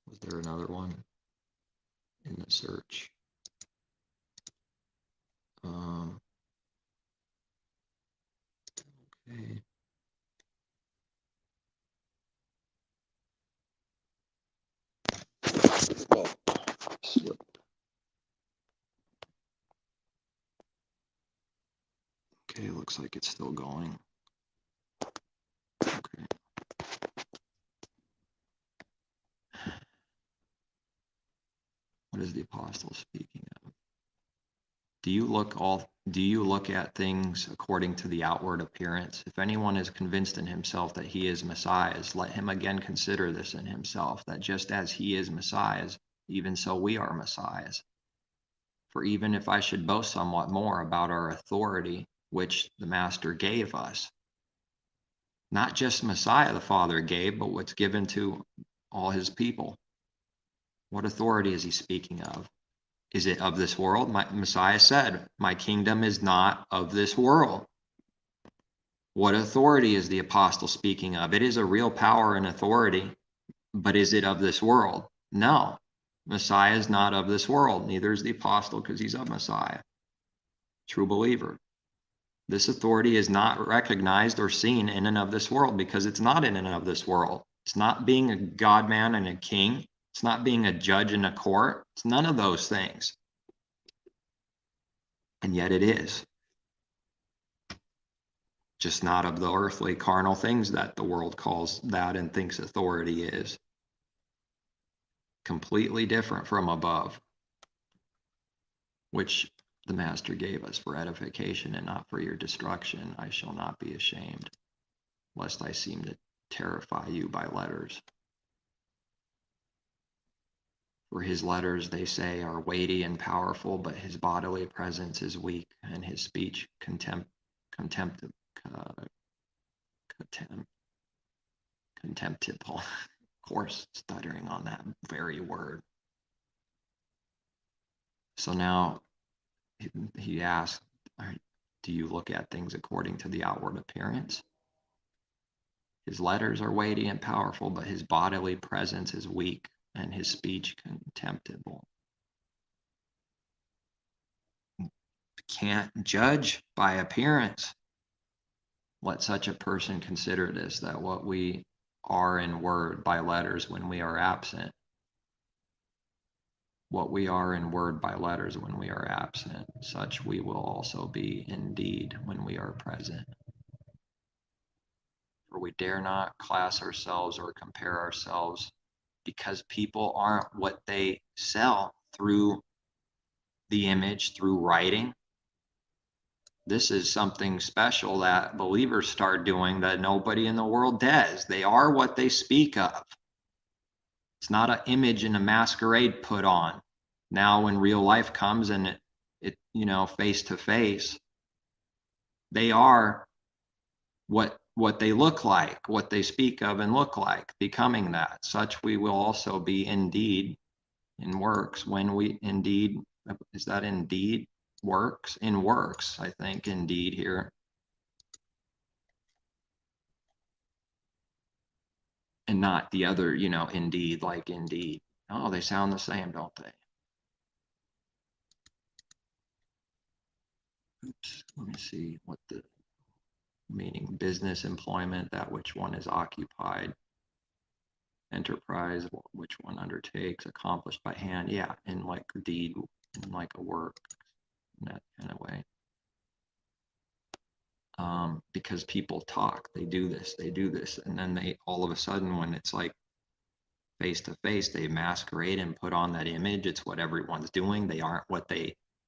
Was there another one in the search? Okay. Oh, slip. Okay, looks like it's still going. Okay. What is the apostle speaking of? Do you look at things according to the outward appearance? If anyone is convinced in himself that he is Messiah, let him again consider this in himself, that just as he is Messiah, even so we are Messiahs. For even if I should boast somewhat more about our authority, which the Master gave us, Not just Messiah the Father gave, but what's given to all his people. What authority is he speaking of? Is it of this world? Messiah said, my kingdom is not of this world. What authority is the apostle speaking of? It is a real power and authority, but is it of this world? No. Messiah is not of this world. Neither is the apostle, because he's of Messiah. True believer. This authority is not recognized or seen in and of this world because it's not in and of this world. It's not being a God man and a king. It's not being a judge in a court. It's none of those things. And yet it is. Just not of the earthly carnal things that the world calls that and thinks authority is. Completely different from above, which the Master gave us for edification and not for your destruction. I shall not be ashamed, lest I seem to terrify you by letters. For his letters, they say, are weighty and powerful, but his bodily presence is weak, and his speech contemptible. Of course, stuttering on that very word. So now he asks, do you look at things according to the outward appearance? His letters are weighty and powerful, but his bodily presence is weak, and his speech contemptible. Can't judge by appearance. Let such a person consider this, that what we are in word by letters when we are absent, what we are in word by letters when we are absent, such we will also be in deed when we are present. For we dare not class ourselves or compare ourselves, because people aren't what they sell through the image, through writing. This is something special that believers start doing that nobody in the world does. They are what they speak of. It's not an image and a masquerade put on. Now when real life comes and it face to face, they are what they look like, what they speak of and look like, becoming that. Such we will also be indeed in works when we indeed, is that indeed works? In works, I think, indeed here. And not the other, indeed, like indeed. Oh, they sound the same, don't they? Oops, let me see what the meaning. Business, employment, that which one is occupied. Enterprise, which one undertakes, accomplished by hand. Yeah, in like a deed, in like a work, in that kind of way. Because people talk, they do this, and then they all of a sudden, when it's like face to face, they masquerade and put on that image. It's what everyone's doing. They aren't what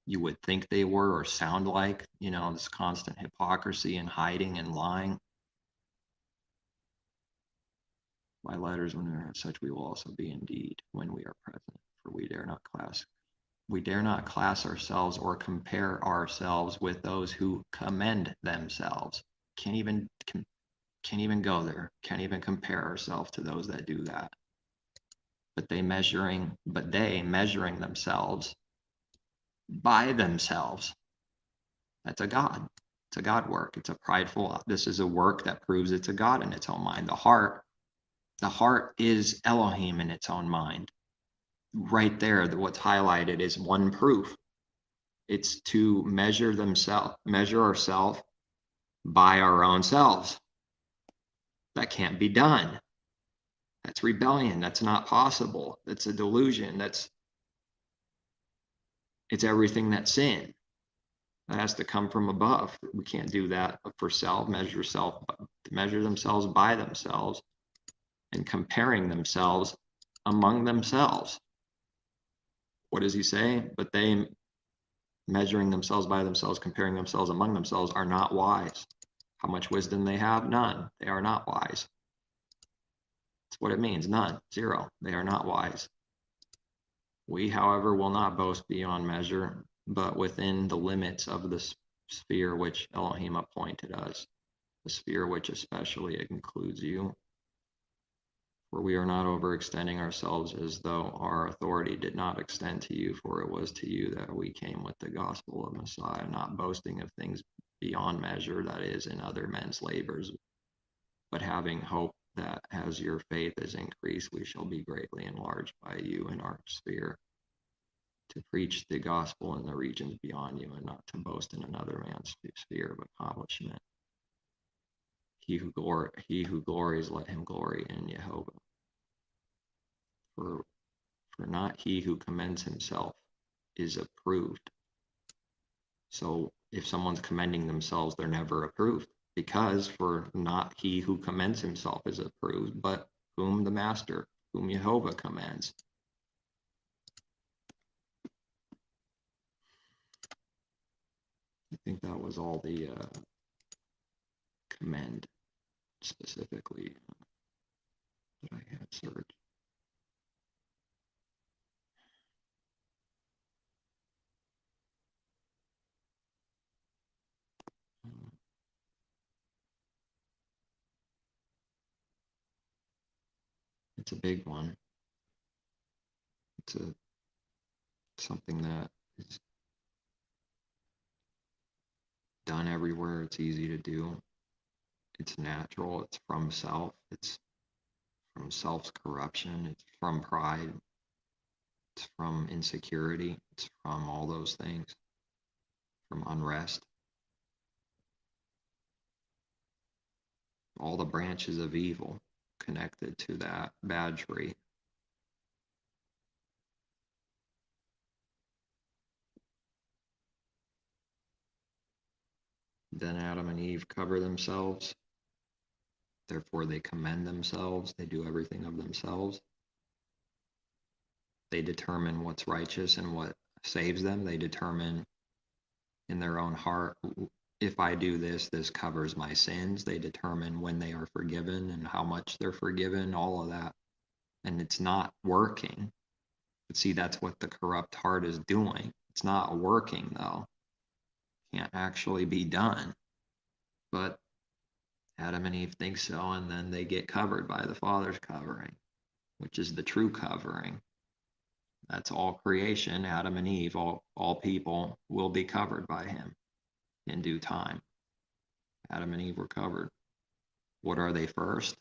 you would think they were or sound like. This constant hypocrisy and hiding and lying. By letters, when we are such, we will also be indeed when we are present. For we dare not class ourselves or compare ourselves with those who commend themselves. Can't even go there. Can't even compare ourselves to those that do that. But they measuring themselves by themselves. That's a God. It's a God work. It's a prideful. This is a work that proves it's a God in its own mind. The heart is Elohim in its own mind. Right there, what's highlighted is one proof. It's to measure ourselves by our own selves. That can't be done. That's rebellion. That's not possible. That's a delusion. It's everything that's sin. That has to come from above. We can't do that for self, measure themselves by themselves and comparing themselves among themselves. What does he say? But they, measuring themselves by themselves, comparing themselves among themselves, are not wise. How much wisdom they have? None. They are not wise. That's what it means. None. Zero. They are not wise. We, however, will not boast beyond measure, but within the limits of the sphere which Elohim appointed us. the sphere which especially includes you. For we are not overextending ourselves as though our authority did not extend to you, for it was to you that we came with the gospel of Messiah, not boasting of things beyond measure, that is, in other men's labors, but having hope that as your faith is increased, we shall be greatly enlarged by you in our sphere, to preach the gospel in the regions beyond you, and not to boast in another man's sphere of accomplishment. He who glories, let him glory in Jehovah. For not he who commends himself is approved. So if someone's commending themselves, they're never approved, because for not he who commends himself is approved, but whom the master, whom Jehovah commends. I think that was all the commend specifically that I had searched. It's a big one. It's something that is done everywhere. It's easy to do. It's natural. It's from self. It's from self's corruption. It's from pride. It's from insecurity. It's from all those things. From unrest. All the branches of evil connected to that bad tree. Then Adam and Eve cover themselves. Therefore, they commend themselves. They do everything of themselves. They determine what's righteous and what saves them. They determine in their own heart, if I do this, this covers my sins. They determine when they are forgiven and how much they're forgiven, all of that. And it's not working. But see, that's what the corrupt heart is doing. It's not working, though. Can't actually be done. But Adam and Eve think so, and then they get covered by the Father's covering, which is the true covering. That's all creation. Adam and Eve, all people will be covered by him in due time. Adam and Eve were covered. What are they first?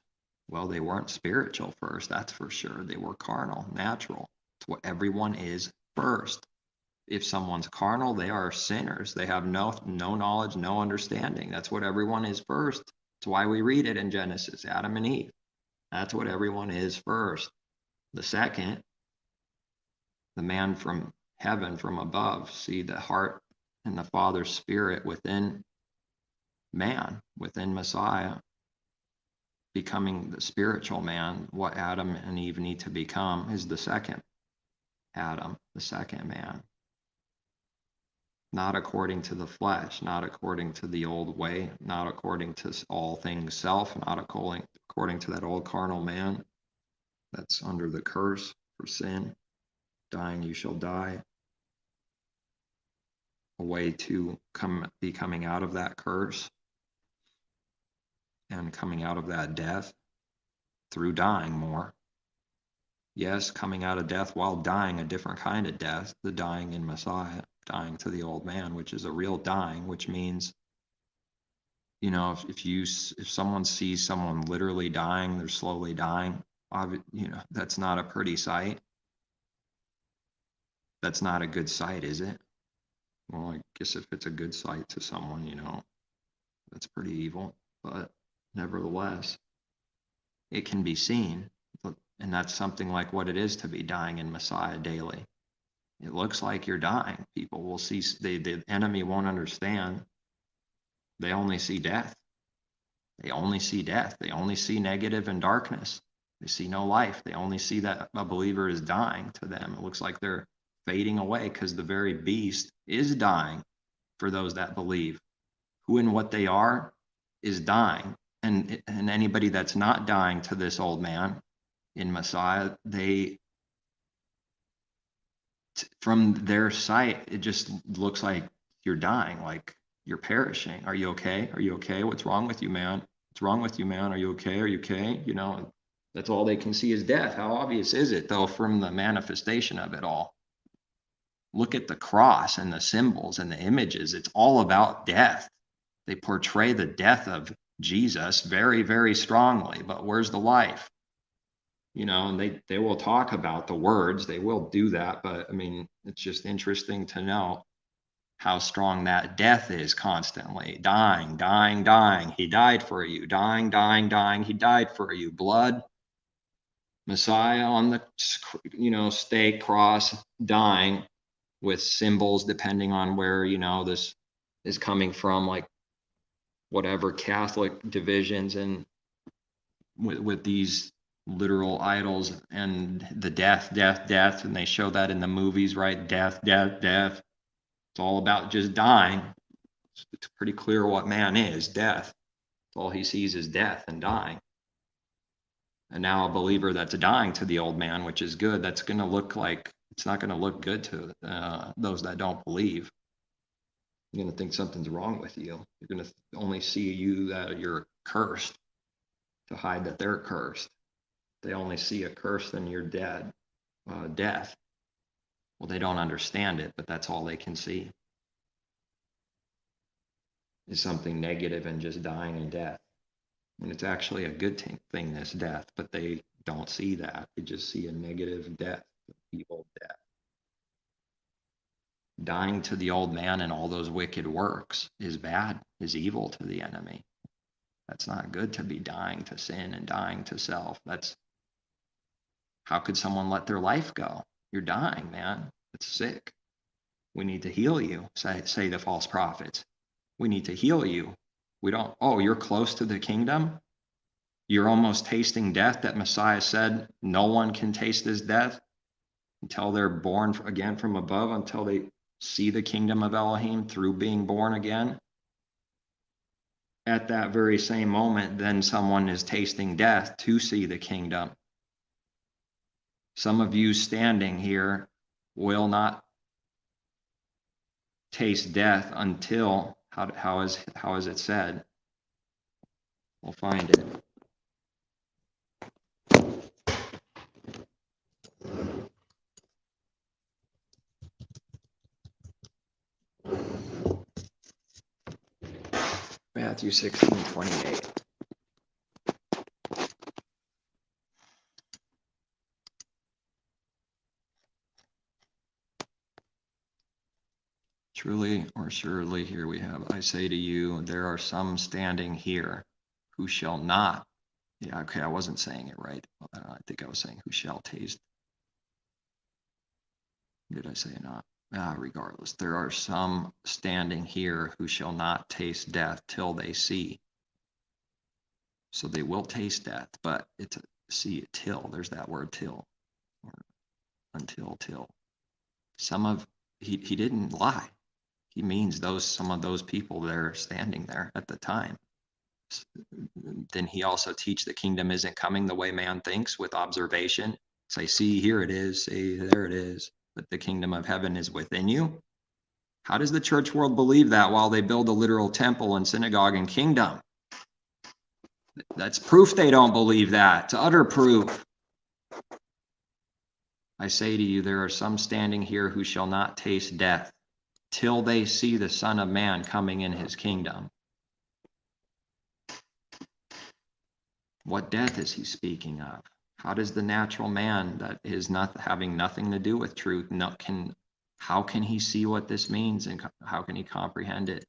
Well, they weren't spiritual first, that's for sure. They were carnal, natural. It's what everyone is first. If someone's carnal, they are sinners. They have no knowledge, no understanding. That's what everyone is first. That's why we read it in Genesis, Adam and Eve. That's what everyone is first. The second, the man from heaven, from above, see the heart and the Father's spirit within man, within Messiah, becoming the spiritual man. What Adam and Eve need to become is the second Adam, the second man. Not according to the flesh, not according to the old way, not according to all things self, not according to that old carnal man that's under the curse for sin. Dying, you shall die. A way to be coming out of that curse and coming out of that death through dying more. Yes, coming out of death while dying a different kind of death, the dying in Messiah, dying to the old man, which is a real dying, which means, if someone sees someone literally dying, they're slowly dying, that's not a pretty sight. That's not a good sight, is it? Well, I guess if it's a good sight to someone, that's pretty evil. But nevertheless, it can be seen. And that's something like what it is to be dying in Messiah daily. It looks like you're dying. People will see, the enemy won't understand. They only see death. They only see death. They only see negative and darkness. They see no life. They only see that a believer is dying to them. It looks like they're fading away because the very beast is dying for those that believe. Who and what they are is dying. And anybody that's not dying to this old man in Messiah, from their sight, it just looks like you're dying. Like You're perishing. Are you okay? Are you okay? What's wrong with you, man? What's wrong with you, man? Are you okay? Are you okay? You know, that's all they can see is death. How obvious is it, though, from the manifestation of it all? Look at the cross and the symbols and the images. It's all about death. They portray the death of Jesus very, very strongly, but where's the life? You know, and they will talk about the words, they will do that, but I mean, it's just interesting to know how strong that death is constantly. Dying, dying, dying. He died for you. Dying, dying, dying. He died for you. Blood, Messiah on the, stake, cross, dying with symbols depending on where, this is coming from, like whatever Catholic divisions and with these literal idols and the death, death, death. And they show that in the movies, right? Death, death, death. It's all about just dying. It's pretty clear what man is, death. All he sees is death and dying. And now a believer that's dying to the old man, which is good, that's going to look like, it's not going to look good to those that don't believe. You're going to think something's wrong with you. You're going to only see you that you're cursed to hide that they're cursed. They only see a curse, then you're dead, death. Well, they don't understand it, but that's all they can see is something negative and just dying and death. And it's actually a good thing, this death, but they don't see that. They just see a negative death, evil death. Dying to the old man and all those wicked works is bad, is evil to the enemy. That's not good to be dying to sin and dying to self. How could someone let their life go? You're dying, man. It's sick. We need to heal you, say the false prophets. We need to heal you. We don't, oh, you're close to the kingdom? You're almost tasting death that Messiah said no one can taste this death until they're born again from above, until they see the kingdom of Elohim through being born again. At that very same moment, then someone is tasting death to see the kingdom. Some of you standing here will not taste death until, how is it said? We'll find it. Matthew 16:28. Truly or surely, here we have, I say to you, there are some standing here who shall not. Yeah, okay, I wasn't saying it right. I think I was saying who shall taste. Did I say it not? Regardless, there are some standing here who shall not taste death till they see. So they will taste death, but it's a see it till. There's that word till, or until, till. He didn't lie. He means some of those people that are standing there at the time. Then he also teach the kingdom isn't coming the way man thinks with observation. Say, see, here it is, see, there it is. But the kingdom of heaven is within you. How does the church world believe that while they build a literal temple and synagogue and kingdom? That's proof they don't believe that. It's utter proof. I say to you, there are some standing here who shall not taste death till they see the Son of Man coming in his kingdom. What death is he speaking of? How does the natural man that is not having nothing to do with truth, how can he see what this means and how can he comprehend it?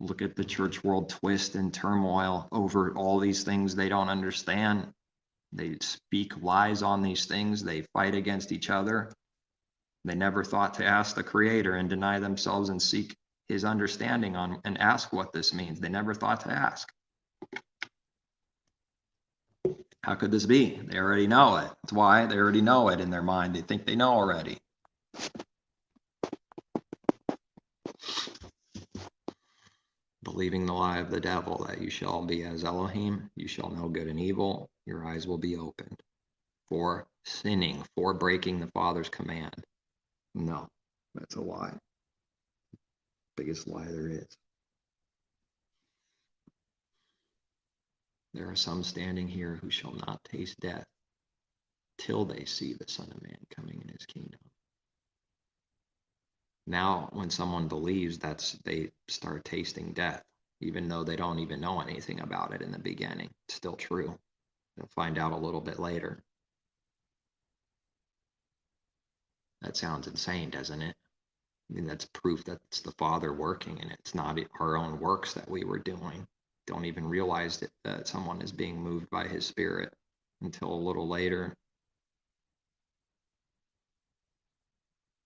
Look at the church world twist and turmoil over all these things they don't understand. They speak lies on these things. They fight against each other. They never thought to ask the Creator and deny themselves and seek his understanding on and ask what this means. They never thought to ask. How could this be? They already know it. That's why they already know it in their mind. They think they know already. Believing the lie of the devil that you shall be as Elohim, you shall know good and evil, your eyes will be opened. For sinning, for breaking the Father's command. No, that's a lie. Biggest lie there is. There are some standing here who shall not taste death till they see the Son of Man coming in his kingdom. Now, when someone believes, they start tasting death, even though they don't even know anything about it in the beginning. It's still true. They'll find out a little bit later. That sounds insane, doesn't it? I mean, that's proof that it's the Father working, and it's not our own works that we were doing. Don't even realize that someone is being moved by his Spirit until a little later.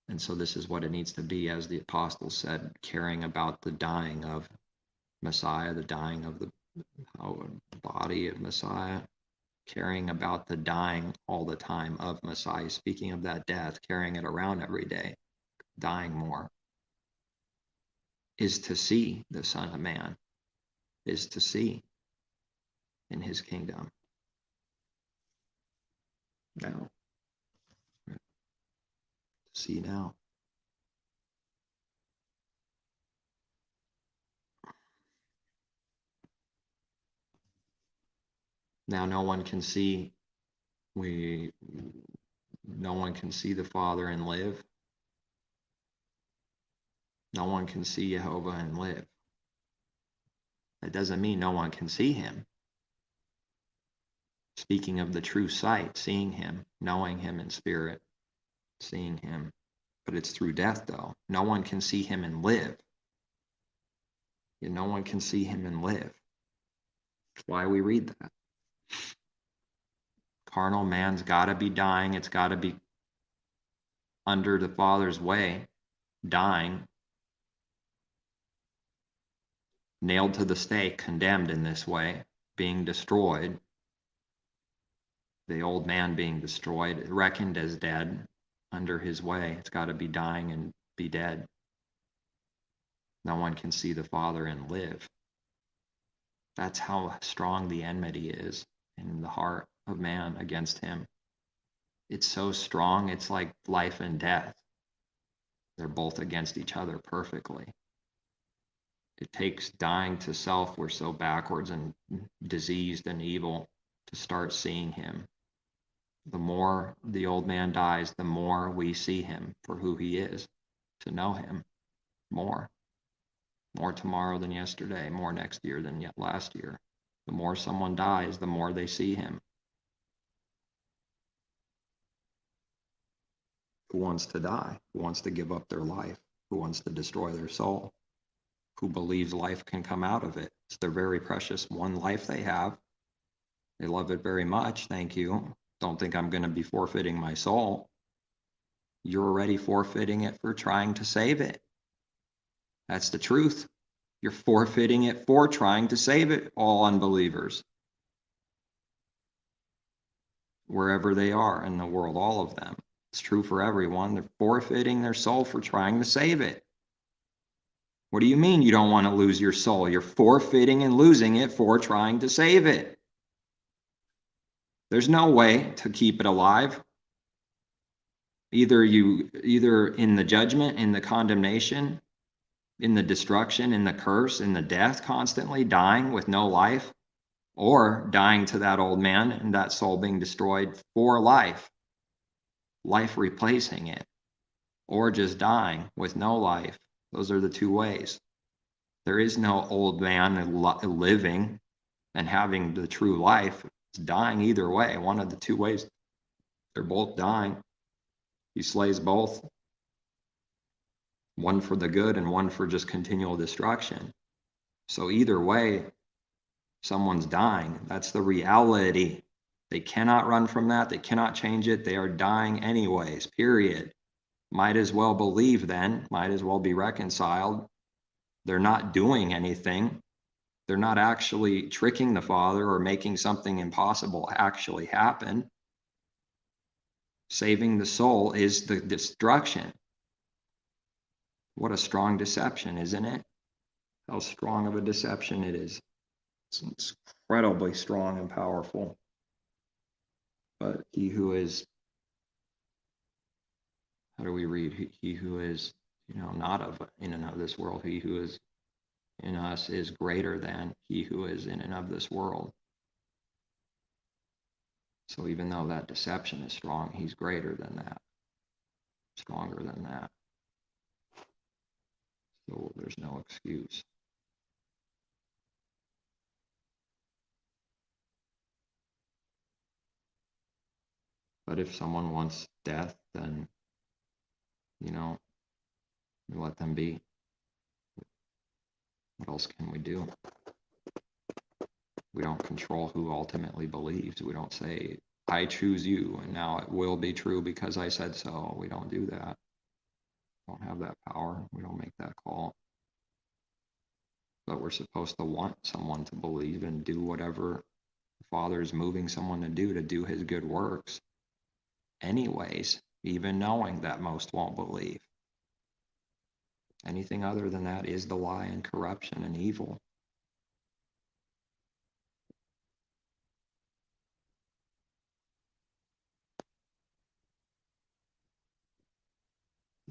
And so this is what it needs to be, as the apostles said, caring about the dying of Messiah, the dying of the body of Messiah, caring about the dying all the time of Messiah. Speaking of that death, carrying it around every day, dying more, is to see the Son of Man, is to see in his kingdom. Now, see now. Now no one can see the Father and live. No one can see Jehovah and live. That doesn't mean no one can see him. Speaking of the true sight, seeing him, knowing him in spirit, seeing him. But it's through death, though. No one can see him and live. No one can see him and live. That's why we read that. Carnal man's got to be dying. It's got to be under the Father's way, dying, nailed to the stake, condemned in this way, being destroyed. The old man being destroyed, reckoned as dead under his way. It's got to be dying and be dead. No one can see the Father and live. That's how strong the enmity is in the heart of man against him. It's so strong, it's like life and death. They're both against each other perfectly. It takes dying to self. We're so backwards and diseased and evil to start seeing him. The more the old man dies, the more we see him for who he is, to know him more. More tomorrow than yesterday, more next year than yet last year. The more someone dies, the more they see him. Who wants to die? Who wants to give up their life? Who wants to destroy their soul? Who believes life can come out of it? It's their very precious one life they have. They love it very much, thank you. Don't think I'm going to be forfeiting my soul. You're already forfeiting it for trying to save it. That's the truth. You're forfeiting it for trying to save it, all unbelievers. Wherever they are in the world, all of them. It's true for everyone. They're forfeiting their soul for trying to save it. What do you mean you don't want to lose your soul? You're forfeiting and losing it for trying to save it. There's no way to keep it alive. Either in the judgment, in the condemnation, in the destruction, in the curse, in the death, constantly dying with no life, or dying to that old man and that soul being destroyed for life replacing it, or just dying with no life. Those are the two ways. There is no old man living and having the true life. It's dying either way. One of the two ways. They're both dying. He slays both. One for the good and one for just continual destruction. So either way, someone's dying. That's the reality. They cannot run from that. They cannot change it. They are dying anyways, period. Might as well believe then. Might as well be reconciled. They're not doing anything. They're not actually tricking the Father or making something impossible actually happen. Saving the soul is the destruction. What a strong deception, isn't it? How strong of a deception it is. It's incredibly strong and powerful. But he who is, how do we read? He who is not of in and of this world. He who is in us is greater than he who is in and of this world. So even though that deception is strong, he's greater than that, stronger than that. So there's no excuse. But if someone wants death, then, we let them be. What else can we do? We don't control who ultimately believes. We don't say, I choose you, and now it will be true because I said so. We don't do that. We don't have that power. We don't make that call. But we're supposed to want someone to believe and do whatever the Father is moving someone to do his good works, anyways, even knowing that most won't believe. Anything other than that is the lie and corruption and evil.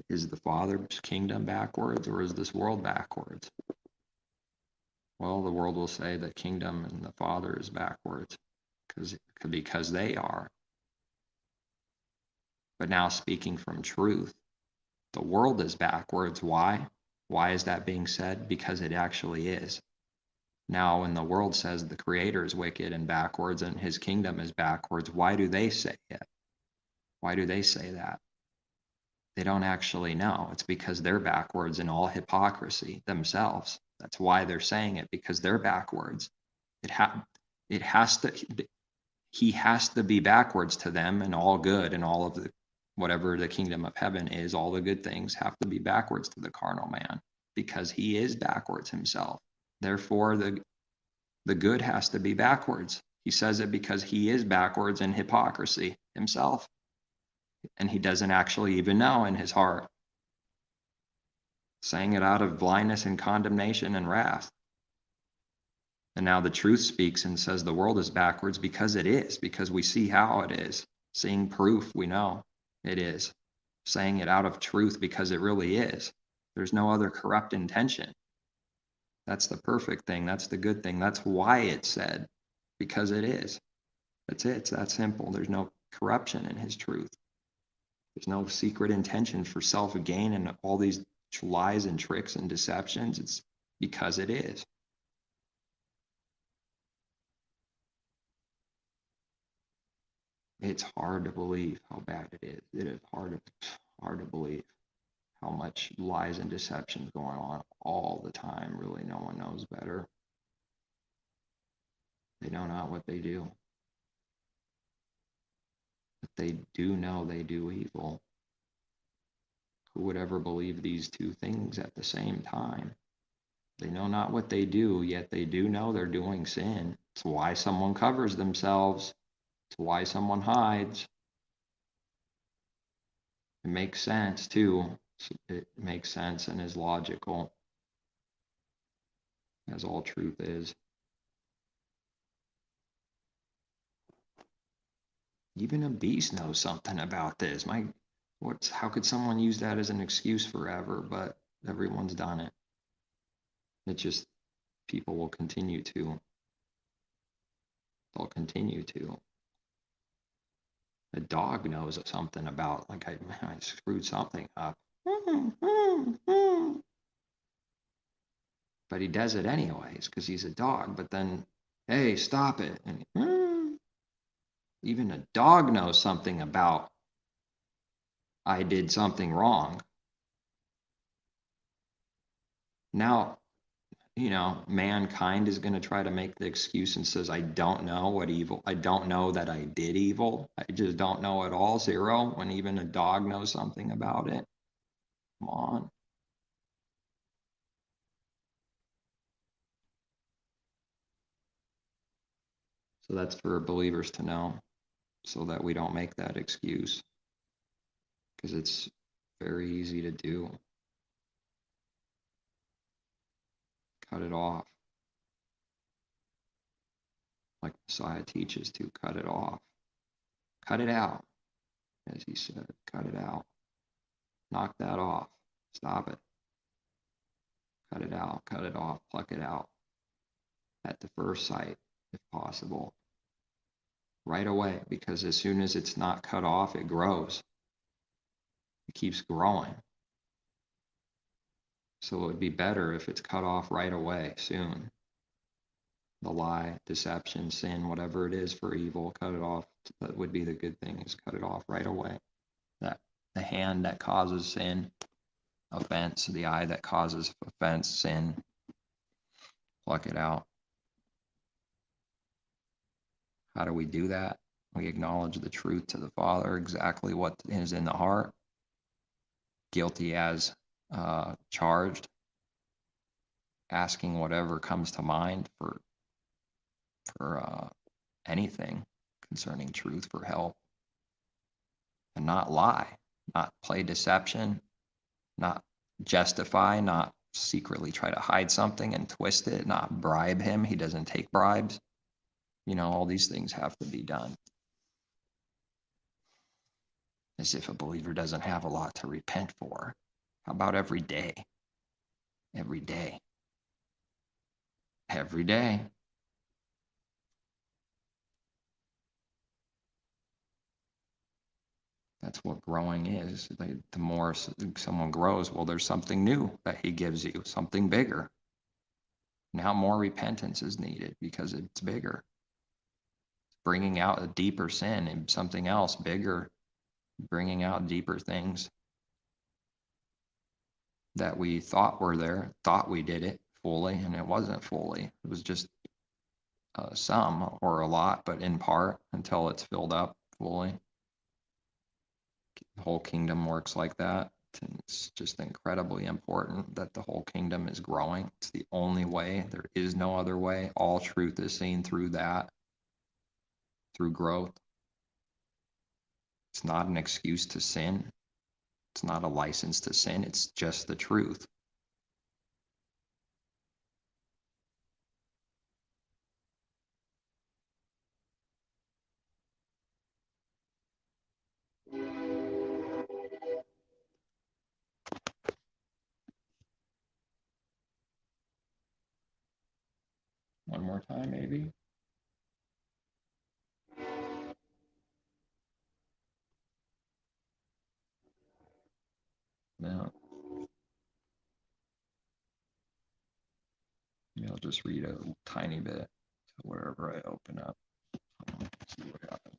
Is the Father's kingdom backwards, or is this world backwards? Well, the world will say the kingdom and the Father is backwards because they are. But now, speaking from truth, the world is backwards. Why? Why is that being said? Because it actually is. Now, when the world says the Creator is wicked and backwards and his kingdom is backwards, why do they say it? Why do they say that? They don't actually know. It's because they're backwards in all hypocrisy themselves. That's why they're saying it, because they're backwards. It has to, he has to be backwards to them, and all good and all of the, whatever the kingdom of heaven is, all the good things have to be backwards to the carnal man, because he is backwards himself. Therefore, the good has to be backwards. He says it because he is backwards in hypocrisy himself. And he doesn't actually even know in his heart. Saying it out of blindness and condemnation and wrath. And now the truth speaks and says the world is backwards because it is, because we see how it is. Seeing proof, we know it is. Saying it out of truth because it really is. There's no other corrupt intention. That's the perfect thing. That's the good thing. That's why it's said, because it is. That's it. It's that simple. There's no corruption in his truth. There's no secret intention for self-gain and all these lies and tricks and deceptions. It's because it is. It's hard to believe how bad it is. It is hard to believe how much lies and deceptions going on all the time. Really, no one knows better. They know not what they do. But they do know they do evil. Who would ever believe these two things at the same time? They know not what they do, yet they do know they're doing sin. It's why someone covers themselves. It's why someone hides. It makes sense, too. It makes sense and is logical, as all truth is. Even a beast knows something about this. How could someone use that as an excuse forever? But everyone's done it. It just, people will continue to. They'll continue to. A dog knows something about, like, I screwed something up. But he does it anyways because he's a dog. But then, hey, stop it. And even a dog knows something about, I did something wrong. Now, mankind is going to try to make the excuse and says, I don't know I don't know that I did evil. I just don't know at all, zero, when even a dog knows something about it. Come on. So that's for believers to know, so that we don't make that excuse, because it's very easy to do. Cut it off. Like Messiah teaches to cut it off. Cut it out, as he said. Cut it out. Knock that off. Stop it. Cut it out, cut it off, pluck it out at the first sight, if possible. Right away, because as soon as it's not cut off, it grows. It keeps growing. So it would be better if it's cut off right away, soon. The lie, deception, sin, whatever it is for evil, cut it off. That would be the good thing, is cut it off right away. That the hand that causes sin, offense, the eye that causes offense, sin, pluck it out. How do we do that? We acknowledge the truth to the Father, exactly what is in the heart, guilty as charged, asking whatever comes to mind for anything concerning truth, for help, and not lie, not play deception, not justify, not secretly try to hide something and twist it, not bribe him. He doesn't take bribes. All these things have to be done. As if a believer doesn't have a lot to repent for. How about every day? Every day. Every day. That's what growing is. The more someone grows, well, there's something new that he gives you, something bigger. Now more repentance is needed because it's bigger. Bringing out a deeper sin and something else bigger, bringing out deeper things that we thought were there, thought we did it fully, and it wasn't fully. It was just some or a lot, but in part, until it's filled up fully. The whole kingdom works like that. It's just incredibly important that the whole kingdom is growing. It's the only way. There is no other way. All truth is seen through that, through growth. It's not an excuse to sin. It's not a license to sin. It's just the truth. One more time, maybe. No. I'll just read a tiny bit to wherever I open up. See what happens.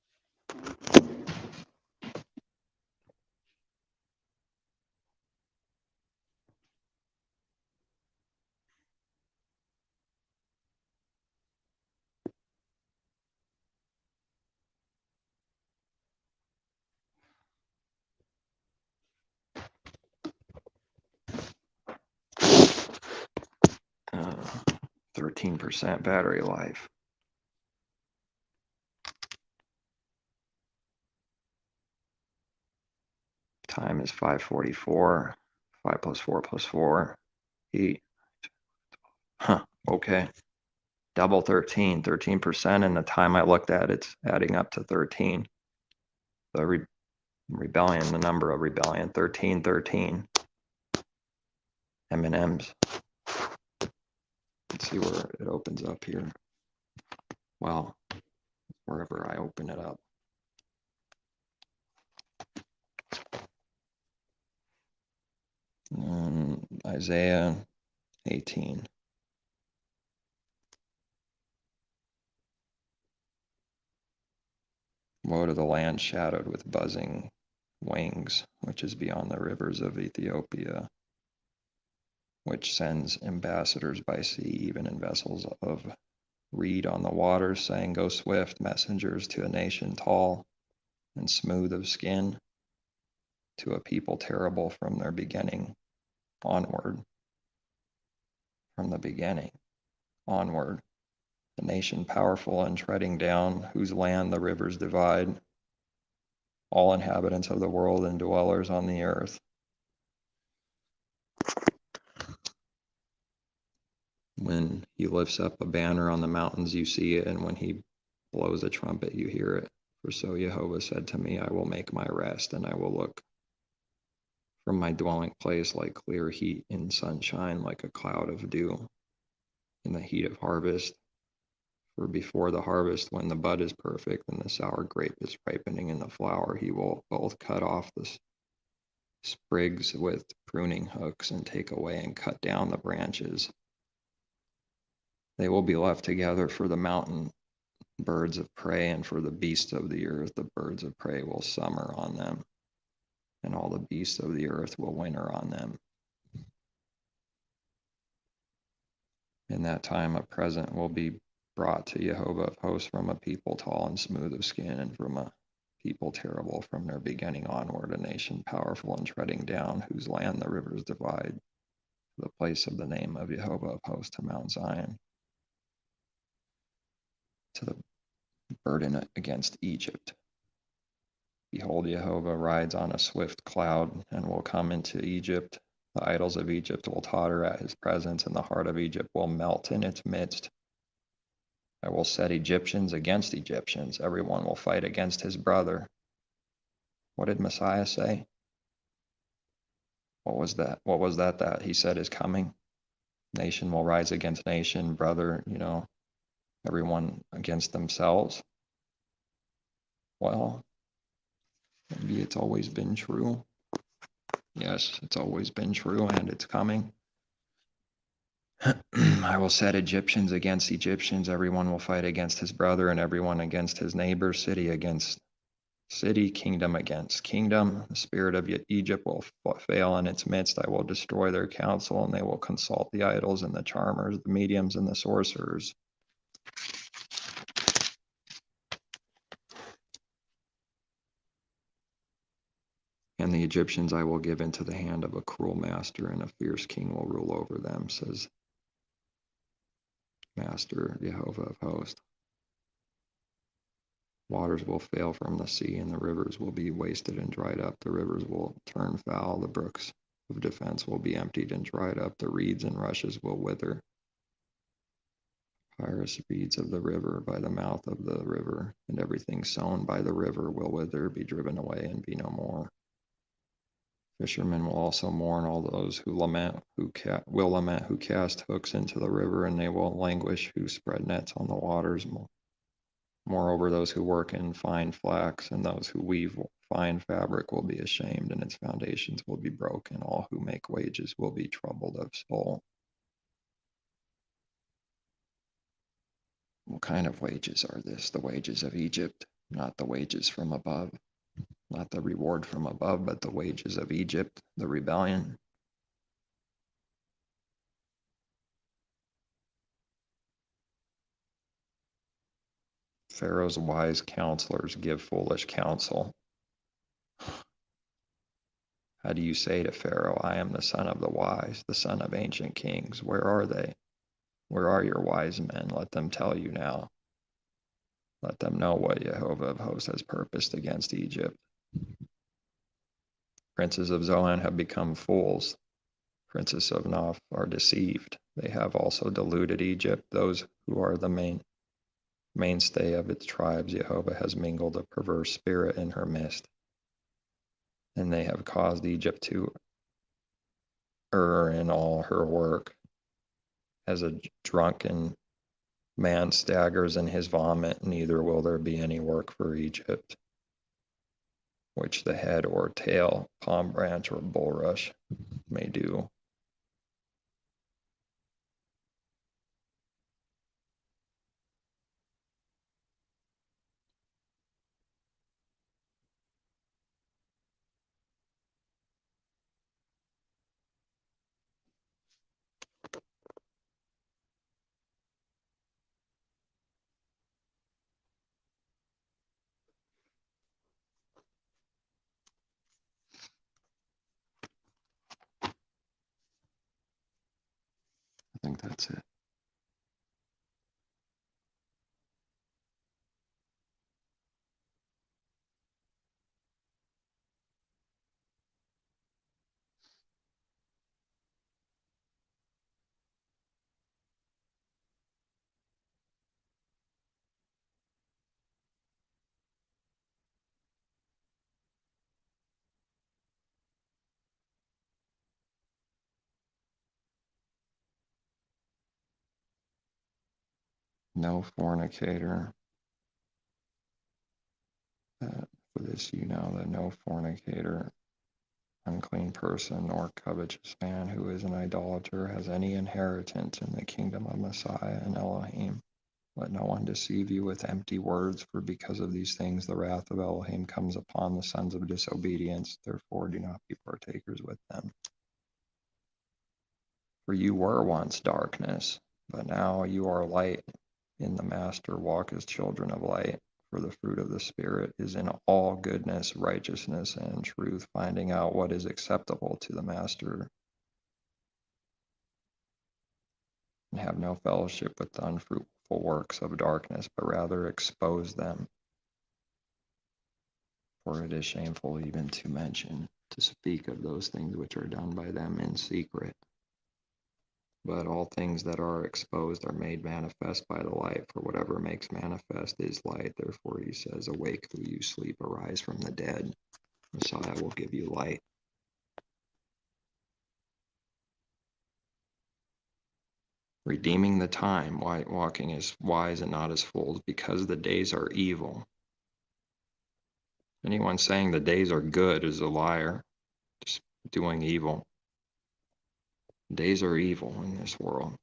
13% battery life. Time is 5:44. 5 plus 4 plus 4. 8. Huh. Okay. Double 13. 13%. And the time I looked at, it's adding up to 13. The rebellion, the number of rebellion, 13, 13. M&Ms. Let's see where it opens up here. Well, wherever I open it up. Isaiah 18. Woe to the land shadowed with buzzing wings, which is beyond the rivers of Ethiopia, which sends ambassadors by sea, even in vessels of reed on the waters, saying, Go swift, messengers to a nation tall and smooth of skin, to a people terrible from their beginning onward. From the beginning onward. The nation powerful and treading down, whose land the rivers divide, all inhabitants of the world and dwellers on the earth. When he lifts up a banner on the mountains, you see it, and when he blows a trumpet, you hear it. For so Jehovah said to me, I will make my rest, and I will look from my dwelling place like clear heat in sunshine, like a cloud of dew in the heat of harvest. For before the harvest, when the bud is perfect and the sour grape is ripening in the flower, he will both cut off the sprigs with pruning hooks and take away and cut down the branches. They will be left together for the mountain birds of prey and for the beasts of the earth. The birds of prey will summer on them, and all the beasts of the earth will winter on them. In that time, a present will be brought to Jehovah of hosts from a people tall and smooth of skin, and from a people terrible from their beginning onward, a nation powerful and treading down, whose land the rivers divide, to the place of the name of Jehovah of hosts, to Mount Zion, to the burden against Egypt. Behold, Jehovah rides on a swift cloud and will come into Egypt. The idols of Egypt will totter at his presence, and the heart of Egypt will melt in its midst. I will set Egyptians against Egyptians. Everyone will fight against his brother. What did Messiah say? What was that? What was that he said is coming? Nation will rise against nation, brother, everyone against themselves. Well, maybe it's always been true. Yes, it's always been true, and it's coming. I will set Egyptians against Egyptians. Everyone will fight against his brother, and everyone against his neighbor, city against city, kingdom against kingdom. The spirit of Egypt will fail in its midst. I will destroy their counsel, and they will consult the idols and the charmers, the mediums, and the sorcerers. And the Egyptians I will give into the hand of a cruel master, and a fierce king will rule over them, says Master Jehovah of hosts. Waters will fail from the sea, and the rivers will be wasted and dried up. The rivers will turn foul. The brooks of defense will be emptied and dried up. The reeds and rushes will wither. Papyrus reeds of the river by the mouth of the river, and everything sown by the river will wither, be driven away, and be no more. Fishermen will also mourn, all those who will lament who cast hooks into the river, and they will languish who spread nets on the waters. Moreover, those who work in fine flax and those who weave fine fabric will be ashamed, and its foundations will be broken. All who make wages will be troubled of soul. What kind of wages are this? The wages of Egypt, not the wages from above. Not the reward from above, but the wages of Egypt, the rebellion. Pharaoh's wise counselors give foolish counsel. How do you say to Pharaoh, I am the son of the wise, the son of ancient kings? Where are they? Where are your wise men? Let them tell you now. Let them know what Jehovah of hosts has purposed against Egypt. Princes of Zoan have become fools. Princes of Noph are deceived. They have also deluded Egypt. Those who are the mainstay of its tribes, Jehovah has mingled a perverse spirit in her midst. And they have caused Egypt to err in all her work. As a drunken man staggers in his vomit, neither will there be any work for Egypt, which the head or tail, palm branch or bulrush may do. I think that's it. no fornicator. For this you know that no fornicator, unclean person, nor covetous man who is an idolater has any inheritance in the kingdom of Messiah and Elohim. Let no one deceive you with empty words, for because of these things the wrath of Elohim comes upon the sons of disobedience. Therefore do not be partakers with them. For you were once darkness, but now you are light in the Master. Walk as children of light. For the fruit of the Spirit is in all goodness, righteousness, and truth, finding out what is acceptable to the Master, and have no fellowship with the unfruitful works of darkness, but rather expose them. For it is shameful even to mention, to speak of those things which are done by them in secret. But all things that are exposed are made manifest by the light, for whatever makes manifest is light. Therefore he says, awake who you sleep, arise from the dead. Messiah will give you light. Redeeming the time, walking as wise and not as fools, because the days are evil. Anyone saying the days are good is a liar, just doing evil. Days are evil in this world.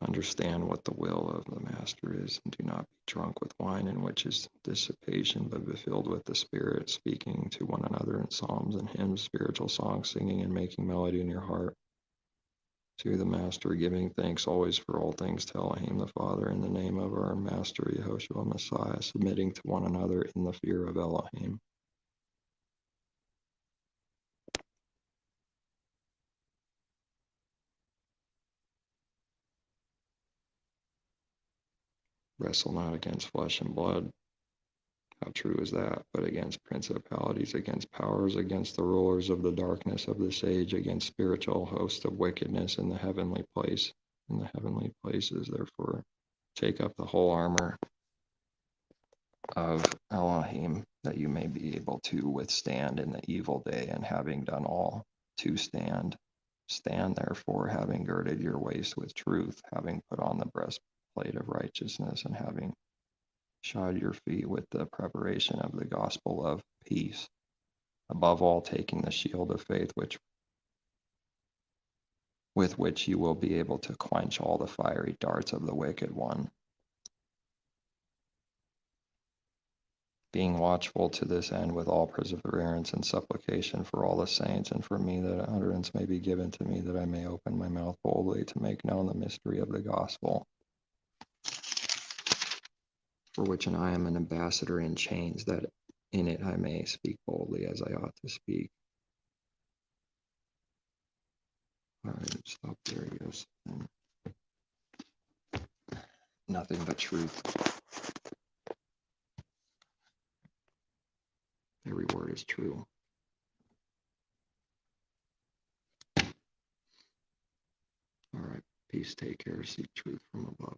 Understand what the will of the Master is, and do not be drunk with wine, in which is dissipation, but be filled with the Spirit, speaking to one another in psalms and hymns, spiritual songs, singing and making melody in your heart to the Master, giving thanks always for all things to Elohim the Father, in the name of our Master Yehoshua Messiah, submitting to one another in the fear of Elohim. Wrestle not against flesh and blood. How true is that? But against principalities, against powers, against the rulers of the darkness of this age, against spiritual hosts of wickedness in the heavenly places. Therefore, take up the whole armor of Elohim, that you may be able to withstand in the evil day, and having done all, to stand. Stand therefore, having girded your waist with truth, having put on the breastplate of righteousness, and having shod your feet with the preparation of the gospel of peace. Above all, taking the shield of faith, with which you will be able to quench all the fiery darts of the wicked one. Being watchful to this end with all perseverance and supplication for all the saints, and for me, that utterance may be given to me, that I may open my mouth boldly to make known the mystery of the gospel, for which I am an ambassador in chains, that in it I may speak boldly as I ought to speak. All right, stop there, yes. Nothing but truth. Every word is true. All right, peace, take care, seek truth from above.